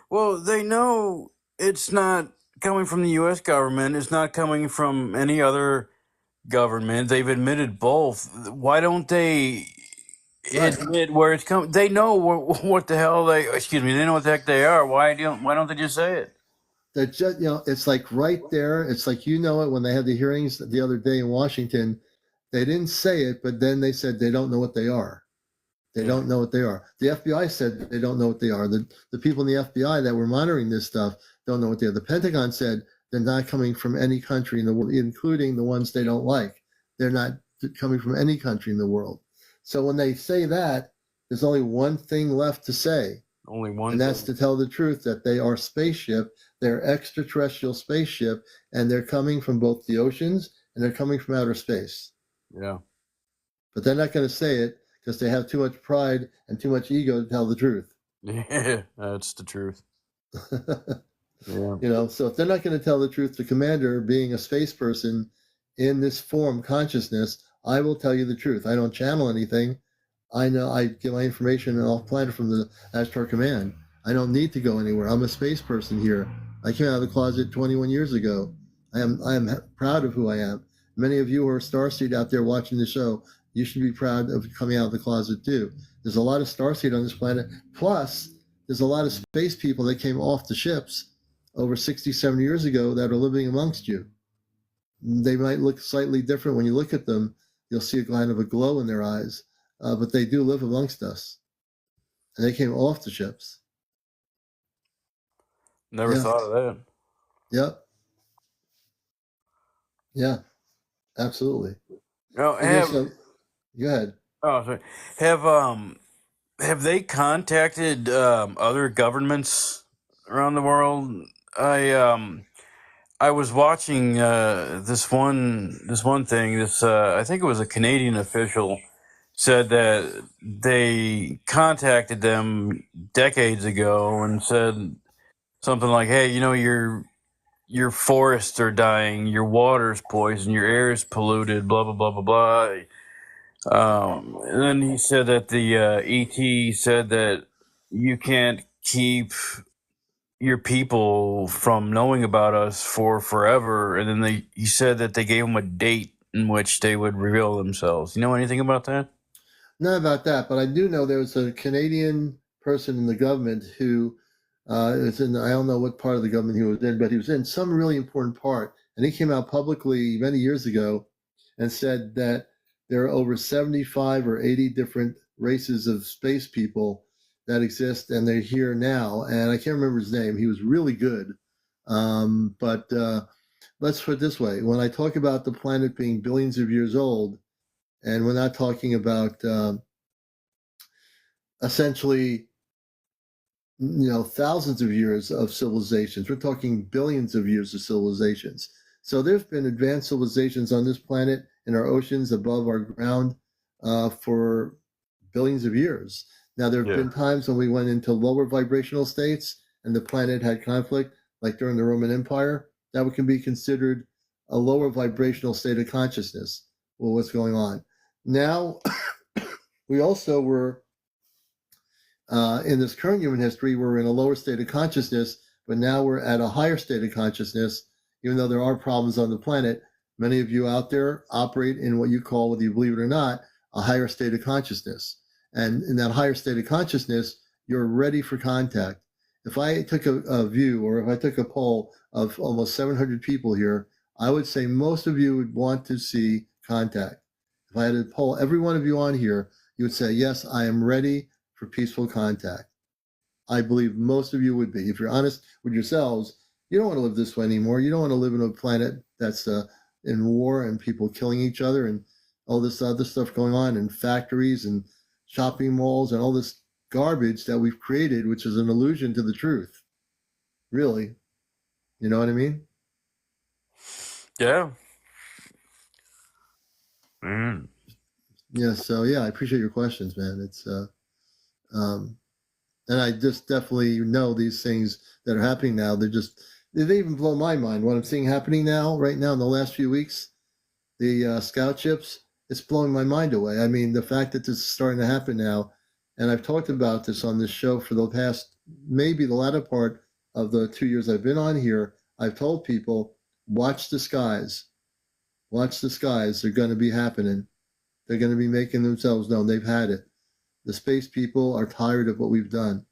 Well, they know it's not coming from the U.S. government. It's not coming from any other government. They've admitted both. Why don't they Right. admit where it's coming? They know what the hell they. Excuse me. They know what the heck they are. Why don't they just say it? That just, it's like right there. It's like, it when they had the hearings the other day in Washington, they didn't say it, but then they said they don't know what they are. They don't know what they are. The FBI said they don't know what they are. The people in the FBI that were monitoring this stuff don't know what they are. The Pentagon said they're not coming from any country in the world, including the ones they don't like. They're not coming from any country in the world. So when they say that, there's only one thing left to say. Only one. And that's to tell the truth that they are spaceship, they're extraterrestrial spaceship, and they're coming from both the oceans and they're coming from outer space. Yeah. But they're not going to say it because they have too much pride and too much ego to tell the truth. Yeah, that's the truth. Yeah. So if they're not going to tell the truth to Commander, being a space person in this form consciousness, I will tell you the truth. I don't channel anything. I know I get my information off planet from the Ashtar Command. I don't need to go anywhere. I'm a space person here. I came out of the closet 21 years ago. I am proud of who I am. Many of you who are starseed out there watching the show, you should be proud of coming out of the closet too. There's a lot of starseed on this planet. Plus, there's a lot of space people that came off the ships over 60, 70 years ago that are living amongst you. They might look slightly different when you look at them. You'll see a kind of a glow in their eyes, but they do live amongst us. And they came off the ships. Never thought of that. Yep. Yeah, absolutely. No, Go ahead. Oh, sorry. Have they contacted other governments around the world? I was watching this one thing. I think it was a Canadian official said that they contacted them decades ago and said something like, "Hey, your forests are dying, your water's poisoned, your air is polluted, blah blah blah blah blah." And then he said that the ET said that you can't keep your people from knowing about us for forever. And then he said that they gave them a date in which they would reveal themselves. You know anything about that? Not about that, but I do know there was a Canadian person in the government who is in, I don't know what part of the government he was in, but he was in some really important part. And he came out publicly many years ago and said that there are over 75 or 80 different races of space people that exist, and they're here now. And I can't remember his name. He was really good. But let's put it this way. When I talk about the planet being billions of years old, and we're not talking about essentially, thousands of years of civilizations. We're talking billions of years of civilizations. So there's been advanced civilizations on this planet in our oceans above our ground for billions of years. Now, there have been times when we went into lower vibrational states and the planet had conflict, like during the Roman Empire. That can be considered a lower vibrational state of consciousness. Well, what's going on? Now, we also were, in this current human history, we're in a lower state of consciousness, but now we're at a higher state of consciousness, even though there are problems on the planet. Many of you out there operate in what you call, whether you believe it or not, a higher state of consciousness. And in that higher state of consciousness, you're ready for contact. If I took a view, or if I took a poll of almost 700 people here, I would say most of you would want to see contact. If I had to poll every one of you on here, you would say, yes, I am ready for peaceful contact. I believe most of you would be. If you're honest with yourselves, you don't want to live this way anymore. You don't want to live in a planet that's in war and people killing each other and all this other stuff going on in factories and shopping malls and all this garbage that we've created, which is an illusion to the truth. Really. You know what I mean? Yeah. Mm. Yeah, so yeah, I appreciate your questions, man. It's and I just definitely know these things that are happening now. They even blow my mind. What I'm seeing happening now, right now in the last few weeks, the scout ships, it's blowing my mind away. I mean, the fact that this is starting to happen now, and I've talked about this on this show for the past, maybe the latter part of the 2 years I've been on here. I've told people, watch the skies. Watch the skies. They're going to be happening. They're going to be making themselves known. They've had it. The space people are tired of what we've done.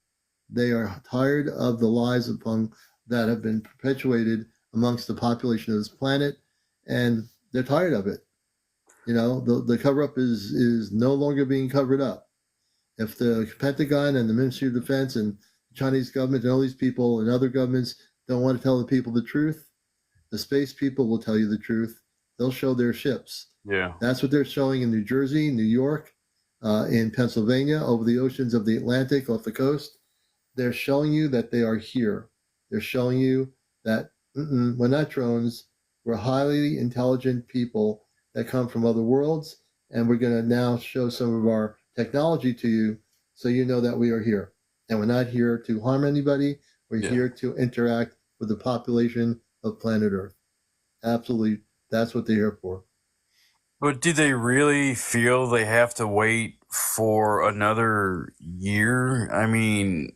They are tired of the lies that have been perpetuated amongst the population of this planet, and they're tired of it. You know, the cover up is no longer being covered up. If the Pentagon and the Ministry of Defense and the Chinese government and all these people and other governments don't want to tell the people the truth, the space people will tell you the truth. They'll show their ships. Yeah. That's what they're showing in New Jersey, New York, in Pennsylvania, over the oceans of the Atlantic, off the coast. They're showing you that they are here. They're showing you that we're not drones. We're highly intelligent people that come from other worlds, and we're going to now show some of our technology to you so you know that we are here. And we're not here to harm anybody. We're here to interact with the population of planet Earth. Absolutely. That's what they're here for. But do they really feel they have to wait for another year? I mean,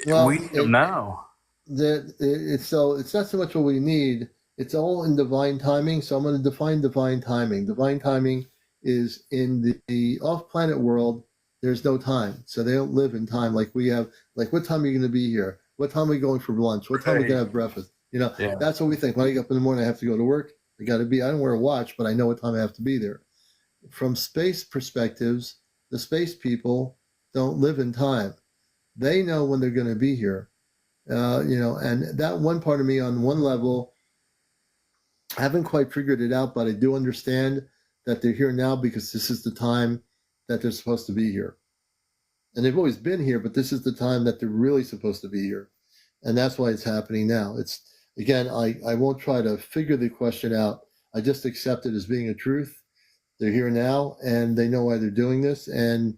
Well, we need them now. it's not so much what we need. It's all in divine timing. So I'm going to define divine timing. Divine timing is in the off-planet world. There's no time, so they don't live in time like we have. Like, what time are you going to be here? What time are we going for lunch? What time are we going to have breakfast? You know, that's what we think. When I get up in the morning, I have to go to work. I got to be. I don't wear a watch, but I know what time I have to be there. From space perspectives, the space people don't live in time. They know when they're going to be here. You know, and that one part of me, on one level, I haven't quite figured it out, but I do understand that they're here now because this is the time that they're supposed to be here. And they've always been here, but this is the time that they're really supposed to be here. And that's why it's happening now. It's, again, I won't try to figure the question out. I just accept it as being a truth. They're here now, and they know why they're doing this. And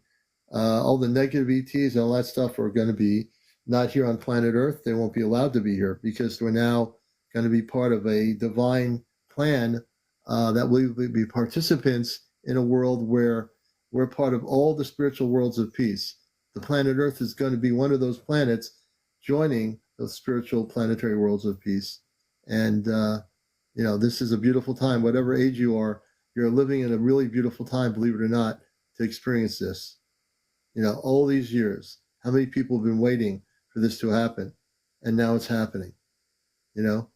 all the negative ETs and all that stuff are going to be not here on planet Earth. They won't be allowed to be here because we're now going to be part of a divine plan that will be participants in a world where we're part of all the spiritual worlds of peace. The planet Earth is going to be one of those planets joining those spiritual planetary worlds of peace. And, you know, this is a beautiful time. Whatever age you are, you're living in a really beautiful time, believe it or not, to experience this. You know, all these years, how many people have been waiting for this to happen? And now it's happening, you know?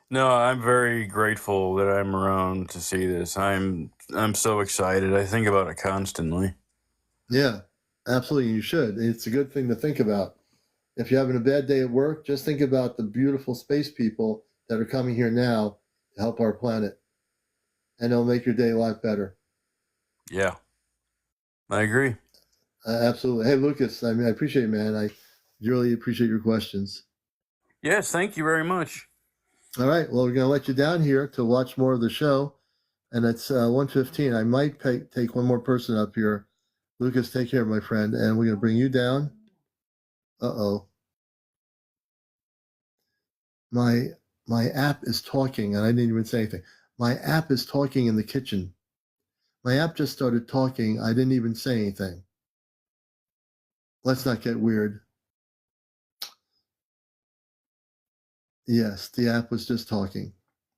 No, I'm very grateful that I'm around to see this. I'm so excited. I think about it constantly. Yeah, absolutely. You should. It's a good thing to think about. If you're having a bad day at work, just think about the beautiful space people that are coming here now to help our planet. And it'll make your day a lot better. Yeah, I agree. Absolutely. Hey, Lucas, I mean, I appreciate it, man. I really appreciate your questions. Yes, thank you very much. All right. Well, we're going to let you down here to watch more of the show. And it's 1:15. I might take one more person up here. Lucas, take care, my friend. And we're going to bring you down. Uh-oh. My app is talking, and I didn't even say anything. My app is talking in the kitchen. My app just started talking. I didn't even say anything. Let's not get weird. Yes, the app was just talking.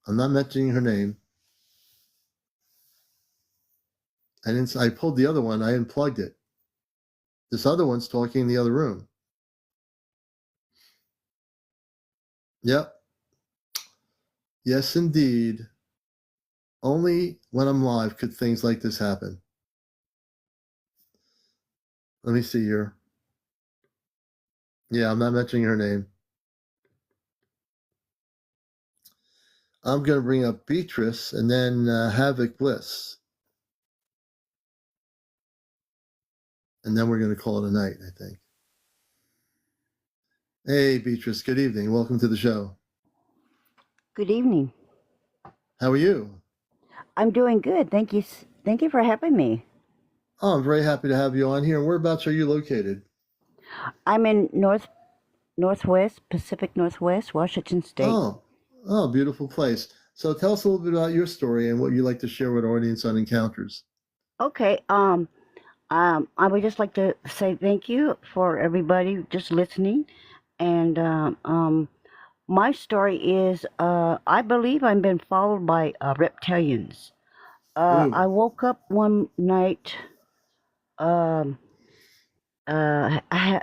I'm not mentioning her name. I pulled the other one. I unplugged it. This other one's talking in the other room. Yep. Yes, indeed. Only when I'm live could things like this happen. Let me see here. Yeah, I'm not mentioning her name. I'm going to bring up Beatrice and then Havoc Bliss. And then we're going to call it a night, I think. Hey, Beatrice, good evening. Welcome to the show. Good evening. How are you? I'm doing good. Thank you. Thank you for having me. Oh, I'm very happy to have you on here. And whereabouts are you located? I'm in Pacific Northwest, Washington State. Oh, beautiful place. So tell us a little bit about your story and what you'd like to share with our audience on Encounters. Okay. I would just like to say thank you for everybody just listening. And my story is I believe I've been followed by reptilians. I Ooh. woke up one night. Um,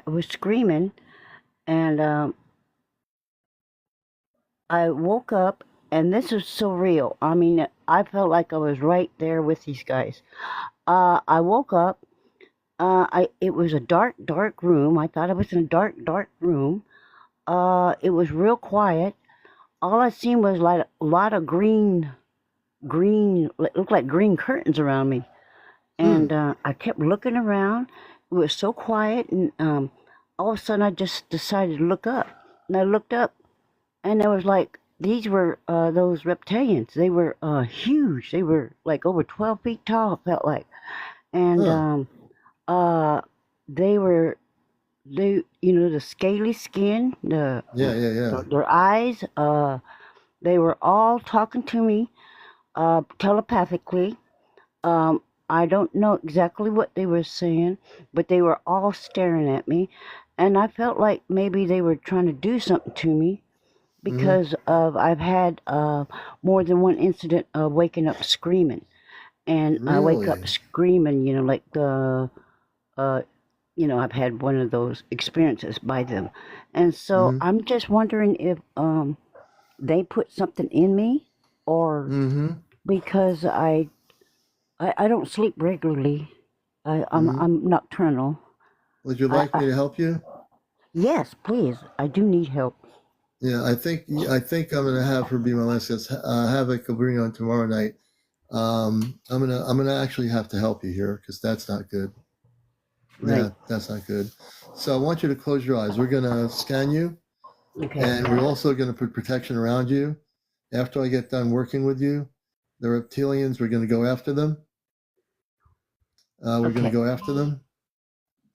was screaming, and I woke up, and this was so real. I mean, I felt like I was right there with these guys. I woke up. It was a dark, dark room. I thought I was in a dark, dark room. It was real quiet. All I seen was like a lot of green, it looked like green curtains around me. And I kept looking around. It was so quiet, and all of a sudden I just decided to look up. And I looked up, and there was like these were those reptilians. They were huge. They were like over 12 feet tall. Felt like, and Huh. uh, they were the scaly skin, Yeah. their eyes. They were all talking to me telepathically. Um, I don't know exactly what they were saying, but they were all staring at me, and I felt like maybe they were trying to do something to me Mm-hmm. because of I've had more than one incident of waking up screaming, and I wake up Really? screaming, like the uh, I've had one of those experiences by them, and so Mm-hmm. I'm just wondering if they put something in me, or Mm-hmm. because I don't sleep regularly. Mm-hmm. I'm nocturnal. Would you I, like I me to help you? Yes, please. I do need help. Yeah, I think I'm gonna have her be my last guest. Havoc will bring on tomorrow night. I'm gonna actually have to help you here because that's not good. Right. Yeah, that's not good. So I want you to close your eyes. We're gonna scan you, Okay. and we're also gonna put protection around you. After I get done working with you, the reptilians, we're gonna go after them. We're gonna Okay. go after them.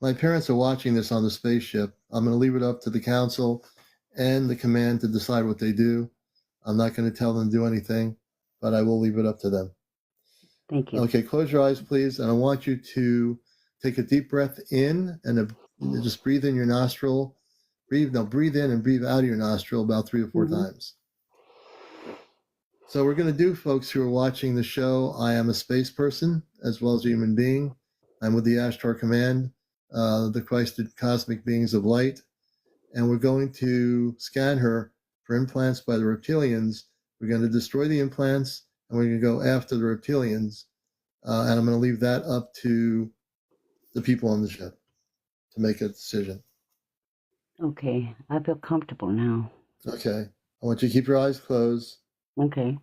My parents are watching this on the spaceship. I'm gonna leave it up to the council and the command to decide what they do. I'm not going to tell them to do anything, but I will leave it up to them. Thank you. Okay, close your eyes, please. And I want you to take a deep breath in and just breathe in your nostril. Breathe in and breathe out of your nostril about 3 or 4 Hmm. times. So we're going to do, folks who are watching the show, I am a space person as well as a human being. I'm with the Ashtar Command, the Christed cosmic beings of light. And we're going to scan her for implants by the reptilians. We're going to destroy the implants, and we're going to go after the reptilians. And I'm going to leave that up to the people on the ship to make a decision. Okay. I feel comfortable now. Okay. I want you to keep your eyes closed. Okay.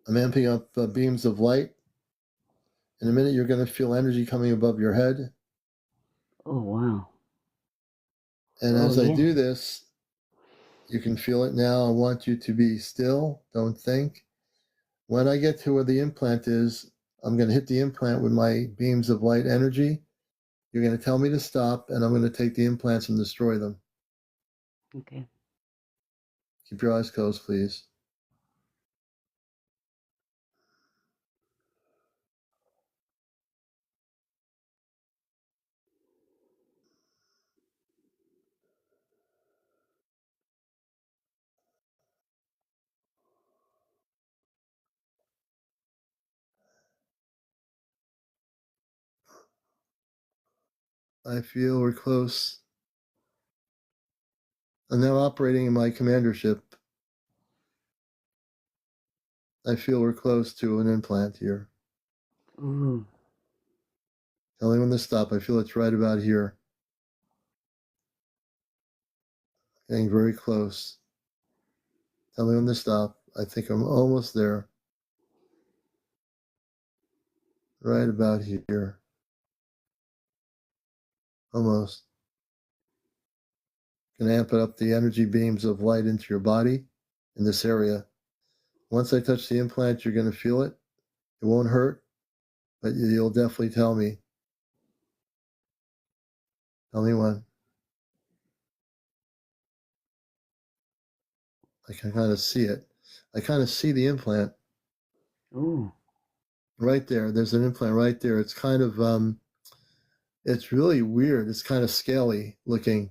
I'm amping up beams of light. In a minute, you're going to feel energy coming above your head. Oh, wow. And Oh, as I yes. do this, you can feel it now. I want you to be still. Don't think. When I get to where the implant is, I'm going to hit the implant with my beams of light energy. You're going to tell me to stop, and I'm going to take the implants and destroy them. Okay. Keep your eyes closed, please. I feel we're close. I'm now operating in my commander ship. I feel we're close to an implant here. Ooh. Tell me when to stop. I feel it's right about here. Getting very close. Tell me when to stop. I think I'm almost there. Right about here. Almost. Can amp it up the energy beams of light into your body in this area. Once I touch the implant, you're going to feel it. It won't hurt, but you'll definitely tell me. Tell me when. I can kind of see it. I kind of see the implant Ooh. right there. There's an implant right there. It's kind of it's really weird. It's kind of scaly looking.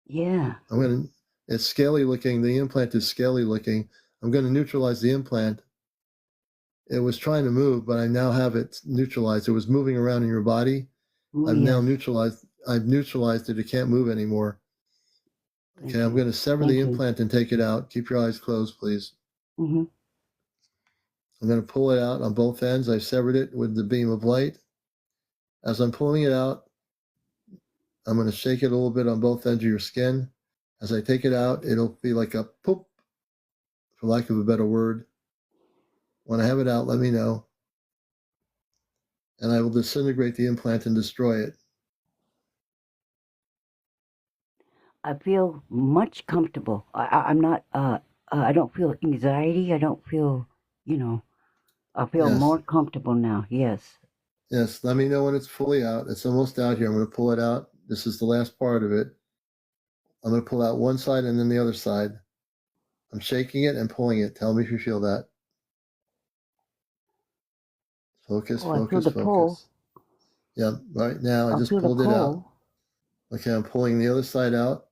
Yeah. It's scaly looking. The implant is scaly looking. I'm going to neutralize the implant. It was trying to move, but I now have it neutralized. It was moving around in your body. Ooh, I've now yes. neutralized. I've neutralized it. It can't move anymore. Thank Okay, I'm you. going to sever the Thank you. implant and take it out. Keep your eyes closed, please. Mm-hmm. I'm going to pull it out on both ends. I severed it with the beam of light. As I'm pulling it out, I'm going to shake it a little bit on both ends of your skin. As I take it out, it'll be like a poop, for lack of a better word. When I have it out, let me know. And I will disintegrate the implant and destroy it. I feel much comfortable. I'm not. I don't feel anxiety. I don't feel. You know. I feel Yes. more comfortable now. Yes. Yes, let me know when it's fully out. It's almost out here. I'm going to pull it out. This is the last part of it. I'm going to pull out one side and then the other side. I'm shaking it and pulling it. Tell me if you feel that. Focus, Oh, I feel focus, the pull. focus. Yeah, right now I I just feel the pulled it out. pull. Okay, I'm pulling the other side out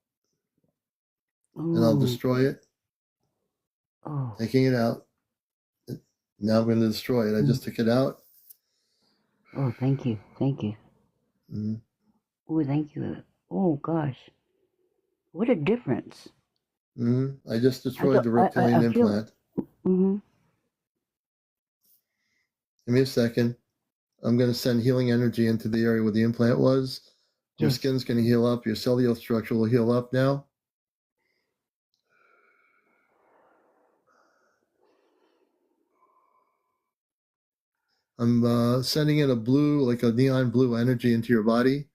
and I'll Ooh. destroy it. Oh. Taking it out. Now I'm going to destroy it. I just took it out. Oh, thank you. Thank you. Mm-hmm. Oh, thank you. Oh, gosh. What a difference. I just destroyed the reptilian I feel. implant. Mm-hmm. Give me a second. I'm going to send healing energy into the area where the implant was. Your Yes. skin's going to heal up. Your cellular structure will heal up now. I'm sending in a blue, like a neon blue energy into your body.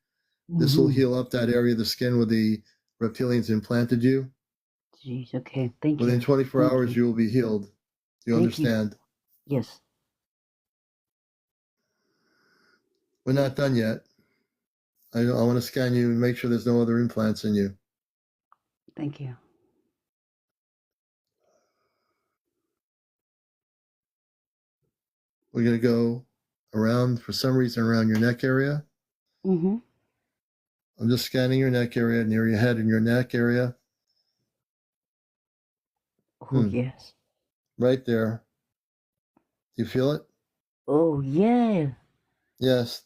This will Mm-hmm. heal up that area of the skin where the reptilians implanted you. Jeez. Okay. Thank Within you. 24 Thank hours, you. you will be healed. Do you Thank you. understand? Yes. We're not done yet. I want to scan you and make sure there's no other implants in you. Thank you. We're going to go around, for some reason, around your neck area. Mm-hmm. I'm just scanning your neck area, near your head and your neck area. Oh, yes. Right there. Do you feel it? Oh, yeah. Yes.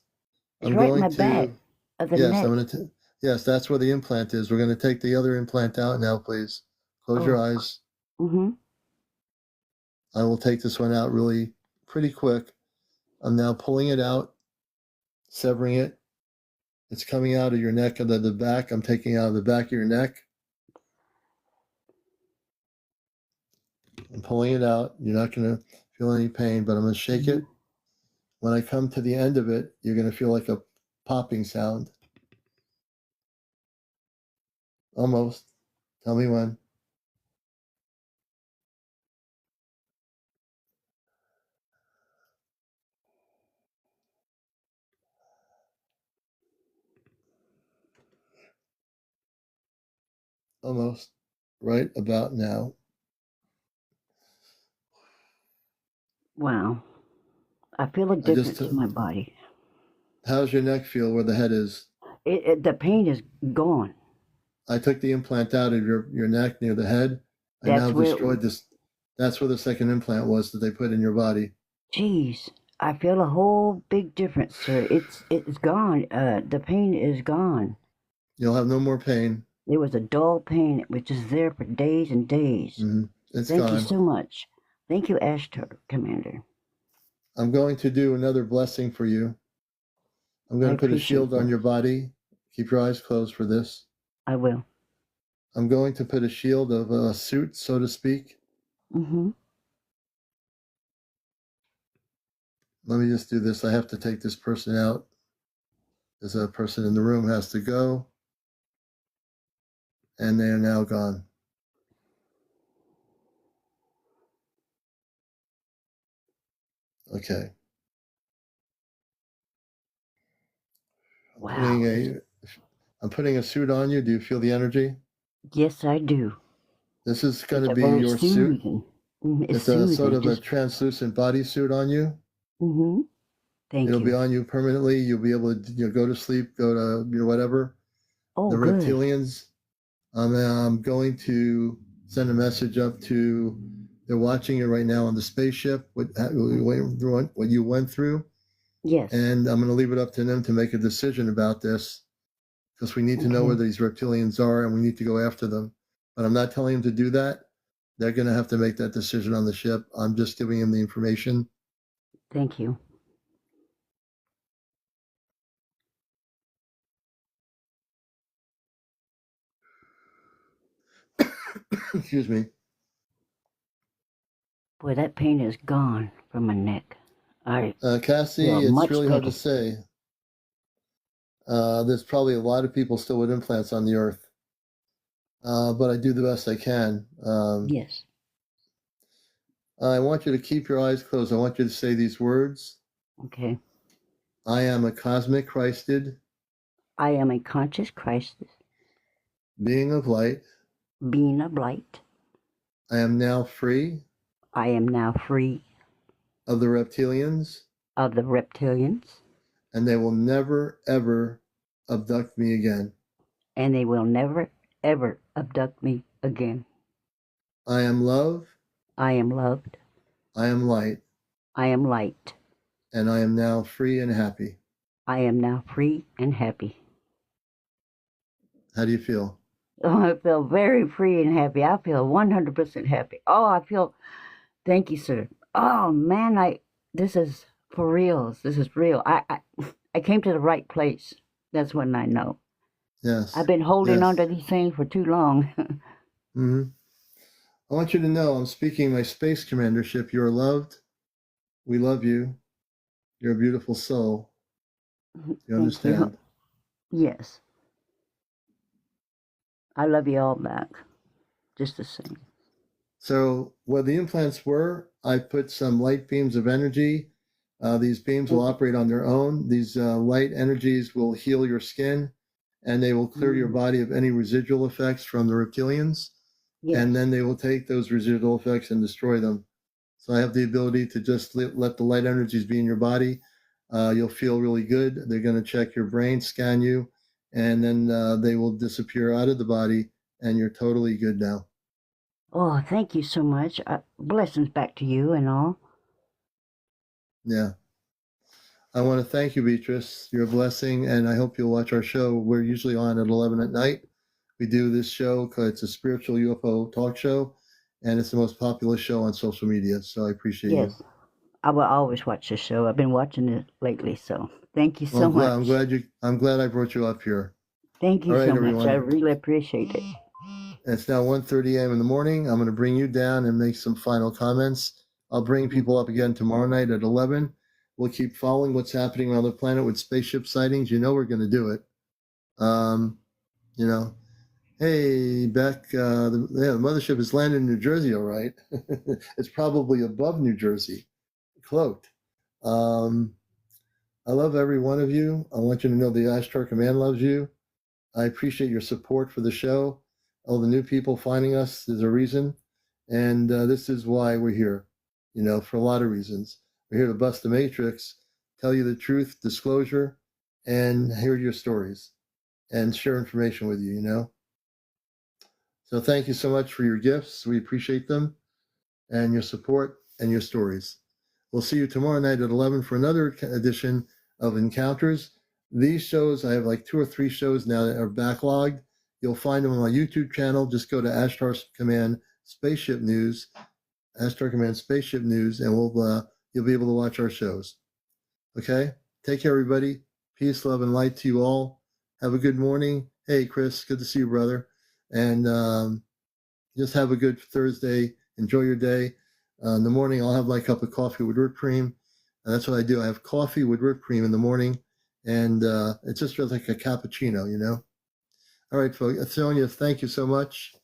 It's I'm right in going my back to, of the yes, neck. yes, that's where the implant is. We're going to take the other implant out now, please. Close your Oh. eyes. Mm-hmm. I will take this one out really pretty quick. I'm now pulling it out, severing it. It's coming out of your neck and the back. I'm taking out of the back of your neck. I'm pulling it out. You're not going to feel any pain, but I'm going to shake it. When I come to the end of it, you're going to feel like a popping sound. Almost. Tell me when. Almost. Right about now. Wow. I feel a I just difference in my body. How's your neck feel where the head is? The pain is gone. I took the implant out of your neck near the head. I now That's where. destroyed this. That's where the second implant was that they put in your body. Geez, I feel a whole big difference, sir. It's gone. The pain is gone. You'll have no more pain. It was a dull pain. It was just there for days and days. It's Thank you gone. so much. Thank you, Ashtar, Commander. I'm going to do another blessing for you. I'm I going to put a appreciate shield on this. your body. Keep your eyes closed for this. I will. I'm going to put a shield of a suit, so to speak. Mm-hmm. Let me just do this. I have to take this person out. There's a person in the room has to go. And they are now gone. Okay. Wow. I'm putting a suit on you. Do you feel the energy? Yes, I do. This is going It's to a be very your suit. soothing. It's It's a sort soothing. of a Just translucent bodysuit on you. thank It'll be you. on you permanently. You'll be able to go to sleep, go to whatever. Oh, The good. reptilians. I'm going to send a message up to. They're watching you right now on the spaceship. What you went through, Yes. and I'm going to leave it up to them to make a decision about this, because we need to know where Okay. these reptilians are, and we need to go after them. But I'm not telling them to do that. They're going to have to make that decision on the ship. I'm just giving them the information. Thank you. Excuse me. Boy, that pain is gone from my neck. I Cassie, feel it's much really hard to better. say. There's probably a lot of people still with implants on the earth, but I do the best I can. Yes. I want you to keep your eyes closed. I want you to say these words. Okay. I am a cosmic Christed I am a conscious Christ, being of light. being of light. I am now free I am now free of the reptilians, of the reptilians, and they will never, ever abduct me again. and they will never, ever abduct me again. I am love. I am loved. I am light, I am light. and I am now free and happy. I am now free and happy. How do you feel? Oh, I feel very free and happy. I feel 100% happy. Oh, I feel, thank you, sir. Oh, man, this is for reals. This is real. I came to the right place. That's when I know. Yes. I've been holding Yes. on to these things for too long. Mm-hmm. I want you to know I'm speaking my space commandership. You are loved. We love you. You're a beautiful soul. You Thank understand? you. Yes. I love you all back. Just the same. So where the implants were, I put some light beams of energy. These beams will operate on their own. These light energies will heal your skin, and they will clear your body of any residual effects from the reptilians. Yes. And then they will take those residual effects and destroy them. So I have the ability to just let the light energies be in your body. You'll feel really good. They're going to check your brain, scan you, and then they will disappear out of the body, and you're totally good now. Oh, thank you so much. Blessings back to you and all. Yeah. I want to thank you, Beatrice. You're a blessing, and I hope you'll watch our show. We're usually on at 11 at night. We do this show because it's a spiritual UFO talk show, and it's the most popular show on social media. So I appreciate you. Yes. I will always watch the show. I've been watching it lately, so thank you Well, so much. I'm glad I brought you up here. Thank you All right, so much. everyone. I really appreciate it. It's now 1:30 a.m. in the morning. I'm going to bring you down and make some final comments. I'll bring people up again tomorrow night at 11. We'll keep following what's happening around the planet with spaceship sightings. You know we're going to do it. You know, hey, Beck, the mothership has landed in New Jersey, all right. It's probably above New Jersey, cloaked. I love every one of you. I want you to know the Ashtar Command loves you. I appreciate your support for the show. All the new people finding us, there's a reason. And this is why we're here, for a lot of reasons. We're here to bust the matrix, tell you the truth, disclosure, and hear your stories and share information with you, So thank you so much for your gifts. We appreciate them and your support and your stories. We'll see you tomorrow night at 11 for another edition of Encounters. These shows, I have like 2 or 3 shows now that are backlogged. You'll find them on my YouTube channel. Just go to Ashtar Command Spaceship News, Ashtar Command Spaceship News, and you'll be able to watch our shows. Okay? Take care, everybody. Peace, love, and light to you all. Have a good morning. Hey, Chris, good to see you, brother. And just have a good Thursday. Enjoy your day. In the morning, I'll have my cup of coffee with whipped cream. And that's what I do. I have coffee with whipped cream in the morning. And it's just like a cappuccino, All right, folks. Sonia, thank you so much.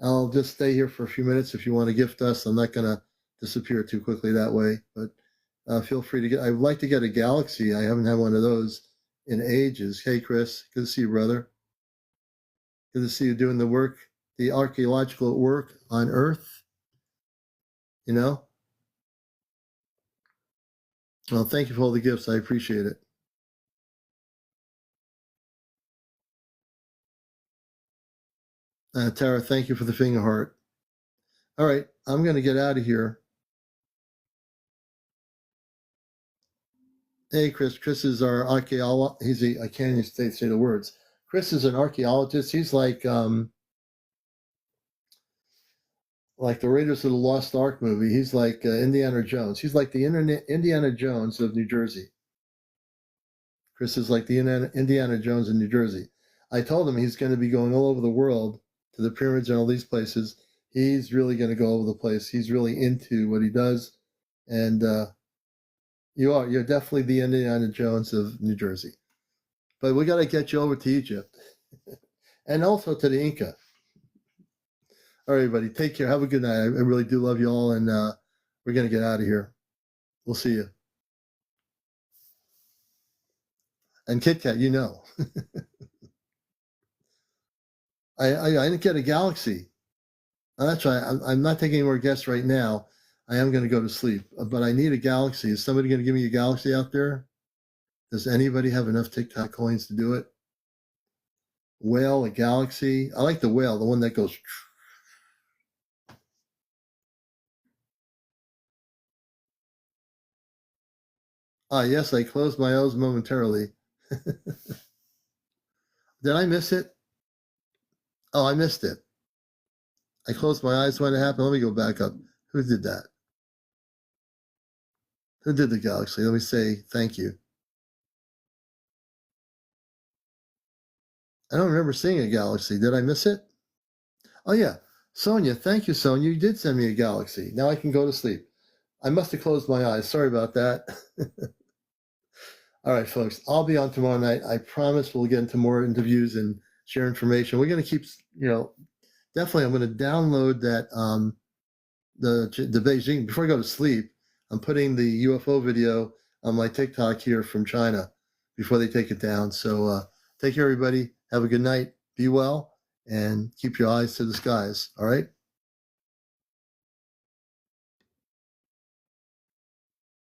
I'll just stay here for a few minutes if you want to gift us. I'm not going to disappear too quickly that way. But feel free to I'd like to get a Galaxy. I haven't had one of those in ages. Hey, Chris. Good to see you, brother. Good to see you doing the work the archaeological work on Earth, you know. Well, thank you for all the gifts. I appreciate it. Tara, thank you for the finger heart. All right, I'm going to get out of here. Hey, Chris. Chris is our archaeologist. I can't even say the words. Chris is an archaeologist. He's like the Raiders of the Lost Ark movie. He's like Indiana Jones. He's like the Indiana Jones of New Jersey. Chris is like the Indiana Jones in New Jersey. I told him he's going to be going all over the world to the pyramids and all these places. He's really going to go over the place. He's really into what he does. And you're definitely the Indiana Jones of New Jersey. But we got to get you over to Egypt and also to the Inca. All right, everybody, take care. Have a good night. I really do love you all. And we're going to get out of here. We'll see you. And Kit Kat, you know. I didn't get a galaxy. That's right. I'm not taking any more guests right now. I am going to go to sleep, but I need a galaxy. Is somebody going to give me a galaxy out there? Does anybody have enough TikTok coins to do it? Whale, a galaxy. I like the whale, the one that goes. Yes, I closed my eyes momentarily. Did I miss it? Oh, I missed it. I closed my eyes when it happened. Let me go back up. Who did that? Who did the galaxy? Let me say thank you. I don't remember seeing a galaxy. Did I miss it? Oh, yeah. Sonia, thank you, Sonia. You did send me a galaxy. Now I can go to sleep. I must have closed my eyes. Sorry about that. All right, folks. I'll be on tomorrow night. I promise we'll get into more interviews and share information. We're going to keep, definitely I'm going to download that, the Beijing, before I go to sleep, I'm putting the UFO video on my TikTok here from China before they take it down. So take care, everybody. Have a good night. Be well and keep your eyes to the skies. All right.